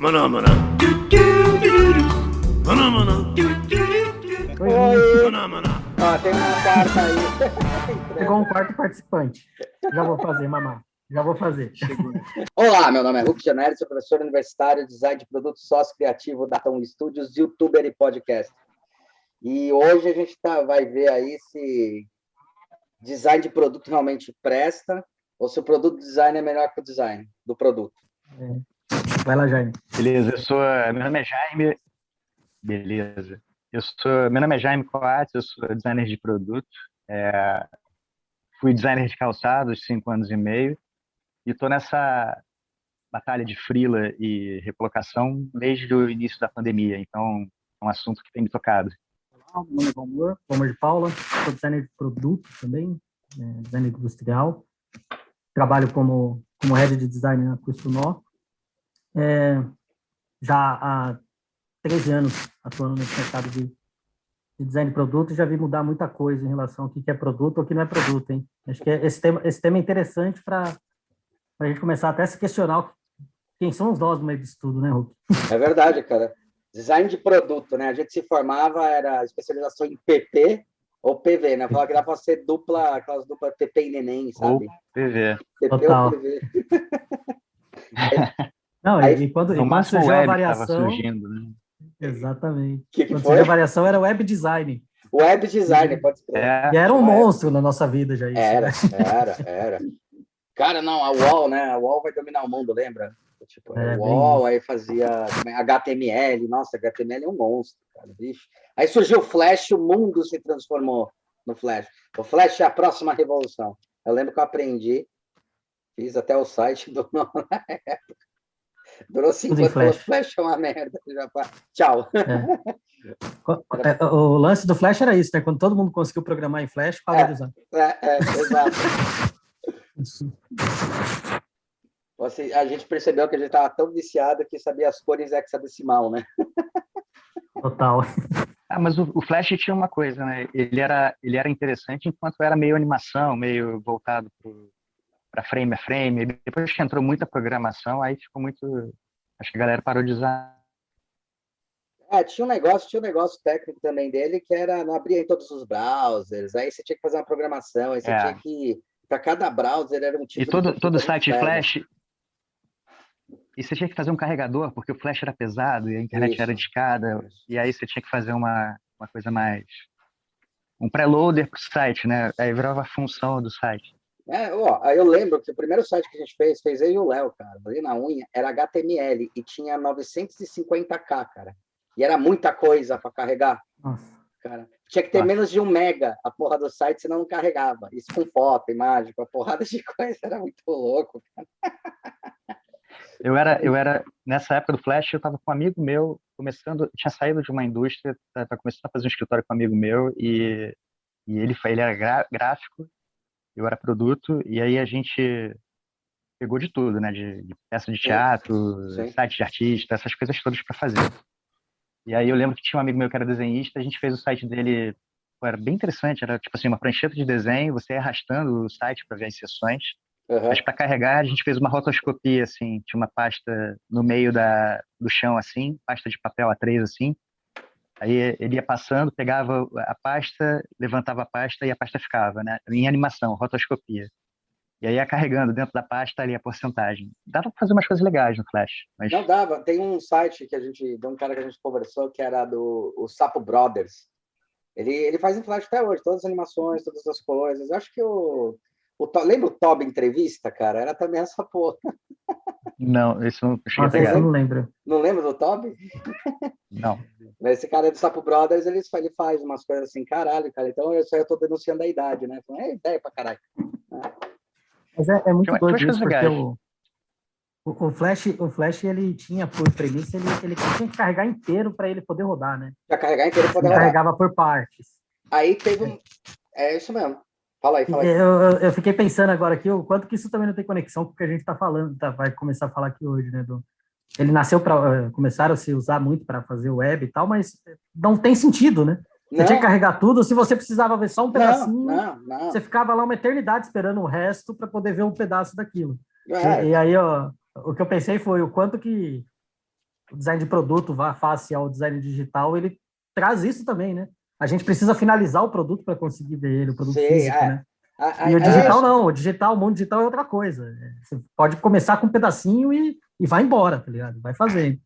Maná, maná. Maná, maná. Oi. Maná, maná. Ó, tem uma quarta aí. Chegou um quarto participante. Já vou fazer, mamá. Já vou fazer. Olá, meu nome é Hulk Janelli, sou professor universitário, design de produtos, sócio criativo da Tom Studios, youtuber e podcast. E hoje a gente vai ver aí se design de produto realmente presta ou se o produto design é melhor que o design do produto. Vai lá, Jaime. Beleza, meu nome é Jaime. Beleza. Meu nome é Jaime Coates, eu sou designer de produto. Fui designer de calçados 5 anos e meio e estou nessa batalha de freela e recolocação desde o início da pandemia. Então, é um assunto que tem me tocado. Olá, meu nome é Valmor de Paula, sou designer de produto também, designer industrial. Trabalho como head de design na Custo Nó. Já há 13 anos atuando nesse mercado de design de produto, já vi mudar muita coisa em relação ao que é produto ou o que não é produto, hein? Acho que esse tema é interessante para a gente começar até a se questionar quem somos nós no meio disso tudo, né, Hulk? É verdade, cara. Design de produto, né? A gente se formava, era especialização em PP ou PV, né? Falava que dá para ser aquelas duplas PP e neném, sabe? Ou PV. PP Total. ou PV. Não, Aí, e quando No máximo surgiu a web estava variação... surgindo, né? Exatamente. Que Quando foi? surgiu a variação era web design. Web design, pode crer. E era um monstro na nossa vida já isso. Era. Cara, não, a UOL, né? A UOL vai dominar o mundo, lembra? Tipo, a UOL, aí fazia HTML. Nossa, HTML é um monstro, cara, bicho. Aí surgiu o Flash, o mundo se transformou no Flash. O Flash é a próxima revolução. Eu lembro que eu aprendi, fiz até o site do na época. Durou 5 anos, falou, Flash é uma merda. Tchau. O lance do Flash era isso, né? Quando todo mundo conseguiu programar em Flash, parou de usar. Exato. Assim, a gente percebeu que a gente estava tão viciado que sabia as cores hexadecimal, né? Total. Mas o Flash tinha uma coisa, né? Ele era interessante enquanto era meio animação, meio voltado para frame a frame. Depois que entrou muita programação, aí ficou muito... Acho que a galera parou de usar. Tinha um negócio técnico também dele que era, não abria em todos os browsers, aí você tinha que fazer uma programação, aí você tinha que... Para cada browser era um tipo de... E todo site Flash... E você tinha que fazer um carregador, porque o Flash era pesado e a internet era discada, e aí você tinha que fazer uma coisa mais... Um preloader para o site, né? Aí virava a função do site. Aí eu lembro que o primeiro site que a gente fez eu e o Léo, cara, ali na unha, era HTML e tinha 950k, cara. E era muita coisa para carregar. Nossa. Cara, tinha que ter menos de 1 mega a porra do site, senão não carregava. Isso com foto, imagem, com a porrada de coisa, era muito louco, cara. Eu era nessa época do Flash, eu estava com um amigo meu, tinha saído de uma indústria, estava começando a fazer um escritório com um amigo meu, e ele era gráfico, eu era produto, e aí a gente pegou de tudo, né, de peça de teatro, site de artista, essas coisas todas para fazer. E aí eu lembro que tinha um amigo meu que era desenhista, a gente fez o site dele, era bem interessante, era tipo assim, uma prancheta de desenho, você ia arrastando o site para ver as seções. Mas para carregar, a gente fez uma rotoscopia, assim, tinha uma pasta no meio do chão, assim, pasta de papel A3, assim. Aí ele ia passando, pegava a pasta, levantava a pasta e a pasta ficava, né? Em animação, rotoscopia. E aí ia carregando dentro da pasta ali a porcentagem. Dava para fazer umas coisas legais no Flash. Mas... Não dava. Tem um site de um cara que a gente conversou, que era o Sapo Brothers. Ele faz em Flash até hoje, todas as animações, todas as coisas. Eu acho que lembra o Toby Entrevista, cara? Era também essa porra. Não, isso não cheguei a pegar. pegar. Eu não lembro. Não lembra do Toby? Não. Mas esse cara do Sapo Brothers, ele faz umas coisas assim, caralho, cara. Então eu tô denunciando a idade, né? É ideia pra caralho. Mas é muito doido isso, porque legais. o Flash, ele tinha por premissa, ele tinha que carregar inteiro para ele poder rodar, né? Pra carregar inteiro para poder rodar. Carregava por partes. Aí teve É isso mesmo. Fala aí. Eu fiquei pensando agora aqui o quanto que isso também não tem conexão com o que a gente está falando, vai começar a falar aqui hoje, né? Ele nasceu começaram a se usar muito para fazer web e tal, mas não tem sentido, né? Você tinha que carregar tudo, se você precisava ver só um pedacinho, você ficava lá uma eternidade esperando o resto para poder ver um pedaço daquilo. E aí, o que eu pensei foi o quanto que o design de produto vá face ao design digital, ele traz isso também, né? A gente precisa finalizar o produto para conseguir ver ele, o produto físico, né? E o digital não, o mundo digital é outra coisa. Você pode começar com um pedacinho e vai embora, tá ligado? Vai fazendo.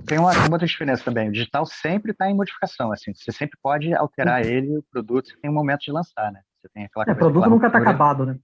Tem uma outra diferença também. O digital sempre está em modificação, assim. Você sempre pode alterar ele, o produto, você tem um momento de lançar, né? Você tem aquela coisa, o produto nunca está acabado, né?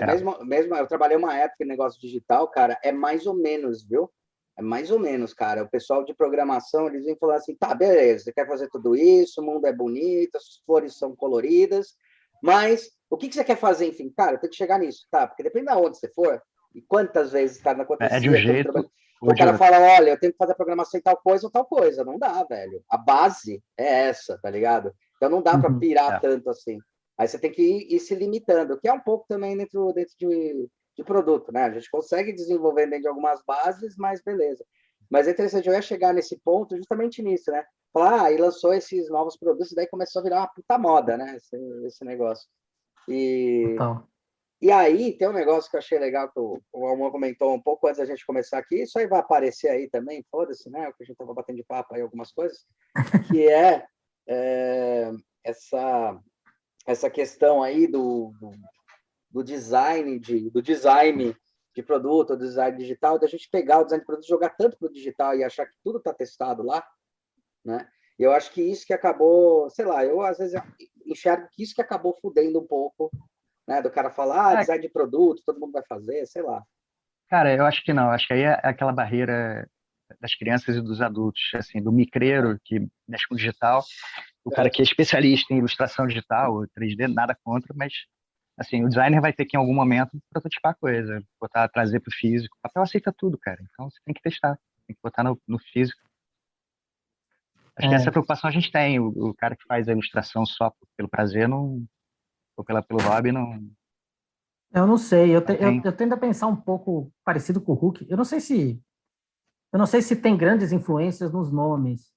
Mas mesmo eu trabalhei uma época em negócio digital, cara, é mais ou menos, viu? É mais ou menos, cara. O pessoal de programação, eles vêm falar assim, tá, beleza, você quer fazer tudo isso, o mundo é bonito, as flores são coloridas, mas o que você quer fazer, enfim? Cara, tem que chegar nisso, tá? Porque depende de onde você for e quantas vezes, cara, não acontecia. É de um jeito. O cara fala, olha, eu tenho que fazer a programação em tal coisa ou tal coisa. Não dá, velho. A base é essa, tá ligado? Então não dá para pirar tanto assim. Aí você tem que ir se limitando, que é um pouco também dentro de produto, né? A gente consegue desenvolver dentro de algumas bases, mas beleza. Mas é interessante, eu ia chegar nesse ponto justamente nisso, né? Falar, e lançou esses novos produtos, daí começou a virar uma puta moda, né? Esse negócio. E aí, tem um negócio que eu achei legal, que o Almon comentou um pouco antes da gente começar aqui, isso aí vai aparecer aí também, foda-se, né? O que a gente estava batendo de papo aí, algumas coisas, que essa questão aí do design de produto, do design digital, da gente pegar o design de produto e jogar tanto para o digital e achar que tudo está testado lá, né? E eu acho que isso que acabou, sei lá, eu às vezes enxergo que isso que acabou fudendo um pouco, né? Do cara falar, design de produto, todo mundo vai fazer, sei lá. Cara, eu acho que não. Acho que aí é aquela barreira das crianças e dos adultos, assim, do micreiro que mexe com digital, o cara que é especialista em ilustração digital, 3D, nada contra, mas assim, o designer vai ter que em algum momento prototipar a coisa, trazer para o físico. O papel aceita tudo, cara. Então você tem que testar, tem que botar no físico. Acho que essa preocupação a gente tem. O cara que faz a ilustração só pelo prazer, não, ou pelo hobby, não. Eu não sei, eu tendo a pensar um pouco parecido com o Hulk. Eu não sei se tem grandes influências nos nomes,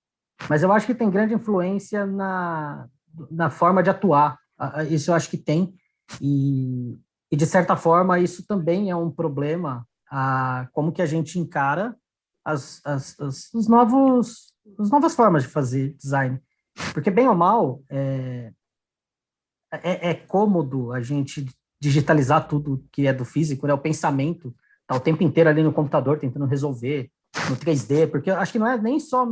mas eu acho que tem grande influência na forma de atuar. Isso eu acho que tem. E de certa forma, isso também é um problema, como que a gente encara as novas formas de fazer design. Porque, bem ou mal, é cômodo a gente digitalizar tudo que é do físico, né? O pensamento tá o tempo inteiro ali no computador tentando resolver no 3D, porque eu acho que não é nem só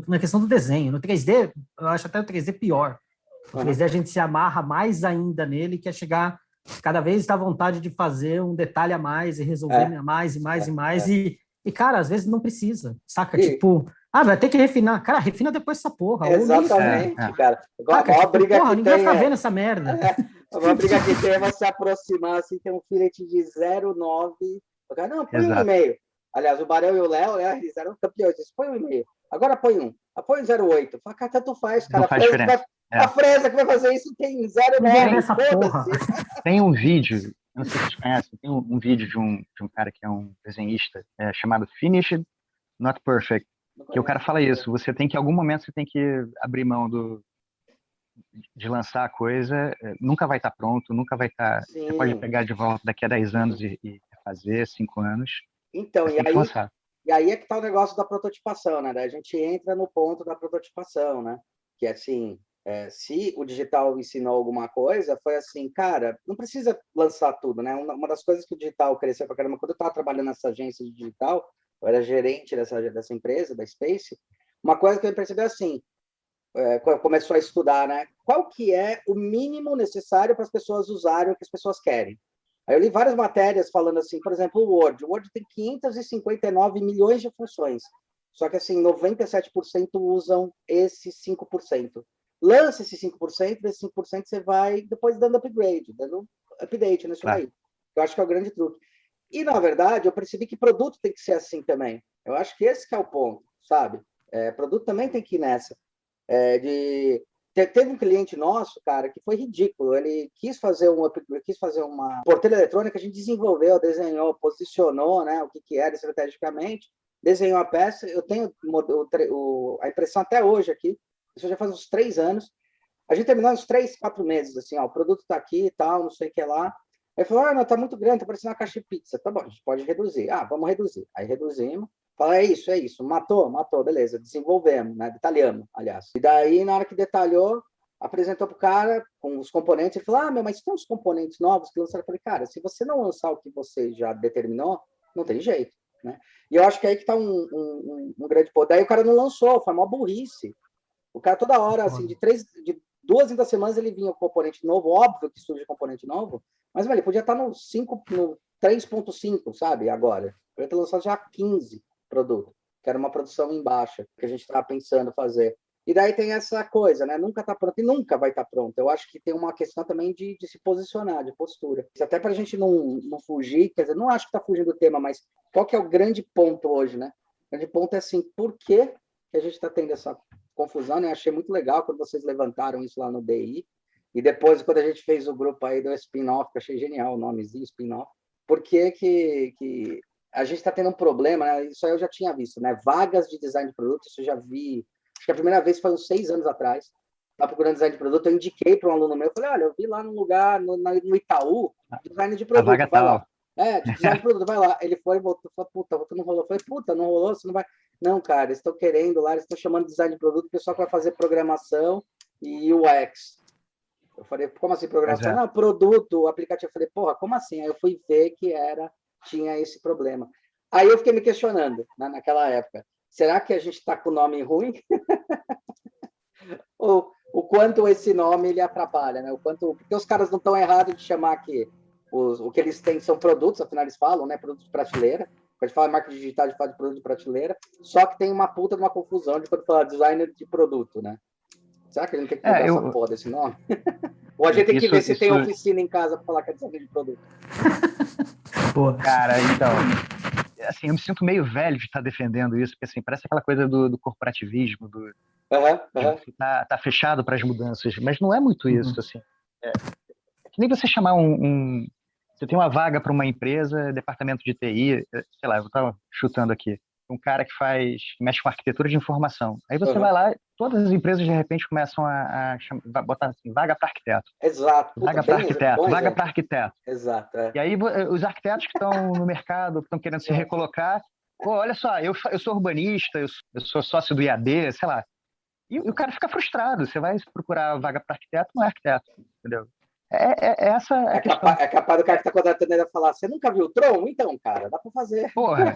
na questão do desenho. No 3D, eu acho até o 3D pior. O 3D a gente se amarra mais ainda nele, que é chegar cada vez dá vontade de fazer um detalhe a mais e resolver mais e mais e mais. E, cara, às vezes não precisa, saca? Tipo, vai ter que refinar. Cara, refina depois essa porra. Exatamente, cara. Igual saca? a briga porra, que ninguém tem vai ficar vendo essa merda. Uma briga que tem é você aproximar, assim, tem um filete de 0,9. O cara, não, põe 1,5. Aliás, o Barão e o Léo, eles eram campeões. Eles põem 1,5. Agora põe 1. Põe 0,8. Fala, cara, tanto faz, cara. Não faz diferença. A Fresa que vai fazer isso tem 0,9. Foda-se. Tem um vídeo, eu não sei se vocês conhecem, tem um vídeo de um cara que é um desenhista chamado Finished Not Perfect, que o cara fala isso, você tem que, em algum momento, você tem que abrir mão de lançar a coisa, nunca vai estar pronto, nunca vai estar, você pode pegar de volta daqui a 10 anos e fazer, 5 anos. Então, e aí é que tá o negócio da prototipação, né? A gente entra no ponto da prototipação, né? Que assim, se o digital ensinou alguma coisa, foi assim, cara, não precisa lançar tudo, né? Uma das coisas que o digital cresceu pra caramba, quando eu estava trabalhando nessa agência de digital, eu era gerente dessa empresa, da Space, uma coisa que eu percebi assim, quando começou a estudar, né? Qual que é o mínimo necessário para as pessoas usarem o que as pessoas querem? Aí eu li várias matérias falando assim, por exemplo, o Word. O Word tem 559 milhões de funções, só que assim, 97% usam esses 5%. Lança esses 5%, desses 5% você vai depois dando upgrade, dando update nisso aí. Eu acho que é o grande truque. E, na verdade, eu percebi que produto tem que ser assim também. Eu acho que esse que é o ponto, sabe? Produto também tem que ir nessa. Teve um cliente nosso, cara, que foi ridículo. Ele quis fazer uma porteira eletrônica, a gente desenvolveu, desenhou, posicionou, né, o que era estrategicamente, desenhou a peça. Eu tenho a impressão até hoje aqui, isso já faz uns 3 anos. A gente terminou uns 3, 4 meses, assim, o produto está aqui e tal, não sei o que lá. Aí falou, não, tá muito grande, tá parecendo uma caixa de pizza. Tá bom, a gente pode reduzir. Vamos reduzir. Aí reduzimos. Fala, é isso, matou, beleza, desenvolvemos, né? Detalhamos, aliás. E daí, na hora que detalhou, apresentou pro cara com os componentes, ele falou, mas tem uns componentes novos que lançaram. Eu falei, cara, se você não lançar o que você já determinou, não tem jeito, né? E eu acho que aí que tá um grande ponto. Daí o cara não lançou, foi uma burrice. O cara toda hora, assim, de 2 em 2 semanas ele vinha com componente novo, óbvio que surge componente novo, mas ele podia estar no 3.5, sabe, agora. Eu ia ter lançado já 15 produtos, que era uma produção em baixa, que a gente estava pensando fazer. E daí tem essa coisa, né? Nunca está pronto e nunca vai estar pronto. Eu acho que tem uma questão também de se posicionar, de postura. Até para a gente não fugir, quer dizer, não acho que está fugindo do tema, mas qual que é o grande ponto hoje, né? O grande ponto é assim, por que a gente está tendo essa confusão, né? Eu achei muito legal quando vocês levantaram isso lá no DI. E depois, quando a gente fez o grupo aí do spin-off, que eu achei genial o nomezinho, spin-off, por que a gente está tendo um problema, né? Isso aí eu já tinha visto, né? Vagas de design de produto, isso eu já vi. Acho que a primeira vez foi uns 6 anos atrás. Estava procurando design de produto, eu indiquei para um aluno meu, eu falei, olha, eu vi lá num lugar, no Itaú, design de produto, vaga vai tal. lá. De design de produto, vai lá. Ele foi e voltou, falou, puta, não rolou. Eu falei, puta, não rolou, você não vai... Não, cara, eles estão querendo lá, eles estão chamando de design de produto, o pessoal que vai fazer programação e UX. Eu falei, como assim programação? Não, produto, aplicativo. Eu falei, porra, como assim? Aí eu fui ver que tinha esse problema. Aí eu fiquei me questionando, né, naquela época, será que a gente está com o nome ruim? Ou o quanto esse nome ele atrapalha, né? Porque os caras não estão errados de chamar que o que eles têm são produtos, afinal eles falam, né? Produtos de prateleira. Quando a gente fala de marketing digital, a gente fala de produto de prateleira, só que tem uma puta de uma confusão de quando fala designer de produto, né? Será que a gente tem que mudar essa porra desse nome? Ou a gente tem que ver se tem oficina em casa para falar que é designer de produto? Cara, então, assim, eu me sinto meio velho de estar defendendo isso, porque assim, parece aquela coisa do corporativismo, de tá fechado para as mudanças, mas não é muito isso, assim. É que nem você chamar você tem uma vaga para uma empresa, departamento de TI, sei lá, eu estava chutando aqui, um cara que mexe com arquitetura de informação. Aí você vai lá, todas as empresas de repente começam a botar assim, vaga para arquiteto. Exato. Vaga para arquiteto, vaga para arquiteto. Exato. E aí os arquitetos que estão no mercado, que estão querendo se recolocar, pô, olha só, eu sou urbanista, eu sou sócio do IAD, sei lá. E o cara fica frustrado. Você vai procurar vaga para arquiteto, não é arquiteto, entendeu? Essa a questão. É capaz do cara que está contratando ele falar, você nunca viu o Tron? Então, cara, dá para fazer. Porra,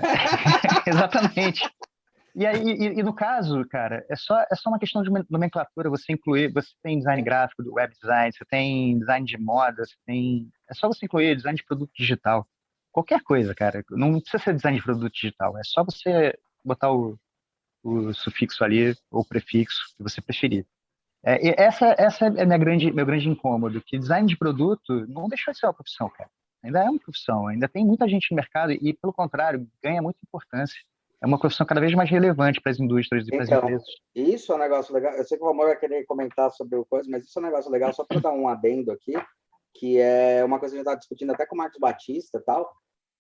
exatamente. E aí, e no caso, cara, é só uma questão de nomenclatura, você tem design gráfico, web design, você tem design de moda, é só você incluir design de produto digital. Qualquer coisa, cara. Não precisa ser design de produto digital, é só você botar o sufixo ali, ou o prefixo, que você preferir. Essa é meu grande incômodo, que design de produto não deixou de ser uma profissão, cara. Ainda é uma profissão, ainda tem muita gente no mercado e, pelo contrário, ganha muita importância. É uma profissão cada vez mais relevante para as indústrias e para as empresas. Isso é um negócio legal. Eu sei que o Romão vai querer comentar sobre o coisa, mas isso é um negócio legal, só para dar um adendo aqui, que é uma coisa que a gente estava discutindo até com o Marcos Batista e tal,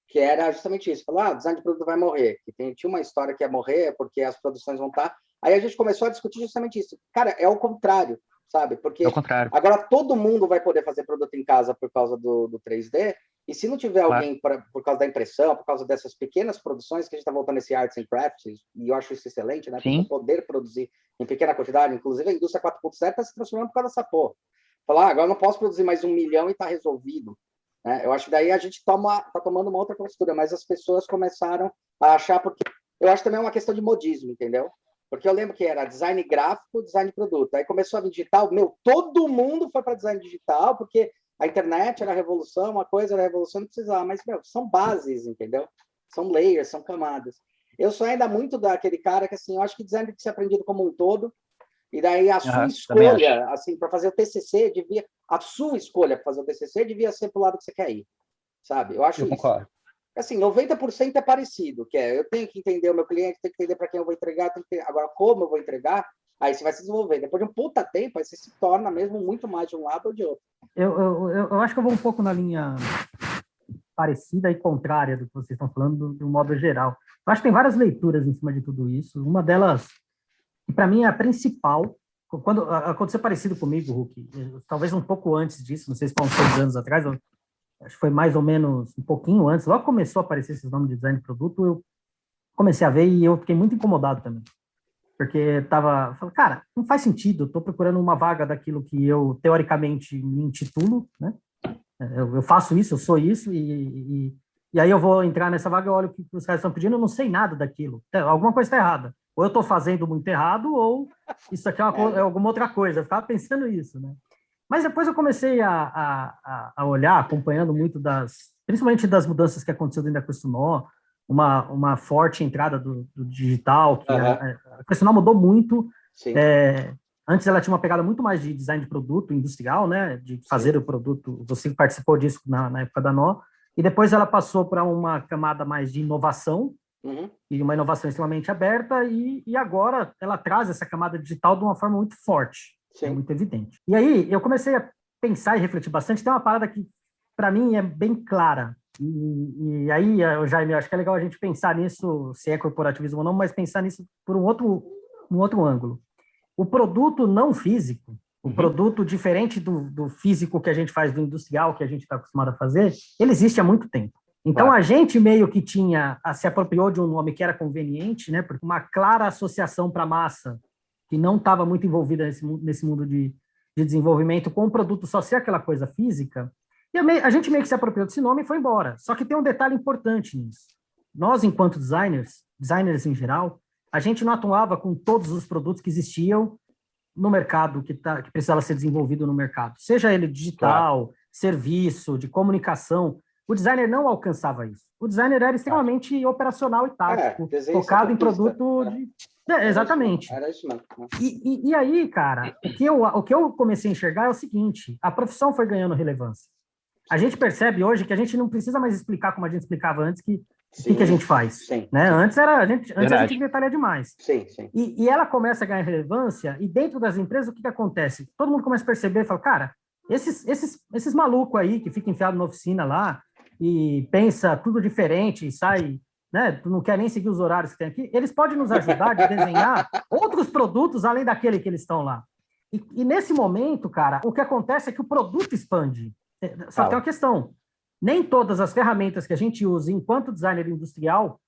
que era justamente isso. Falou, design de produto vai morrer. Tinha uma história que ia morrer porque as produções vão estar... Aí a gente começou a discutir justamente isso. Cara, é o contrário, sabe? Porque agora todo mundo vai poder fazer produto em casa por causa do 3D, e se não tiver alguém por causa da impressão, por causa dessas pequenas produções, que a gente está voltando esse arts and crafts, e eu acho isso excelente, né? Poder produzir em pequena quantidade, inclusive a indústria 4.0 está se transformando por causa dessa porra. Falar, agora eu não posso produzir mais 1 milhão e está resolvido. Eu acho que daí a gente está tomando uma outra postura, mas as pessoas começaram a achar, porque eu acho também uma questão de modismo, entendeu? Porque eu lembro que era design gráfico, design de produto. Aí começou a vir digital, todo mundo foi para design digital, porque a internet era a revolução, uma coisa era a revolução, não precisava, mas, são bases, entendeu? São layers, são camadas. Eu sou ainda muito daquele cara que, assim, eu acho que design tem que ser aprendido como um todo, e daí a sua escolha, assim, para fazer o TCC, a sua escolha para fazer o TCC devia ser para o lado que você quer ir, sabe? Eu acho isso. Concordo. Assim, 90% é parecido, que eu tenho que entender o meu cliente, tenho que entender para quem eu vou entregar, agora como eu vou entregar, aí você vai se desenvolver. Depois de um puta tempo, aí você se torna mesmo muito mais de um lado ou de outro. Eu acho que eu vou um pouco na linha parecida e contrária do que vocês estão falando, de um modo geral. Eu acho que tem várias leituras em cima de tudo isso. Uma delas, que para mim é a principal, quando aconteceu parecido comigo, Hulk, talvez um pouco antes disso, não sei se foi uns 6 anos atrás, acho que foi mais ou menos um pouquinho antes, logo começou a aparecer esses nomes de design de produto, eu comecei a ver e eu fiquei muito incomodado também. Porque falei, cara, não faz sentido, eu estou procurando uma vaga daquilo que eu, teoricamente, me intitulo, né? Eu faço isso, eu sou isso, e aí eu vou entrar nessa vaga, eu olho o que os caras estão pedindo, eu não sei nada daquilo. Alguma coisa está errada. Ou eu estou fazendo muito errado, ou isso aqui é alguma outra coisa. Eu ficava pensando isso, né? Mas depois eu comecei a olhar, acompanhando muito principalmente das mudanças que aconteceu dentro da Questonó, uma forte entrada do digital, que a Questonó mudou muito. Sim. Antes ela tinha uma pegada muito mais de design de produto industrial, né? De fazer o produto. Você participou disso na época da Nó. E depois ela passou para uma camada mais de inovação, e uma inovação extremamente aberta, e agora ela traz essa camada digital de uma forma muito forte. Sim. É muito evidente. E aí eu comecei a pensar e refletir bastante. Tem uma parada que, para mim, é bem clara. E aí, Jaime, eu acho que é legal a gente pensar nisso, se é corporativismo ou não, mas pensar nisso por um outro ângulo. O produto não físico, o produto diferente do físico que a gente faz, do industrial que a gente está acostumado a fazer, ele existe há muito tempo. Então, a gente meio que se apropriou de um nome que era conveniente, né, porque uma clara associação para a massa, que não estava muito envolvida nesse mundo de desenvolvimento, com o produto só ser aquela coisa física, e a gente meio que se apropriou desse nome e foi embora. Só que tem um detalhe importante nisso. Nós, enquanto designers em geral, a gente não atuava com todos os produtos que existiam no mercado, que precisava ser desenvolvido no mercado. Seja ele digital, serviço, de comunicação. O designer não alcançava isso. O designer era extremamente operacional e tático, focado em produto de... exatamente. Era isso mesmo. E aí, cara, o que eu comecei a enxergar é o seguinte: a profissão foi ganhando relevância. A gente percebe hoje que a gente não precisa mais explicar como a gente explicava antes o que a gente faz. Sim, né? Antes a gente detalha demais. Sim. E ela começa a ganhar relevância, e dentro das empresas, o que acontece? Todo mundo começa a perceber e fala, cara, esses malucos aí que ficam enfiados na oficina lá e pensa tudo diferente e sai, né? Tu não quer nem seguir os horários que tem aqui, eles podem nos ajudar a desenhar outros produtos além daquele que eles estão lá. E nesse momento, cara, o que acontece é que o produto expande. Só que tem uma questão. Nem todas as ferramentas que a gente usa enquanto designer industrial,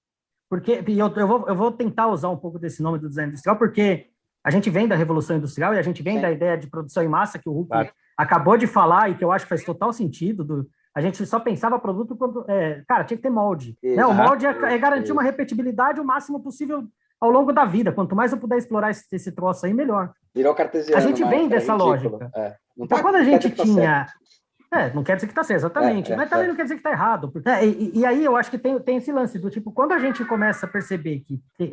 porque eu vou tentar usar um pouco desse nome do design industrial, porque a gente vem da Revolução Industrial e a gente vem da ideia de produção em massa que o Huck acabou de falar e que eu acho que faz total sentido. A gente só pensava produto quando... cara, tinha que ter molde. Né? O molde é garantir uma repetibilidade o máximo possível ao longo da vida. Quanto mais eu puder explorar esse troço aí, melhor. Virou cartesiano. A gente vem dessa lógica. Então, quando a gente tinha... não quer dizer que está certo, exatamente. Mas também não quer dizer que está errado. E aí eu acho que tem esse lance do tipo, quando a gente começa a perceber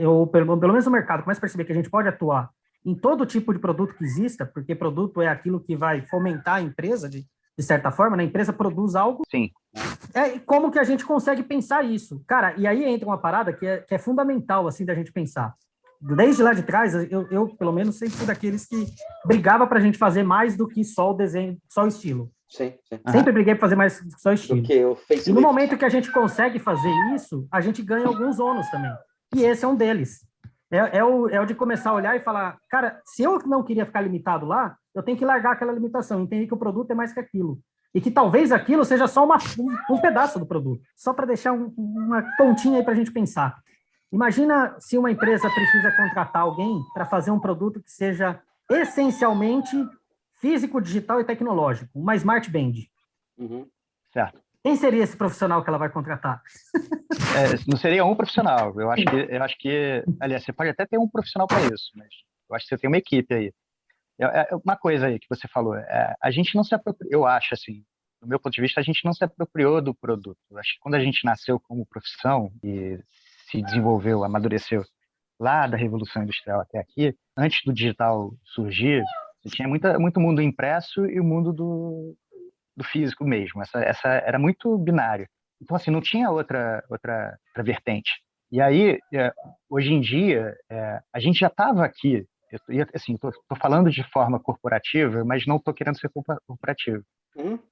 ou pelo menos o mercado começa a perceber que a gente pode atuar em todo tipo de produto que exista, porque produto é aquilo que vai fomentar a empresa, de certa forma, né? A empresa produz algo. Sim. Como que a gente consegue pensar isso? Cara, e aí entra uma parada que é fundamental, assim, da gente pensar. Desde lá de trás, eu pelo menos, sempre fui daqueles que brigava para a gente fazer mais do que só o desenho, só o estilo. Sim. Sempre briguei para fazer mais só estilo. Do que o e no momento que a gente consegue fazer isso, a gente ganha alguns ônus também. E esse é um deles. É o de começar a olhar e falar, cara, se eu não queria ficar limitado lá, eu tenho que largar aquela limitação, entender que o produto é mais que aquilo. E que talvez aquilo seja só um pedaço do produto. Só para deixar uma pontinha aí para a gente pensar. Imagina se uma empresa precisa contratar alguém para fazer um produto que seja essencialmente físico, digital e tecnológico, uma Smart Band. Certo. Quem seria esse profissional que ela vai contratar? Não seria um profissional. Eu acho que, aliás, você pode até ter um profissional para isso, mas eu acho que você tem uma equipe aí. Uma coisa aí que você falou, a gente não se apropriou, eu acho assim, do meu ponto de vista, a gente não se apropriou do produto. Eu acho que quando a gente nasceu como profissão e se desenvolveu, amadureceu lá da Revolução Industrial até aqui, antes do digital surgir, você tinha muito mundo impresso e o mundo do físico mesmo. Essa era muito binário. Então, assim, não tinha outra vertente. E aí, hoje em dia, a gente já estava aqui. Assim, estou falando de forma corporativa, mas não estou querendo ser corporativo.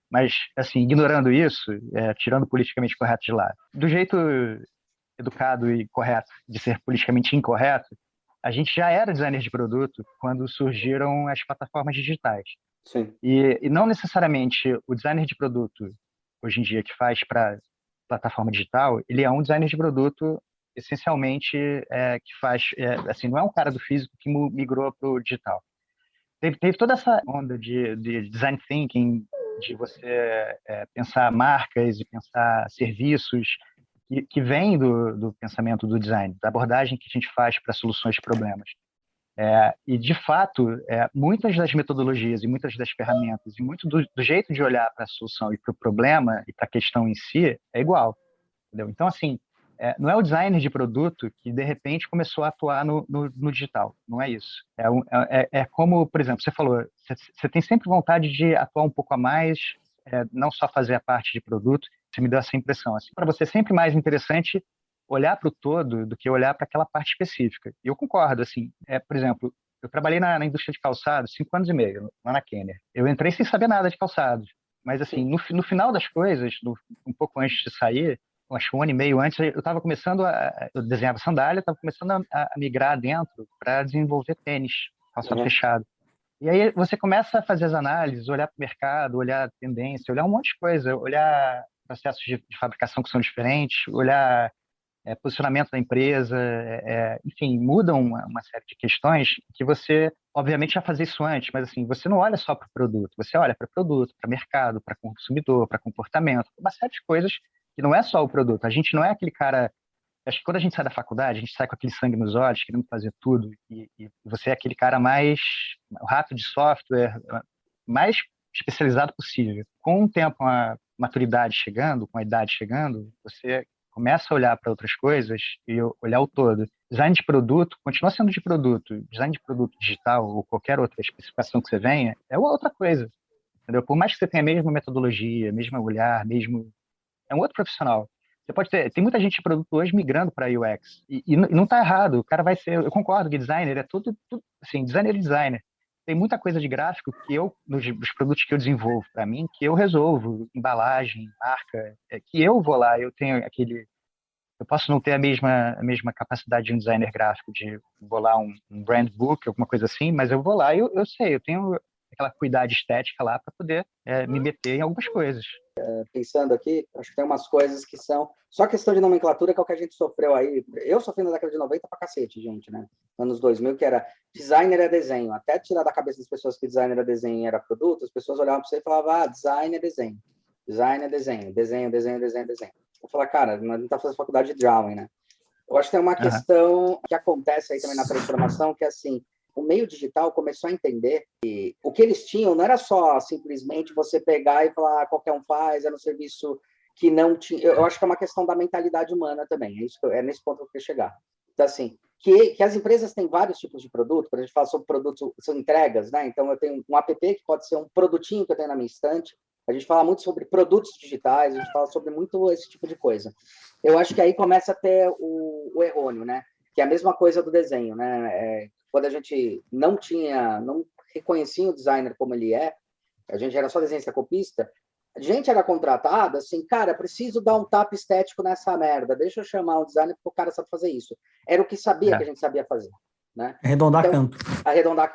Mas, assim, ignorando isso, tirando o politicamente correto de lado, do jeito educado e correto de ser politicamente incorreto, a gente já era designer de produto quando surgiram as plataformas digitais. Sim. E não necessariamente o designer de produto, hoje em dia, que faz para plataforma digital, ele é um designer de produto essencialmente, que faz, assim, não é um cara do físico que migrou para o digital. Teve toda essa onda de design thinking, de você pensar marcas e pensar serviços, que vem do pensamento do design, da abordagem que a gente faz para soluções de problemas. E, de fato, muitas das metodologias e muitas das ferramentas e muito do jeito de olhar para a solução e para o problema e para a questão em si é igual. Entendeu? Então, assim, não é o designer de produto que, de repente, começou a atuar no digital. Não é isso. É como, por exemplo, você falou, você tem sempre vontade de atuar um pouco a mais, não só fazer a parte de produto. Você me deu essa impressão. Assim, para você é sempre mais interessante olhar para o todo do que olhar para aquela parte específica. E eu concordo. Assim, por exemplo, eu trabalhei na indústria de calçados 5 anos e meio, lá na Kenner. Eu entrei sem saber nada de calçados. Mas, assim, no final das coisas, um pouco antes de sair, acho que 1 ano e meio antes, eu estava começando eu desenhava sandália, estava começando a migrar dentro para desenvolver tênis, calçado fechado. E aí você começa a fazer as análises, olhar para o mercado, olhar a tendência, olhar um monte de coisa, olhar processos de fabricação que são diferentes, olhar posicionamento da empresa, enfim, mudam uma série de questões que você, obviamente, já fazia isso antes, mas assim, você não olha só para o produto, você olha para produto, para mercado, para consumidor, para comportamento, uma série de coisas que não é só o produto. A gente não é aquele cara. Acho que quando a gente sai da faculdade, a gente sai com aquele sangue nos olhos, querendo fazer tudo, e você é aquele cara mais o rato de software, mais especializado possível. Com o tempo, a maturidade chegando, com a idade chegando, você começa a olhar para outras coisas e olhar o todo. Design de produto continua sendo de produto. Design de produto digital ou qualquer outra especificação que você venha é outra coisa. Entendeu? Por mais que você tenha a mesma metodologia, mesmo olhar, mesmo é um outro profissional. Você pode tem muita gente de produto hoje migrando para UX e não está errado. O cara vai ser, eu concordo que designer é tudo assim, designer é designer. Tem muita coisa de gráfico que nos produtos que eu desenvolvo para mim, que eu resolvo, embalagem, marca, que eu vou lá, eu tenho eu posso não ter a mesma capacidade de um designer gráfico de bolar um brand book, alguma coisa assim, mas eu vou lá e eu sei, eu tenho aquela cuidado estética lá para poder me meter em algumas coisas. Pensando aqui, acho que tem umas coisas que são só questão de nomenclatura, que é o que a gente sofreu aí. Eu sofri na década de 90 pra cacete, gente, né? Anos 2000, que era designer é desenho. Até tirar da cabeça das pessoas que designer é desenho e era produto, as pessoas olhavam pra você e falavam, design é desenho. Design é desenho. Desenho, desenho, desenho, desenho. Eu falei, cara, não tá fazendo faculdade de drawing, né? Eu acho que tem uma questão que acontece aí também na transformação, que é assim, o meio digital começou a entender que o que eles tinham não era só simplesmente você pegar e falar qualquer um faz, era um serviço que não tinha. Eu acho que é uma questão da mentalidade humana também, é nesse ponto que eu queria chegar. Então, assim, que as empresas têm vários tipos de produto, quando a gente fala sobre produtos, são entregas, né? Então, eu tenho um app que pode ser um produtinho que eu tenho na minha estante, a gente fala muito sobre produtos digitais, a gente fala sobre muito esse tipo de coisa. Eu acho que aí começa a ter o errôneo, né? Que é a mesma coisa do desenho, né? Quando a gente não reconhecia o designer como ele é, a gente era só desenhista copista, a gente era contratado assim, cara, preciso dar um tapa estético nessa merda, deixa eu chamar um designer porque o cara sabe fazer isso. Era o que sabia que a gente sabia fazer. Né? Arredondar então, canto. Arredondar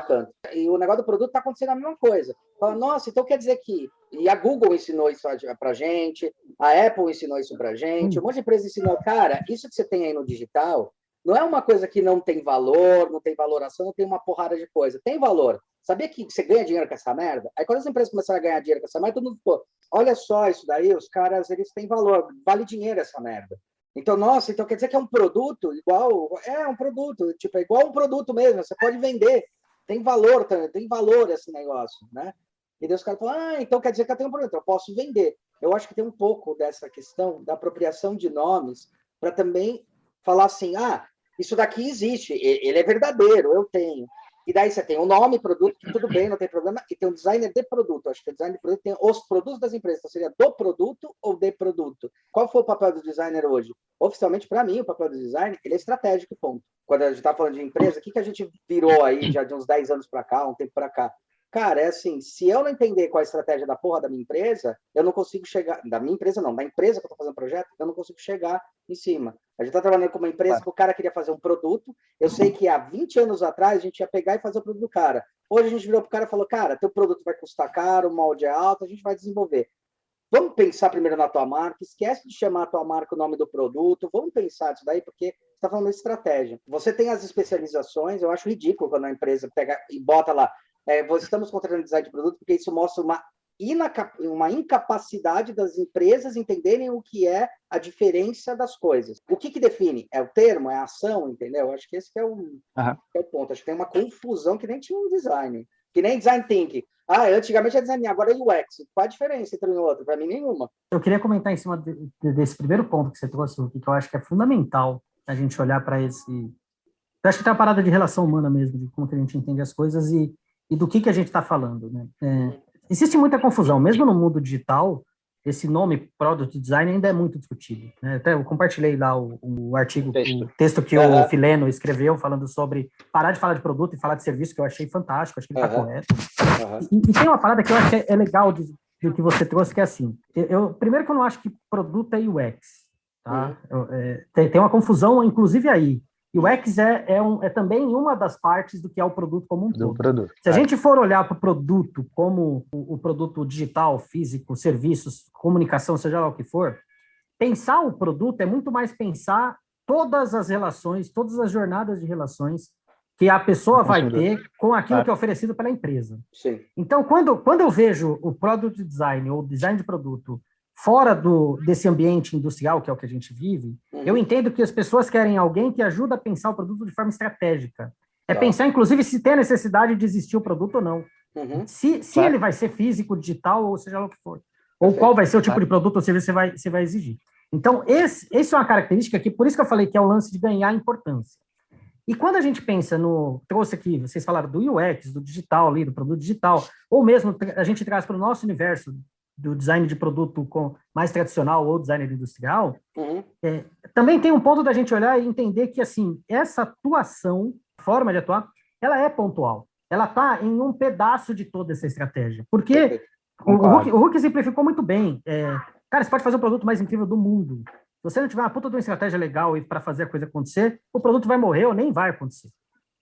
canto. E o negócio do produto está acontecendo a mesma coisa. Fala, nossa, então quer dizer que... E a Google ensinou isso pra gente, a Apple ensinou isso pra gente, um monte de empresa ensinou, cara, isso que você tem aí no digital não é uma coisa que não tem valor, não tem valoração, não tem uma porrada de coisa. Tem valor. Sabia que você ganha dinheiro com essa merda? Aí quando as empresas começaram a ganhar dinheiro com essa merda, todo mundo ficou, olha só isso daí, os caras, eles têm valor, vale dinheiro essa merda. Então, nossa, então quer dizer que é um produto igual... É um produto, tipo, é igual um produto mesmo, você pode vender. Tem valor também, tem valor esse negócio, né? E daí os caras falam, então quer dizer que eu tenho um produto, eu posso vender. Eu acho que tem um pouco dessa questão da apropriação de nomes para também falar assim, isso daqui existe, ele é verdadeiro, eu tenho. E daí você tem o nome, produto, que tudo bem, não tem problema, e tem um designer de produto. Acho que o designer de produto tem os produtos das empresas. Então, seria do produto ou de produto? Qual foi o papel do designer hoje? Oficialmente, para mim, o papel do designer, ele é estratégico, ponto. Quando a gente está falando de empresa, o que a gente virou aí já de uns 10 anos para cá, um tempo para cá? Cara, é assim, se eu não entender qual é a estratégia da porra da minha empresa, eu não consigo chegar... Da minha empresa, não. Da empresa que eu estou fazendo projeto, eu não consigo chegar em cima. A gente está trabalhando com uma empresa que o cara queria fazer um produto. Eu sei que há 20 anos atrás a gente ia pegar e fazer o produto do cara. Hoje a gente virou pro cara e falou, cara, teu produto vai custar caro, o molde é alto, a gente vai desenvolver. Vamos pensar primeiro na tua marca, esquece de chamar a tua marca o nome do produto, vamos pensar nisso daí, porque você está falando de estratégia. Você tem as especializações, eu acho ridículo quando a empresa pega e bota lá, estamos contratando design de produto, porque isso mostra uma incapacidade das empresas entenderem o que é a diferença das coisas. O que define? É o termo? É a ação? Entendeu? Acho que esse que é o ponto. Acho que tem uma confusão que nem tinha um design. Que nem design thinking. Antigamente é design, agora é UX. Qual a diferença entre um e outro? Para mim, nenhuma. Eu queria comentar em cima desse primeiro ponto que você trouxe, que eu acho que é fundamental a gente olhar para esse... Eu acho que tem uma parada de relação humana mesmo, de como que a gente entende as coisas e do que a gente está falando, né? Existe muita confusão, mesmo no mundo digital, esse nome Product Design ainda é muito discutido, né? Até eu compartilhei lá o artigo, o texto que o Fileno escreveu, falando sobre parar de falar de produto e falar de serviço, que eu achei fantástico, acho que ele está correto. E tem uma parada que eu acho que é legal do que você trouxe, que é assim, primeiro que eu não acho que produto é UX, tá? Tem uma confusão, inclusive aí. UX é também uma das partes do que é o produto como um todo. Se a gente for olhar para o produto como o produto digital, físico, serviços, comunicação, seja lá o que for, pensar o produto é muito mais pensar todas as relações, todas as jornadas de relações que a pessoa vai ter com aquilo que é oferecido pela empresa. Sim. Então, quando eu vejo o product design ou design de produto fora desse ambiente industrial, que é o que a gente vive, eu entendo que as pessoas querem alguém que ajuda a pensar o produto de forma estratégica. Pensar, inclusive, se tem a necessidade de existir o produto ou não. Se ele vai ser físico, digital, ou seja lá o que for. Ou qual vai ser o tipo de produto ou serviço você vai exigir. Então, esse é uma característica que, por isso que eu falei que é o lance de ganhar importância. E quando a gente pensa trouxe aqui, vocês falaram do UX, do digital ali, do produto digital, ou mesmo a gente traz para o nosso universo do design de produto mais tradicional ou designer industrial, também tem um ponto da gente olhar e entender que, assim, essa atuação, forma de atuar, ela é pontual. Ela está em um pedaço de toda essa estratégia. Porque o Huck simplificou muito bem. Cara, você pode fazer o produto mais incrível do mundo. Se você não tiver uma puta de uma estratégia legal para fazer a coisa acontecer, o produto vai morrer ou nem vai acontecer.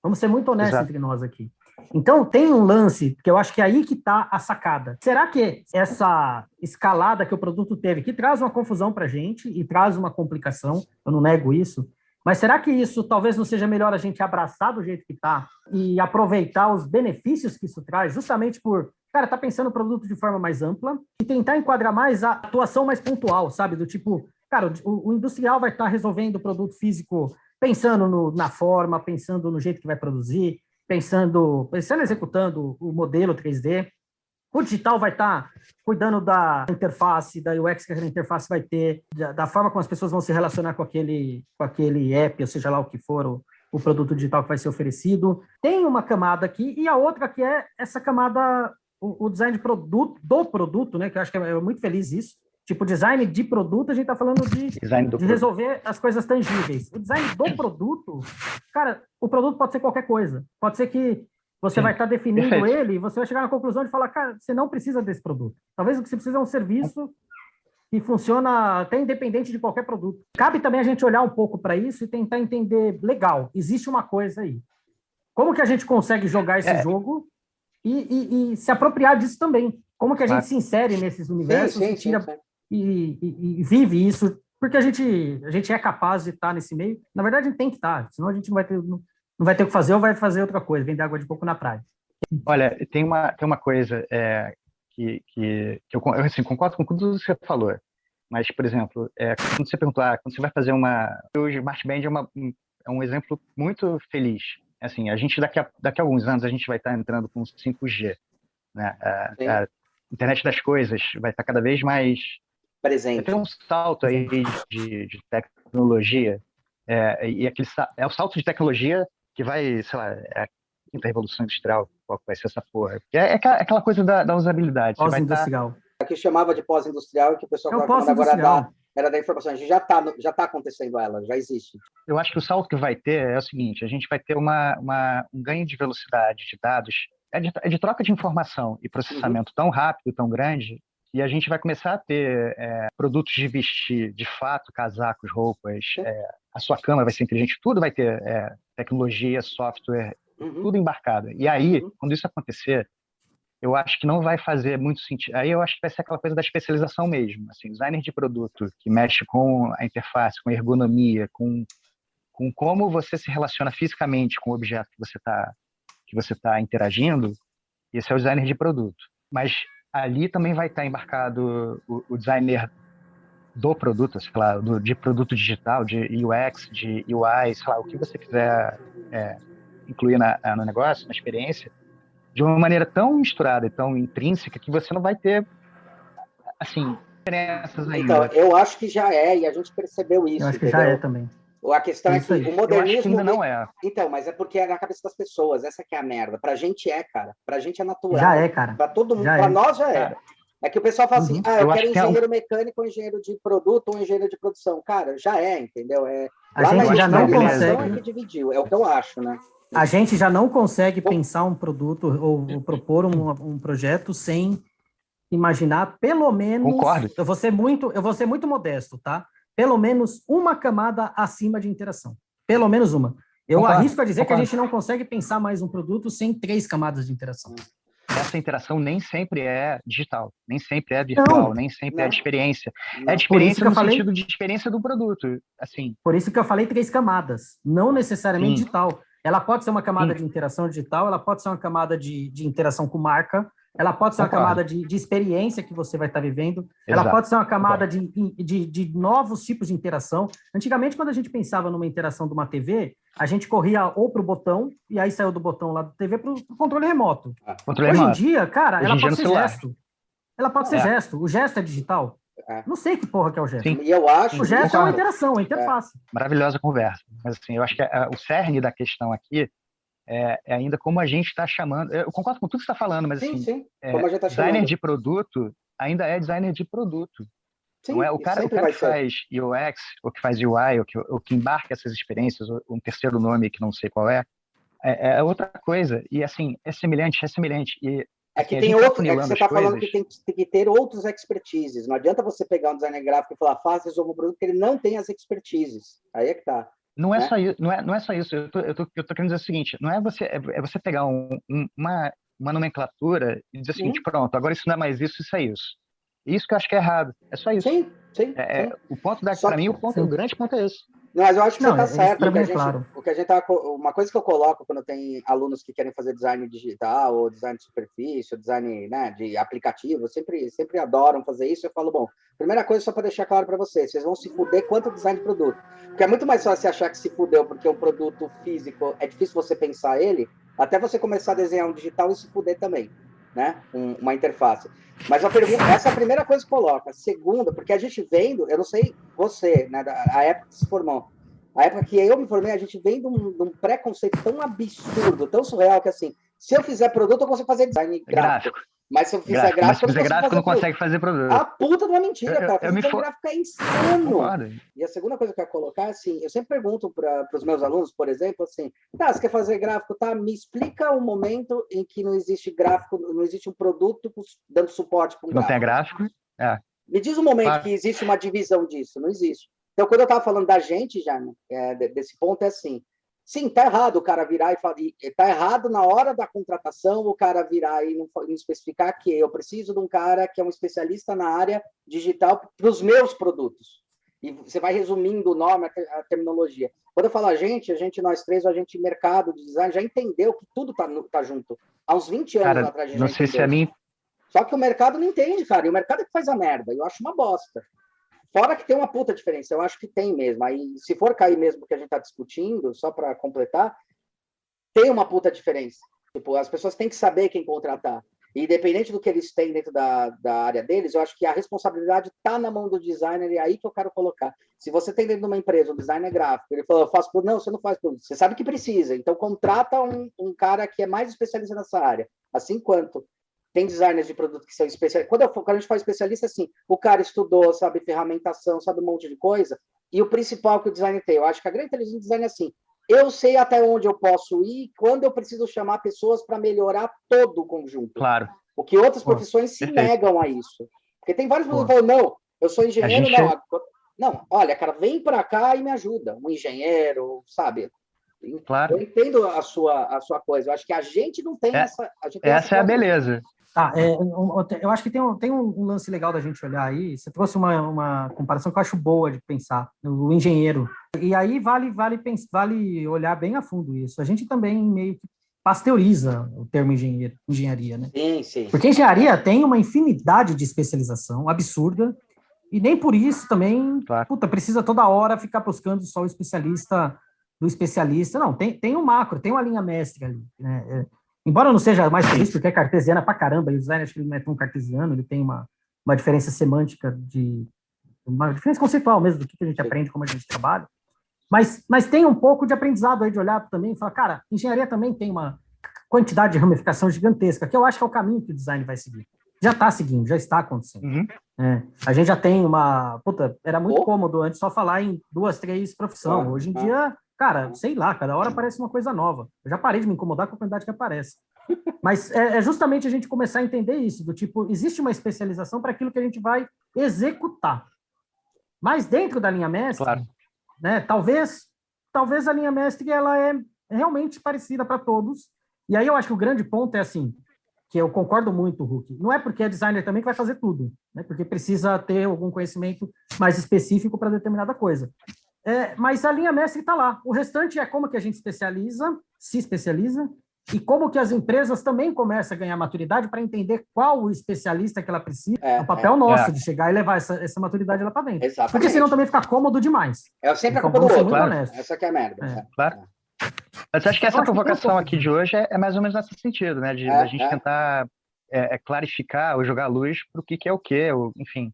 Vamos ser muito honestos entre nós aqui. Então, tem um lance que eu acho que é aí que está a sacada. Será que essa escalada que o produto teve, que traz uma confusão para a gente e traz uma complicação, eu não nego isso, mas será que isso talvez não seja melhor a gente abraçar do jeito que está e aproveitar os benefícios que isso traz, justamente por, cara, tá pensando o produto de forma mais ampla e tentar enquadrar mais a atuação mais pontual, sabe? Do tipo, cara, o industrial vai estar resolvendo o produto físico pensando na forma, pensando no jeito que vai produzir, pensando, executando o modelo 3D. O digital vai estar cuidando da interface, da UX que a interface vai ter, da forma como as pessoas vão se relacionar com aquele app, ou seja lá o que for, o produto digital que vai ser oferecido. Tem uma camada aqui, e a outra que é essa camada, o design de produto, do produto, né, que eu acho que é muito feliz isso. Tipo, design de produto, a gente está falando de resolver as coisas tangíveis. O design do produto, cara, o produto pode ser qualquer coisa. Pode ser que você vai estar definindo ele e você vai chegar na conclusão de falar, cara, você não precisa desse produto. Talvez o que você precisa é um serviço que funciona até independente de qualquer produto. Cabe também a gente olhar um pouco para isso e tentar entender, legal, existe uma coisa aí. Como que a gente consegue jogar esse jogo e se apropriar disso também? Como que a gente se insere nesses universos e tira... E vive isso, porque a gente é capaz de estar nesse meio. Na verdade, a gente tem que estar, senão a gente não vai ter o que fazer ou vai fazer outra coisa, vender água de coco na praia. Olha, tem uma coisa que eu assim, concordo com tudo que você falou, mas, por exemplo, quando você perguntar, quando você vai fazer o Smart Band é um exemplo muito feliz. Assim, a gente daqui a alguns anos a gente vai estar entrando com 5G, né? A internet das coisas vai estar cada vez mais presente. Tem um salto aí de tecnologia, e é o salto de tecnologia que vai, sei lá, a quinta revolução industrial, qual vai ser essa porra? É aquela coisa da usabilidade. Pós-industrial. Que chamava de pós-industrial, que o pessoal estava falando agora era da informação. A gente já tá acontecendo ela, já existe. Eu acho que o salto que vai ter é o seguinte, a gente vai ter um ganho de velocidade de dados, de troca de informação e processamento tão rápido, tão grande, e a gente vai começar a ter produtos de vestir, de fato, casacos, roupas, a sua cama vai ser inteligente, tudo vai ter tecnologia, software, tudo embarcado. E aí, quando isso acontecer, eu acho que não vai fazer muito sentido. Aí eu acho que vai ser aquela coisa da especialização mesmo. Assim, designer de produto que mexe com a interface, com a ergonomia, com como você se relaciona fisicamente com o objeto que você tá interagindo, esse é o designer de produto. Mas ali também vai estar embarcado o designer do produto, sei lá, de produto digital, de UX, de UI, sei lá, o que você quiser incluir no negócio, na experiência, de uma maneira tão misturada e tão intrínseca que você não vai ter, assim, diferenças Então, ainda. eu acho que já é, e a gente percebeu Eu isso, acho que entendeu? já é também. A questão é Isso que aí. o Eu acho que modernismo... ainda não é. Então, mas é porque é na cabeça das pessoas, essa que é a merda. Pra gente é, cara. Pra gente é natural. Já é, cara. Pra todo mundo, Já pra é. nós já é. Cara, É que o pessoal fala assim, eu eu acho quero que tem engenheiro mecânico, ou engenheiro de produto, ou engenheiro de produção. Cara, já é, entendeu? A Lá na gente já não industrialização consegue. é que dividiu, é o que eu acho, né? A gente já não consegue pensar um produto ou propor um projeto sem imaginar pelo menos. Concordo. Eu vou ser muito modesto, tá? Pelo menos uma camada acima de interação. Pelo menos uma. Eu arrisco a dizer que a gente não consegue pensar mais um produto sem 3 camadas de interação. Essa interação nem sempre é digital, nem sempre é virtual, nem sempre é de experiência. É de experiência no sentido de experiência do produto. Assim. Por isso que eu falei 3 camadas, não necessariamente digital. Ela pode ser uma camada de interação digital, ela pode ser uma camada de interação com marca, ela pode ser uma camada de experiência que você vai estar vivendo, ela pode ser uma camada de novos tipos de interação. Antigamente, quando a gente pensava numa interação de uma TV, a gente corria ou para o botão, e aí saiu do botão lá da TV para o controle remoto. Hoje em dia, cara, ela pode ser gesto. Ela pode ser gesto. O gesto é digital. Não sei que porra que é o gesto. E eu acho... O gesto é uma interação, uma interface. Maravilhosa conversa. Mas assim, eu acho que o cerne da questão aqui é ainda como a gente está chamando. Eu concordo com tudo que você está falando, mas assim, como a gente tá designer chamando. De produto ainda é designer de produto. Sim, não é o cara que faz UX, ou que faz UI, ou que embarca essas experiências, ou um terceiro nome que não sei qual é outra coisa. E assim, é semelhante. E é que assim, tem outro, é que você está falando que tem que ter outros expertises. Não adianta você pegar um designer gráfico e falar, faça, resolva um produto, que ele não tem as expertises. Aí é que tá. Não é só isso, não é só isso. Eu tô querendo dizer o seguinte, não é você pegar uma nomenclatura e dizer o seguinte, pronto, agora isso não é mais isso, isso é isso. Isso que eu acho que é errado. É só isso. Sim. O ponto para mim, o grande ponto é esse. Não, mas eu acho que você está certo. O que a gente uma coisa que eu coloco quando tem alunos que querem fazer design digital, ou design de superfície, ou design, né, de aplicativo, sempre adoram fazer isso. Eu falo, bom, primeira coisa, só para deixar claro para vocês vão se fuder quanto design de produto. Porque é muito mais fácil você achar que se fudeu porque um produto físico é difícil você pensar ele, até você começar a desenhar um digital e se fuder também, né? Uma interface. Mas essa é a primeira coisa que coloca. A segunda, porque a gente vendo, eu não sei você, né, a época que se formou, a época que eu me formei, a gente vem de um preconceito tão absurdo, tão surreal, que assim, se eu fizer produto, eu consigo fazer design gráfico. Mas se eu fizer gráfico, não consegue fazer produto. A puta de uma mentira, cara. Fazer design gráfico é insano. E a segunda coisa que eu quero colocar, assim, eu sempre pergunto para os meus alunos, por exemplo, assim, você quer fazer gráfico, tá? Me explica um momento em que não existe gráfico, não existe um produto dando suporte para um gráfico. Não tem gráfico? Me diz um momento que existe uma divisão disso. Não existe. Então, quando eu estava falando da gente, já, desse ponto, é assim, sim, tá errado o cara virar e falar, tá errado na hora da contratação o cara virar e não especificar que eu preciso de um cara que é um especialista na área digital para os meus produtos. E você vai resumindo o nome, a terminologia. Quando eu falo nós três, o agente de mercado, de design, já entendeu que tudo tá junto. Há uns 20 anos atrás a gente não sei se a mim... Só que o mercado não entende, cara. E o mercado é que faz a merda. Eu acho uma bosta. Fora que tem uma puta diferença, eu acho que tem mesmo. Aí, se for cair mesmo que a gente está discutindo, só para completar, tem uma puta diferença. Tipo, as pessoas têm que saber quem contratar. E independente do que eles têm dentro da área deles, eu acho que a responsabilidade está na mão do designer, e é aí que eu quero colocar. Se você tem dentro de uma empresa um designer gráfico, ele falou, eu faço produto. Não, você não faz produto. Você sabe que precisa. Então, contrata um cara que é mais especialista nessa área. Assim quanto tem designers de produto que são especialistas. Quando a gente faz especialista, assim, o cara estudou, sabe ferramentação, sabe um monte de coisa, e o principal que o designer tem, eu acho que a grande inteligência do design é assim, eu sei até onde eu posso ir, quando eu preciso chamar pessoas para melhorar todo o conjunto. Claro. O que outras profissões se negam a isso. Porque tem vários pessoas que falam, não, eu sou engenheiro, não, olha, cara, vem para cá e me ajuda. Um engenheiro, sabe? Claro. Eu entendo a sua coisa. Eu acho que a gente não tem essa... Essa é a beleza. Eu acho que tem um lance legal da gente olhar aí. Você trouxe uma comparação que eu acho boa de pensar, o engenheiro. E aí vale olhar bem a fundo isso. A gente também meio que pasteuriza o termo engenharia, né? Sim. Porque engenharia tem uma infinidade de especialização absurda, e nem por isso também, Claro. precisa toda hora ficar buscando só o especialista do especialista. Não, tem um macro, tem uma linha mestre ali, né? Embora não seja mais por isso, porque é cartesiana pra caramba, e o design acho que ele não é tão cartesiano, ele tem uma diferença semântica, uma diferença conceitual mesmo do que a gente aprende, como a gente trabalha. Mas tem um pouco de aprendizado aí de olhar também e falar, cara, engenharia também tem uma quantidade de ramificação gigantesca, que eu acho que é o caminho que o design vai seguir. Já está seguindo, já está acontecendo. Uhum. A gente já tem era muito cômodo antes só falar em 2, 3 profissões. Hoje em dia, cara, sei lá, cada hora aparece uma coisa nova. Eu já parei de me incomodar com a quantidade que aparece. Mas é justamente a gente começar a entender isso, do tipo, existe uma especialização para aquilo que a gente vai executar. Mas dentro da linha mestre, claro, né, talvez a linha mestre ela é realmente parecida para todos. E aí eu acho que o grande ponto é assim, que eu concordo muito, Hulk, não é porque é designer também que vai fazer tudo, né, porque precisa ter algum conhecimento mais específico para determinada coisa. Mas a linha mestre está lá. O restante é como que a gente se especializa, e como que as empresas também começam a ganhar maturidade para entender qual o especialista que ela precisa. É o papel nosso de chegar e levar essa maturidade lá para dentro. Exatamente. Porque senão também fica cômodo demais. É sempre a culpa do outro. Claro. Essa que é a merda. Claro. Mas acho que essa provocação aqui de hoje é mais ou menos nesse sentido, né? Da gente tentar clarificar ou jogar luz para o que é o quê, enfim.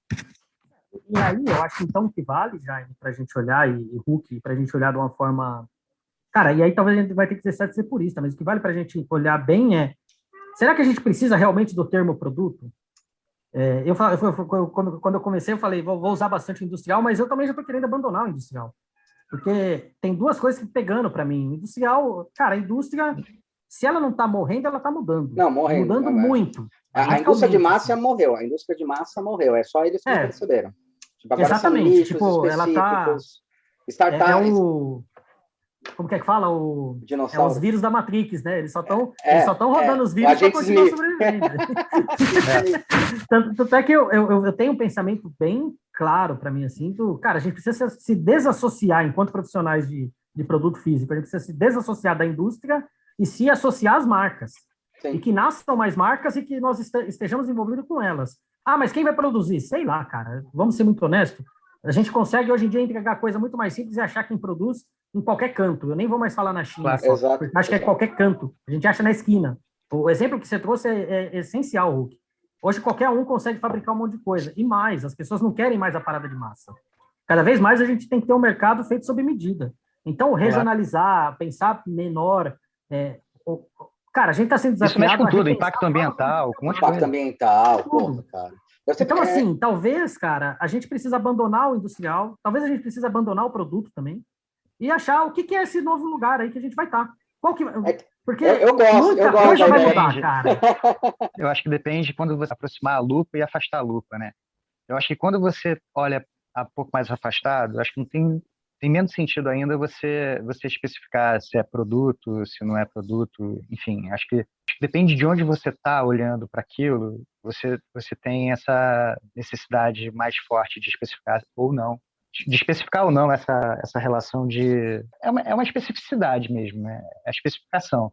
E aí, eu acho então que vale, Jaime, para a gente olhar, e Hulk, para a gente olhar de uma forma... Cara, e aí talvez a gente vai ter que deixar de ser purista, mas o que vale para a gente olhar bem será que a gente precisa realmente do termo produto? Quando eu comecei, eu falei, vou usar bastante industrial, mas eu também já estou querendo abandonar o industrial. Porque tem duas coisas que pegando para mim. Industrial, cara, a indústria, se ela não está morrendo, ela está mudando. Não, morrendo. Mudando muito. A indústria de massa morreu. A indústria de massa morreu. É só eles que perceberam. Tipo, agora exatamente. São nichos específicos. Ela tá... Startups. Como que é que fala? Os vírus da Matrix, né? Eles só estão rodando os vírus para continuar sobrevivendo. Tanto é que eu tenho um pensamento bem claro para mim, assim, cara, a gente precisa se desassociar, enquanto profissionais de produto físico, a gente precisa se desassociar da indústria e se associar às marcas. Sim. E que nasçam mais marcas e que nós estejamos envolvidos com elas. Mas quem vai produzir? Sei lá, cara. Vamos ser muito honestos. A gente consegue, hoje em dia, entregar coisa muito mais simples e achar quem produz em qualquer canto. Eu nem vou mais falar na China, claro, porque acho que é qualquer canto. A gente acha na esquina. O exemplo que você trouxe é essencial, Hulk. Hoje, qualquer um consegue fabricar um monte de coisa. E mais, as pessoas não querem mais a parada de massa. Cada vez mais a gente tem que ter um mercado feito sob medida. Então, regionalizar, pensar menor... Cara, a gente está sendo desafiado... Isso mexe com tudo, impacto ambiental, com impacto ambiental, porra, cara. Então, assim, talvez, cara, a gente precisa abandonar o industrial, talvez a gente precise abandonar o produto também, e achar o que é esse novo lugar aí que a gente vai estar. Porque eu gosto coisa vai mudar, cara. Eu acho que depende quando você aproximar a lupa e afastar a lupa, né? Eu acho que quando você olha um pouco mais afastado, acho que não tem menos sentido ainda você especificar se é produto, se não é produto, enfim, acho que depende de onde você está olhando para aquilo, você tem essa necessidade mais forte de especificar ou não. De especificar ou não essa relação de... É uma especificidade mesmo, né? É a especificação.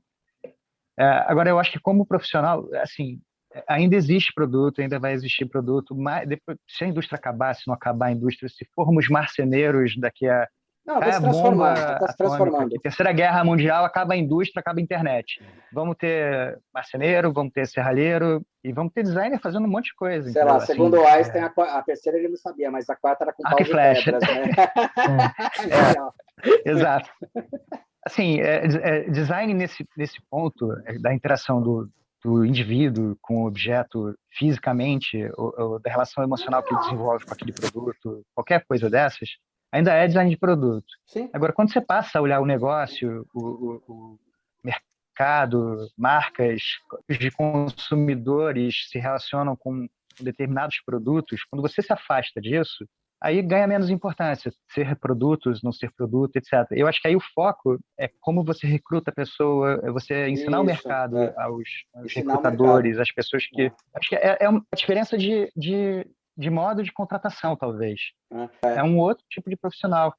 Agora, eu acho que como profissional, assim, ainda existe produto, ainda vai existir produto, mas depois, se a indústria acabar, se não acabar a indústria, se formos marceneiros daqui a... Não, está se transformando. Está se transformando. Aqui, Terceira Guerra Mundial, acaba a indústria, acaba a internet. Vamos ter marceneiro, vamos ter serralheiro e vamos ter designer fazendo um monte de coisa. Sei lá, segundo o Einstein, a terceira ele não sabia, mas a quarta era com pau e pedras, né? Exato. Assim, design nesse ponto da interação do indivíduo com o objeto fisicamente, ou da relação emocional que ele desenvolve com aquele produto, qualquer coisa dessas, ainda é design de produto. Sim. Agora, quando você passa a olhar o negócio, o mercado, marcas de consumidores se relacionam com determinados produtos, quando você se afasta disso, aí ganha menos importância, ser produtos, não ser produto, etc. Eu acho que aí o foco é como você recruta a pessoa, é você ensinar o Isso, mercado aos ensinar o mercado. recrutadores, às pessoas que... Acho que é uma diferença de modo de contratação, talvez. É um outro tipo de profissional.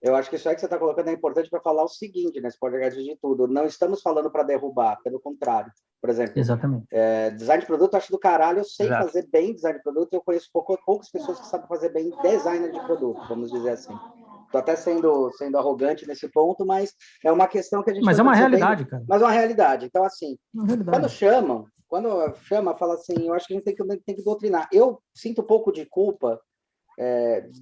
Eu acho que isso aí que você está colocando é importante para falar o seguinte, nesse podcast de tudo. Não estamos falando para derrubar, pelo contrário. Por exemplo, Exatamente. Design de produto, eu acho do caralho. Eu sei Exato. fazer bem design de produto. Eu conheço poucas pessoas que sabem fazer bem design de produto, vamos dizer assim. Estou até sendo arrogante nesse ponto, mas é uma questão que a gente... Mas é uma realidade, cara. Mas é uma realidade. Então, assim, quando realidade. chama, fala assim, eu acho que a gente tem que doutrinar. Eu sinto um pouco de culpa,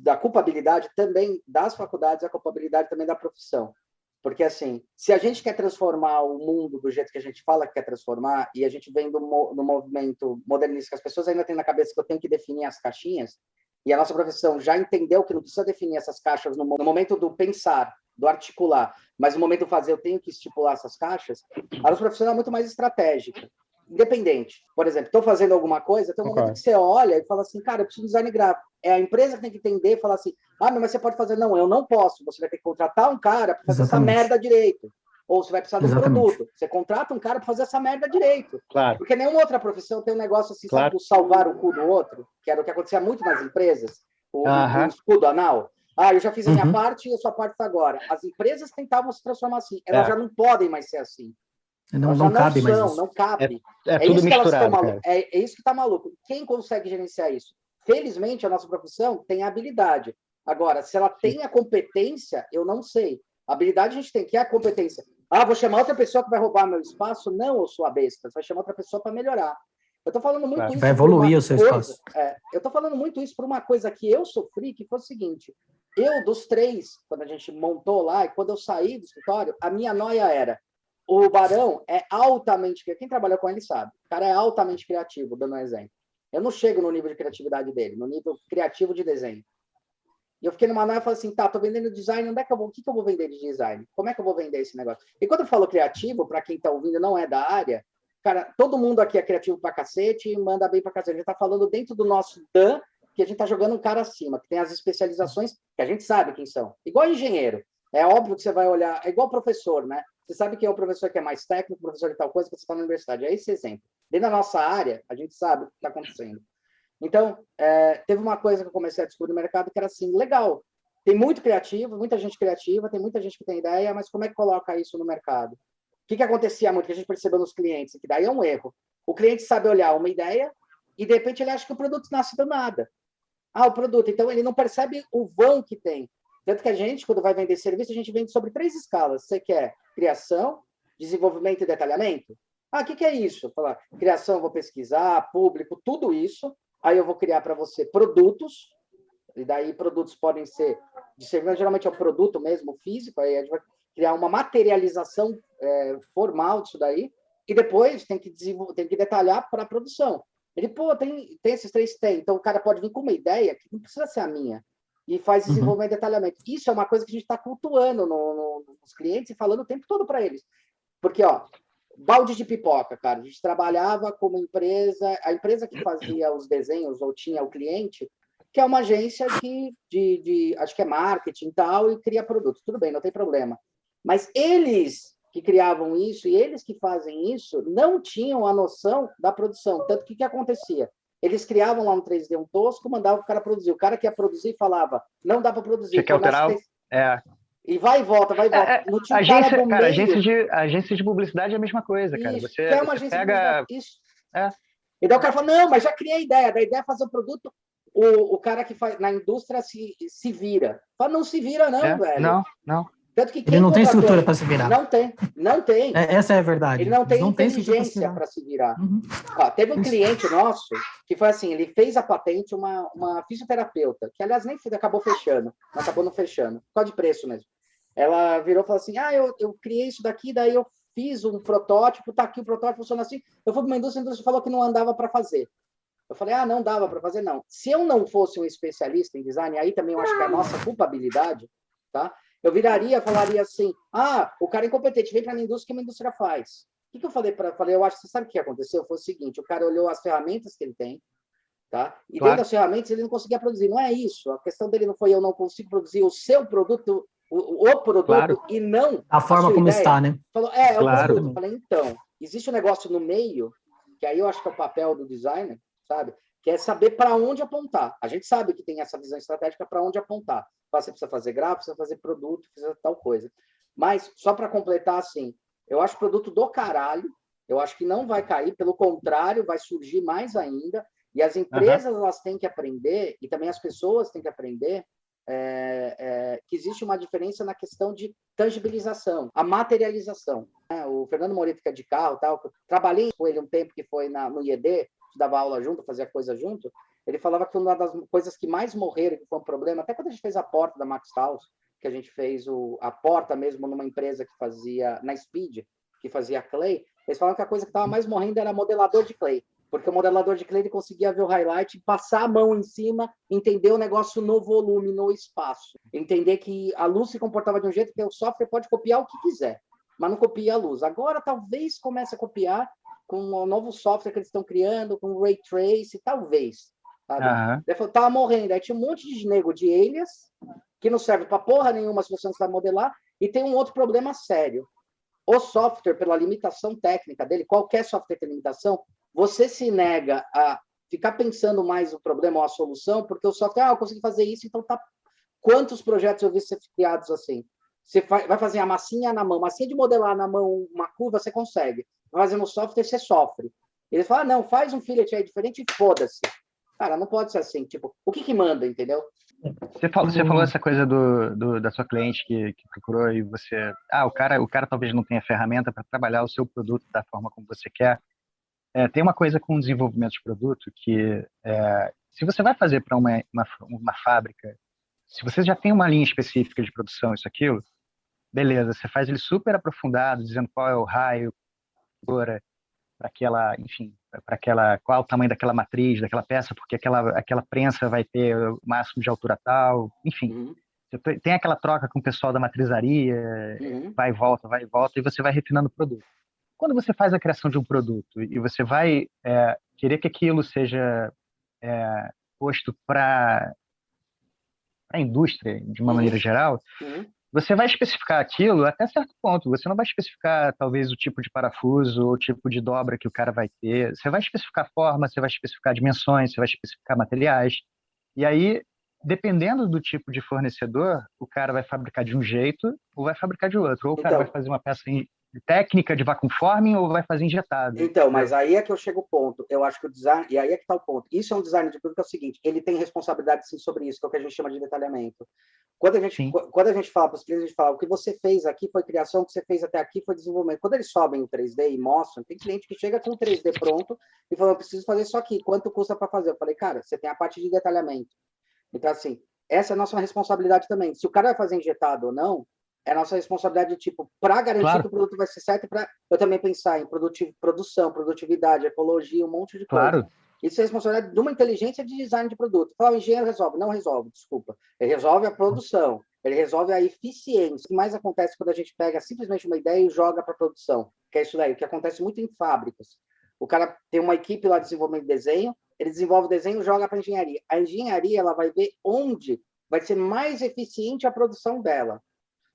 da culpabilidade também das faculdades, a culpabilidade também da profissão. Porque, assim, se a gente quer transformar o mundo do jeito que a gente fala que quer transformar, e a gente vem do movimento modernista, que as pessoas ainda têm na cabeça que eu tenho que definir as caixinhas, e a nossa profissão já entendeu que não precisa definir essas caixas no momento do pensar, do articular, mas no momento do fazer eu tenho que estipular essas caixas, a nossa profissão é muito mais estratégica, independente. Por exemplo, estou fazendo alguma coisa, tem um momento que você olha e fala assim, cara, eu preciso de design gráfico. É a empresa que tem que entender e falar assim, mas você pode fazer. Não, eu não posso. Você vai ter que contratar um cara para fazer essa merda direito. Ou você vai precisar de um produto. Você contrata um cara para fazer essa merda direito. Claro. Porque nenhuma outra profissão tem um negócio assim, sabe, do salvar o cu do outro, que era o que acontecia muito nas empresas, o escudo anal. Eu já fiz a minha parte e a sua parte está agora. As empresas tentavam se transformar assim. Elas já não podem mais ser assim. Não cabe mais isso. Não cabe. É tudo misturado, cara. É isso que está maluco. Quem consegue gerenciar isso? Felizmente, a nossa profissão tem a habilidade. Agora, se ela tem a competência, eu não sei. A habilidade a gente tem, que é a competência. Vou chamar outra pessoa que vai roubar meu espaço? Não, eu sou a besta. Você vai chamar outra pessoa para melhorar. Eu estou falando muito isso. Vai evoluir o seu espaço. Eu estou falando muito isso por uma coisa que eu sofri, que foi o seguinte. Eu, dos 3, quando a gente montou lá, e quando eu saí do escritório, a minha noia era: o Barão é altamente... Quem trabalha com ele sabe. O cara é altamente criativo, dando um exemplo. Eu não chego no nível de criatividade dele, no nível criativo de desenho. E eu fiquei numa noia e falei assim, tô vendendo design, onde é que eu vou? O que eu vou vender de design? Como é que eu vou vender esse negócio? E quando eu falo criativo, para quem tá ouvindo não é da área, cara, todo mundo aqui é criativo pra cacete e manda bem pra cacete. A gente tá falando dentro do nosso Dan, que a gente tá jogando um cara acima, que tem as especializações que a gente sabe quem são. Igual engenheiro. É óbvio que você vai olhar, é igual professor, né? Você sabe quem é o professor que é mais técnico, professor de tal coisa, que você está na universidade. É esse exemplo. Dentro da nossa área, a gente sabe o que está acontecendo. Então, teve uma coisa que eu comecei a descobrir no mercado que era assim, legal. Tem muito criativo, muita gente criativa, tem muita gente que tem ideia, mas como é que coloca isso no mercado? O que acontecia muito, que a gente percebeu nos clientes, que daí é um erro. O cliente sabe olhar uma ideia e, de repente, ele acha que o produto nasce do nada. O produto. Então, ele não percebe o vão que tem. Tanto que a gente, quando vai vender serviço, a gente vende sobre 3 escalas. Você quer criação, desenvolvimento e detalhamento? O que é isso? Falar criação, eu vou pesquisar, público, tudo isso. Aí eu vou criar para você produtos, e daí produtos podem ser de serviço, geralmente é o produto mesmo, físico, aí a gente vai criar uma materialização formal disso daí, e depois tem que detalhar para a produção. Ele, tem esses 3? Tem. Então o cara pode vir com uma ideia que não precisa ser a minha, e faz desenvolvimento e detalhamento. Isso é uma coisa que a gente está cultuando nos clientes e falando o tempo todo para eles. Porque, balde de pipoca, cara. A gente trabalhava como empresa, a empresa que fazia os desenhos ou tinha o cliente, que é uma agência acho que é marketing e tal, e cria produtos. Tudo bem, não tem problema. Mas eles que criavam isso e eles que fazem isso não tinham a noção da produção. Tanto que o que acontecia? Eles criavam lá no 3D um tosco, mandavam o cara produzir. O cara que ia produzir falava, não dá para produzir. Você quer alterar? E vai e volta, vai e volta. Não tinha cara do meio. Agência de publicidade é a mesma coisa, cara. Isso, você é uma agência pega... de publicidade. Isso. E daí o cara fala, não, mas já criei a ideia. Da ideia é fazer o produto, o cara que faz na indústria se vira. Fala, não se vira não, velho. Não. Tanto que ele não tem estrutura para se virar. Não tem. Essa é a verdade. Ele não tem inteligência para se virar. Teve um cliente nosso que foi assim, ele fez a patente, uma fisioterapeuta, que aliás nem acabou fechando, não acabou não fechando, por causa de preço mesmo. Ela virou e falou assim, eu criei isso daqui, daí eu fiz um protótipo, tá aqui o protótipo, funciona assim. Eu fui para uma indústria, a indústria falou que não andava para fazer. Eu falei, não dava para fazer, não. Se eu não fosse um especialista em design, aí também eu acho que é a nossa culpabilidade, tá? Eu falaria assim, o cara é incompetente, vem para a indústria, que uma indústria faz. O que eu falei? Eu acho que você sabe o que aconteceu? Foi o seguinte, o cara olhou as ferramentas que ele tem, tá? E dentro Claro. das ferramentas ele não conseguia produzir. Não é isso. A questão dele não foi eu não consigo produzir o seu produto, o produto, Claro. e não A forma sua como ideia. está, né? Falou, o Claro. produto. Eu falei, então, existe um negócio no meio, que aí eu acho que é o papel do designer, sabe? Que é saber para onde apontar. A gente sabe que tem essa visão estratégica para onde apontar. Você precisa fazer gráfico, precisa fazer produto, precisa tal coisa. Mas, só para completar, assim, eu acho o produto do caralho, eu acho que não vai cair, pelo contrário, vai surgir mais ainda, e as empresas elas têm que aprender, e também as pessoas têm que aprender, que existe uma diferença na questão de tangibilização, a materialização. O Fernando Moretti, que é de carro, tal, trabalhei com ele um tempo que foi no IED, dava aula junto, fazia coisa junto, ele falava que uma das coisas que mais morreram, que foi um problema, até quando a gente fez a porta da Max House, que a gente fez a porta mesmo numa empresa que fazia, na Speed, que fazia clay, eles falavam que a coisa que estava mais morrendo era modelador de clay, porque o modelador de clay ele conseguia ver o highlight, passar a mão em cima, entender o negócio no volume, no espaço, entender que a luz se comportava de um jeito que o software pode copiar o que quiser, mas não copia a luz. Agora talvez comece a copiar com um novo software que eles estão criando, com Ray Trace, talvez. Sabe? Ele falou, tava morrendo. Aí tinha um monte de nego de alias, que não serve para porra nenhuma se você não sabe modelar, e tem um outro problema sério. O software, pela limitação técnica dele, qualquer software tem limitação, você se nega a ficar pensando mais o problema ou a solução, porque o software, eu consegui fazer isso, então tá. Quantos projetos eu vi ser criados assim? Você vai fazer a massinha na mão, massinha de modelar na mão uma curva, você consegue. Vai fazer no software, você sofre. Ele fala, não, faz um fillet aí diferente e foda-se. Cara, não pode ser assim. Tipo, o que manda, entendeu? Você falou essa coisa da sua cliente que procurou e você... o cara talvez não tenha ferramenta para trabalhar o seu produto da forma como você quer. Tem uma coisa com o desenvolvimento de produto que se você vai fazer para uma fábrica, se você já tem uma linha específica de produção, isso, aquilo, beleza, você faz ele super aprofundado, dizendo qual é o raio, para aquela, enfim, qual é o tamanho daquela matriz, daquela peça, porque aquela prensa vai ter o máximo de altura tal, enfim. Você tem aquela troca com o pessoal da matrizaria, vai e volta, e você vai refinando o produto. Quando você faz a criação de um produto e você vai querer que aquilo seja posto para a indústria, de uma maneira geral, você vai especificar aquilo até certo ponto. Você não vai especificar, talvez, o tipo de parafuso ou o tipo de dobra que o cara vai ter. Você vai especificar forma, você vai especificar dimensões, você vai especificar materiais. E aí, dependendo do tipo de fornecedor, o cara vai fabricar de um jeito ou vai fabricar de outro. Ou o cara vai fazer uma peça técnica de vacuum forming ou vai fazer injetado. Então, mas aí é que eu chego ao ponto. Eu acho que o design... E aí é que está o ponto. Isso é um design de produto que é o seguinte, ele tem responsabilidade, sim, sobre isso, que é o que a gente chama de detalhamento. Quando a gente fala para os clientes, a gente fala, o que você fez aqui foi criação, o que você fez até aqui foi desenvolvimento. Quando eles sobem o 3D e mostram, tem cliente que chega com o 3D pronto e fala, eu preciso fazer isso aqui, quanto custa para fazer? Eu falei, cara, você tem a parte de detalhamento. Então, assim, essa é a nossa responsabilidade também. Se o cara vai fazer injetado ou não, é a nossa responsabilidade, tipo, para garantir que o produto vai ser certo, para eu também pensar em produção, produtividade, ecologia, um monte de coisa. Isso é responsabilidade de uma inteligência de design de produto. Fala, o engenheiro resolve. Não resolve, desculpa. Ele resolve a produção, ele resolve a eficiência. O que mais acontece quando a gente pega simplesmente uma ideia e joga para a produção? Que é isso daí, o que acontece muito em fábricas. O cara tem uma equipe lá de desenvolvimento de desenho, ele desenvolve o desenho e joga para a engenharia. A engenharia ela vai ver onde vai ser mais eficiente a produção dela.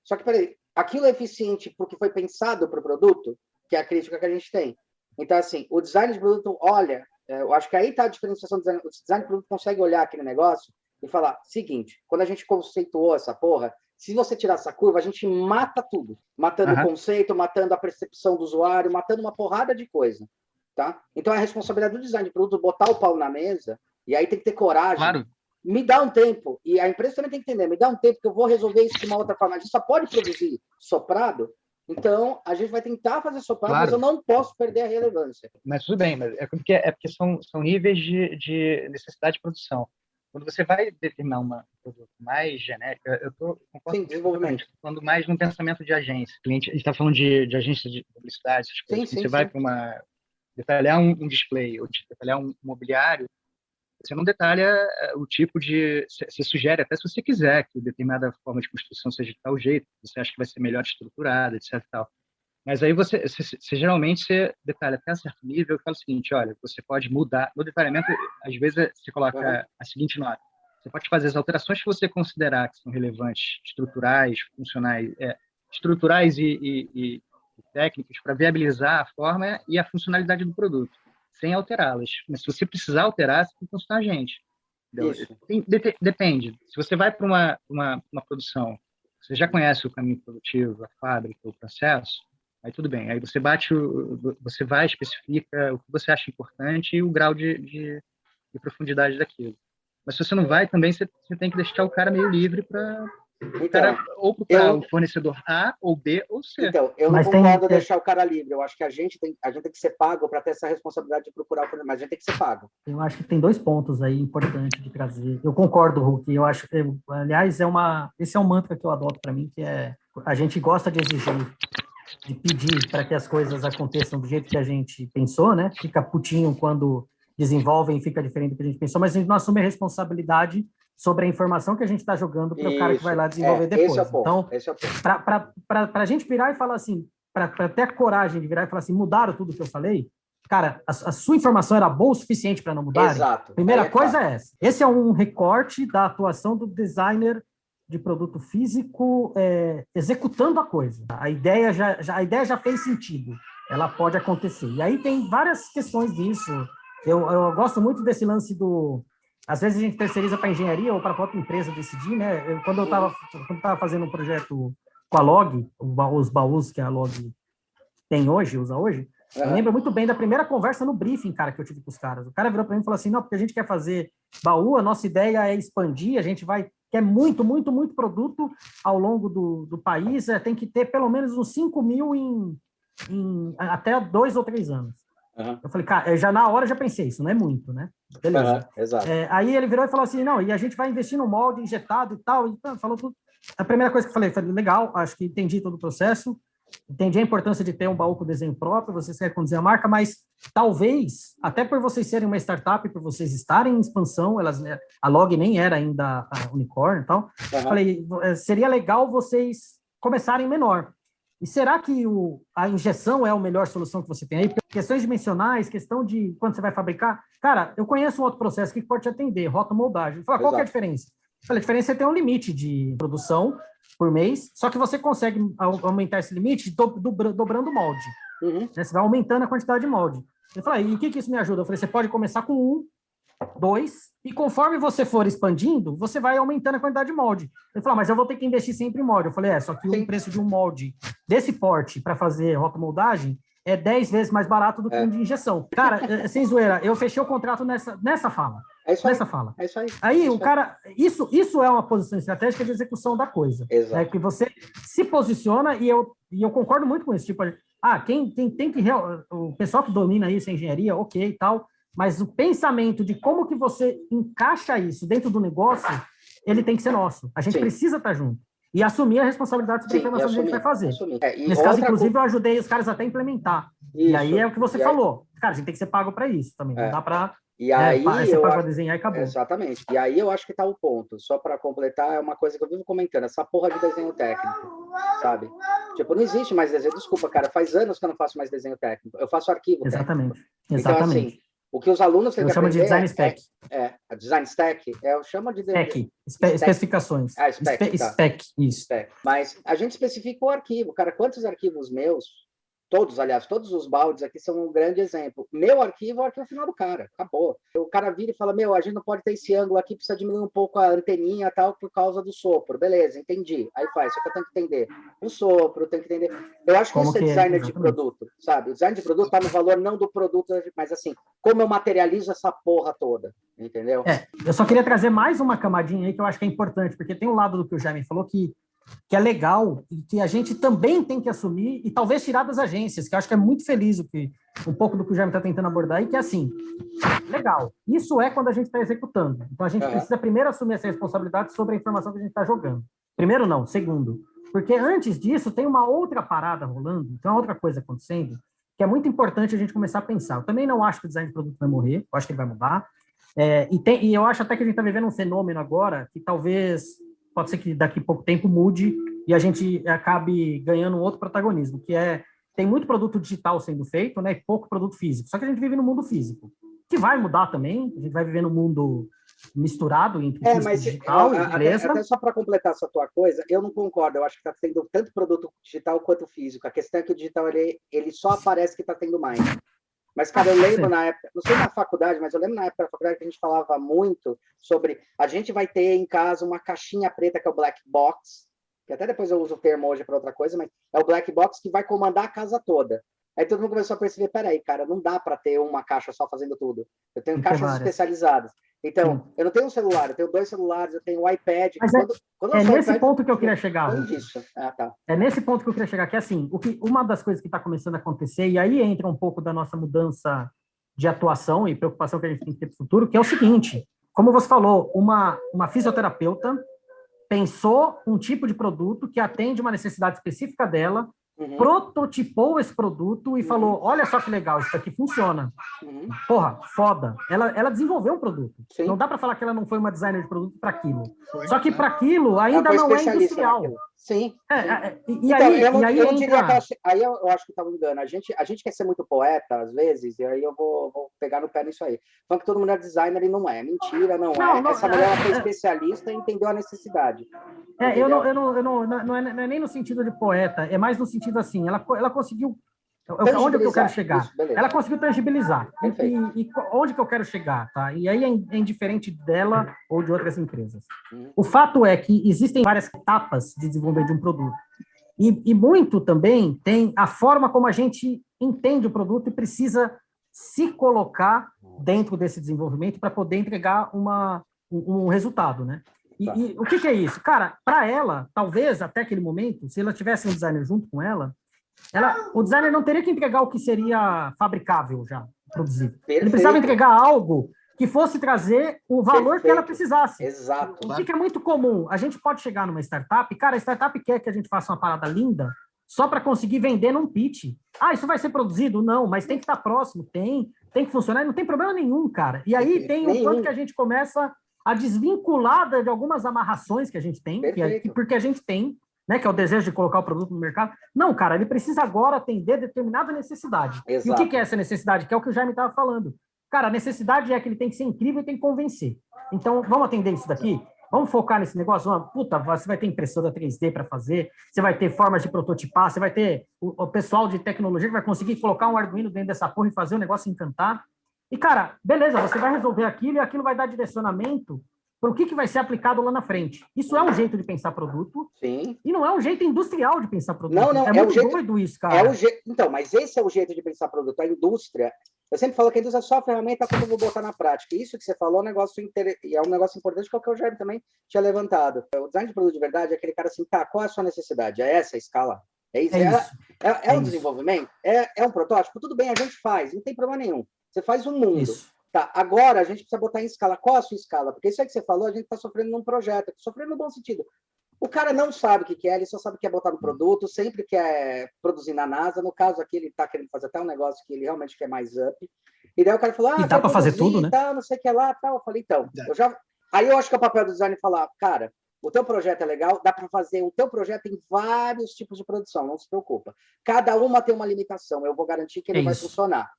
Só que, peraí, aquilo é eficiente porque foi pensado para o produto, que é a crítica que a gente tem. Então, assim, o design de produto, olha, eu acho que aí está a diferenciação do design. O design de produto consegue olhar aquele negócio e falar, seguinte, quando a gente conceituou essa porra, se você tirar essa curva, a gente mata tudo. Matando o conceito, matando a percepção do usuário, matando uma porrada de coisa. Tá? Então, é a responsabilidade do design de produto botar o pau na mesa, e aí tem que ter coragem. Claro. Me dá um tempo, e a empresa também tem que entender, me dá um tempo que eu vou resolver isso de uma outra forma. A gente só pode produzir soprado, então a gente vai tentar fazer soprado, mas eu não posso perder a relevância. Mas tudo bem, mas é porque são níveis de necessidade de produção. Quando você vai determinar um produto mais genérico, eu estou falando mais no pensamento de agência. A gente está falando de agência de publicidade, essas coisas. Você vai para detalhar um display ou detalhar um mobiliário, você não detalha o tipo de... Você sugere, até se você quiser, que determinada forma de construção seja de tal jeito, você acha que vai ser melhor estruturada, etc. Tal. Mas aí você geralmente detalha até um certo nível e fala o seguinte, olha, você pode mudar, no detalhamento, às vezes você coloca a seguinte nota, você pode fazer as alterações que você considerar que são relevantes, estruturais, funcionais, estruturais e técnicas para viabilizar a forma e a funcionalidade do produto, sem alterá-las. Mas se você precisar alterar, você tem que consultar a gente. Depende. Se você vai para uma produção, você já conhece o caminho produtivo, a fábrica, o processo, aí tudo bem. Aí você vai, especifica o que você acha importante e o grau de profundidade daquilo. Mas se você não vai, também você tem que deixar o cara meio livre para ou procurar o fornecedor A, ou B, ou C. Então, eu não concordo deixar o cara livre. Eu acho que a gente tem que ser pago para ter essa responsabilidade de procurar o fornecedor, mas a gente tem que ser pago. Eu acho que tem 2 pontos aí importantes de trazer. Eu concordo, Hulk. Eu acho que, aliás, esse é um mantra que eu adoto para mim, que é a gente gosta de exigir, de pedir para que as coisas aconteçam do jeito que a gente pensou, né? Fica putinho quando desenvolvem e fica diferente do que a gente pensou, mas a gente não assume a responsabilidade sobre a informação que a gente está jogando para o cara que vai lá desenvolver depois. Esse é o ponto. Então, para a gente virar e falar assim, para ter a coragem de virar e falar assim, mudaram tudo que eu falei, cara, a sua informação era boa o suficiente para não mudar? Exato. Primeira coisa é essa. Esse é um recorte da atuação do designer de produto físico executando a coisa. A ideia já fez sentido. Ela pode acontecer. E aí tem várias questões disso. Eu gosto muito desse lance do... Às vezes a gente terceiriza para a engenharia ou para a própria empresa decidir, né? Quando eu estava fazendo um projeto com a Log, os baús que a Log usa hoje, eu lembro muito bem da primeira conversa no briefing, cara, que eu tive com os caras. O cara virou para mim e falou assim, não, porque a gente quer fazer baú, a nossa ideia é expandir, a gente quer muito, muito, muito produto ao longo do país, tem que ter pelo menos uns 5 mil em até 2 ou 3 anos. Eu falei, cara, já na hora já pensei, isso não é muito, né? Beleza. Exato. Aí ele virou e falou assim, não, e a gente vai investir no molde injetado e tal, e falou tudo. A primeira coisa que eu falei, legal, acho que entendi todo o processo, entendi a importância de ter um baú com desenho próprio, vocês querem conduzir a marca, mas talvez, até por vocês serem uma startup, por vocês estarem em expansão, a Log nem era ainda a unicórnio e tal, falei, seria legal vocês começarem menor. E será que a injeção é a melhor solução que você tem aí? Questões dimensionais, questão de quando você vai fabricar. Cara, eu conheço um outro processo que pode te atender, rotomoldagem. Fala, qual que é a diferença? A diferença é ter um limite de produção por mês, só que você consegue aumentar esse limite dobrando o molde. Né? Você vai aumentando a quantidade de molde. Ele falou, e o que isso me ajuda? Eu falei, você pode começar com 2, e conforme você for expandindo, você vai aumentando a quantidade de molde. Ele falou, mas eu vou ter que investir sempre em molde. Eu falei, só que o preço de um molde desse porte para fazer rotomoldagem é 10 vezes mais barato do que um de injeção. Cara, sem zoeira, eu fechei o contrato nessa fala. Nessa fala. É isso aí. Aí o cara, isso é uma posição estratégica de execução da coisa. Exato. Né? Que você se posiciona, e eu concordo muito com isso. Tipo, quem tem que... O pessoal que domina isso, a engenharia, ok e tal, mas o pensamento de como que você encaixa isso dentro do negócio, ele tem que ser nosso. A gente precisa estar junto. E assumir a responsabilidade sobre a informação que a gente vai fazer. Nesse caso, inclusive, eu ajudei os caras até a implementar. Isso. E aí é o que você falou. Cara, a gente tem que ser pago para isso também. Não dá para... E aí, você paga para desenhar e acabou. Exatamente. E aí eu acho que tá o ponto. Só para completar, é uma coisa que eu vivo comentando. Essa porra de desenho técnico, sabe? Tipo, não existe mais desenho. Desculpa, cara. Faz anos que eu não faço mais desenho técnico. Eu faço arquivo técnico. Então, assim... O que os alunos têm que aprender... Eu chamo de design spec. A design stack, eu chamo de... Especificações. Spec, isso. Spec. Mas a gente especifica o arquivo. Cara, quantos arquivos meus, todos os baldes aqui são um grande exemplo. Meu arquivo é o arquivo final do cara. Acabou. O cara vira e fala, a gente não pode ter esse ângulo aqui, precisa diminuir um pouco a anteninha e tal, por causa do sopro. Beleza, entendi. Aí faz, só que eu tenho que entender o sopro, tenho que entender... Eu acho que isso é design de produto, sabe? O design de produto está no valor não do produto, mas assim, como eu materializo essa porra toda, entendeu? Eu só queria trazer mais uma camadinha aí que eu acho que é importante, porque tem um lado do que o Jaime falou que é legal e que a gente também tem que assumir e talvez tirar das agências, que eu acho que é muito feliz um pouco do que o Jaime está tentando abordar, e que é assim, legal, isso é quando a gente está executando. Então a gente precisa primeiro assumir essa responsabilidade sobre a informação que a gente está jogando. Primeiro não, segundo, porque antes disso tem uma outra parada rolando, então outra coisa acontecendo, que é muito importante a gente começar a pensar. Eu também não acho que o design de produto vai morrer, eu acho que ele vai mudar, e eu acho até que a gente está vivendo um fenômeno agora que talvez... Pode ser que daqui a pouco tempo mude e a gente acabe ganhando um outro protagonismo, que é tem muito produto digital sendo feito, né, e pouco produto físico. Só que a gente vive no mundo físico, que vai mudar também. A gente vai viver no mundo misturado entre físico e digital, beleza. Até só para completar essa tua coisa, eu não concordo. Eu acho que está tendo tanto produto digital quanto físico. A questão é que o digital ele só aparece que está tendo mais. Mas, cara, eu lembro na época, não sei na faculdade, mas eu lembro na época da faculdade que a gente falava muito sobre a gente vai ter em casa uma caixinha preta que é o black box, que até depois eu uso o termo hoje para outra coisa, mas é o black box que vai comandar a casa toda. Aí todo mundo começou a perceber, peraí, cara, não dá para ter uma caixa só fazendo tudo. Eu tenho caixas especializadas. Então, sim, eu não tenho um celular, eu tenho 2 celulares, eu tenho um iPad. Mas quando nesse iPad, ponto que eu queria chegar. Tá. É nesse ponto que eu queria chegar, que assim, uma das coisas que está começando a acontecer, e aí entra um pouco da nossa mudança de atuação e preocupação que a gente tem que ter para o futuro, que é o seguinte, como você falou, uma fisioterapeuta pensou um tipo de produto que atende uma necessidade específica dela, prototipou esse produto e falou, olha só que legal, isso aqui funciona. Porra, foda. Ela desenvolveu um produto. Sim. Não dá para falar que ela não foi uma designer de produto para aquilo. Só que para aquilo ainda não é industrial. Naquilo. Sim. Eu diria que aí eu acho que está um engano. A gente quer ser muito poeta, às vezes, e aí eu vou pegar no pé nisso aí. Falando que todo mundo é designer e não é. Mentira, não é. Essa mulher foi especialista e entendeu a necessidade. Não é nem no sentido de poeta, é mais no sentido assim, ela conseguiu. Onde que eu quero chegar? Isso, ela conseguiu tangibilizar. E onde que eu quero chegar, tá? E aí é indiferente dela ou de outras empresas. O fato é que existem várias etapas de desenvolvimento de um produto. E muito também tem a forma como a gente entende o produto e precisa se colocar dentro desse desenvolvimento para poder entregar um resultado, né? E o que é isso? Cara, para ela, talvez até aquele momento, se ela tivesse um designer junto com ela, o designer não teria que entregar o que seria fabricável já, produzido. Perfeito. Ele precisava entregar algo que fosse trazer o valor que ela precisasse. Exato. O que é muito comum? A gente pode chegar numa startup, cara, a startup quer que a gente faça uma parada linda só para conseguir vender num pitch. Ah, isso vai ser produzido? Não, mas tem que estar próximo, tem que funcionar, e não tem problema nenhum, cara. E aí tem o quanto que a gente começa a desvincular de algumas amarrações que a gente tem, porque a gente tem, né, que é o desejo de colocar o produto no mercado. Não, cara, ele precisa agora atender determinada necessidade. Exato. E o que é essa necessidade? Que é o que o Jaime estava falando. Cara, a necessidade é que ele tem que ser incrível e tem que convencer. Então, vamos atender isso daqui? Vamos focar nesse negócio? Puta, você vai ter impressora 3D para fazer, você vai ter formas de prototipar, você vai ter o pessoal de tecnologia que vai conseguir colocar um Arduino dentro dessa porra e fazer o negócio encantar. E, cara, beleza, você vai resolver aquilo e aquilo vai dar direcionamento para o que vai ser aplicado lá na frente. Isso é um jeito de pensar produto. Sim. E não é um jeito industrial de pensar produto. Não, é muito doido isso, cara. Então, mas esse é o jeito de pensar produto. A indústria, eu sempre falo que a indústria é só a ferramenta que eu vou botar na prática. Isso que você falou é um negócio importante, que é o que o Jaime também tinha levantado. O design de produto de verdade é aquele cara assim, tá, qual é a sua necessidade? É essa a escala? É isso? É um desenvolvimento? É um protótipo? Tudo bem, a gente faz, não tem problema nenhum. Você faz um mundo. Isso. Tá, agora a gente precisa botar em escala. Qual a sua escala? Porque isso aí que você falou, a gente está sofrendo num projeto, sofrendo no bom sentido. O cara não sabe o que é, ele só sabe o que é botar no produto, sempre quer produzir na NASA. No caso aqui, ele está querendo fazer até um negócio que ele realmente quer mais up. E daí o cara falou, e dá para fazer tudo, né? Tal, não sei o que lá, tal. Eu falei, então, Aí eu acho que é o papel do design falar, cara, o teu projeto é legal, dá para fazer o teu projeto em vários tipos de produção, não se preocupa. Cada uma tem uma limitação, eu vou garantir que ele vai funcionar.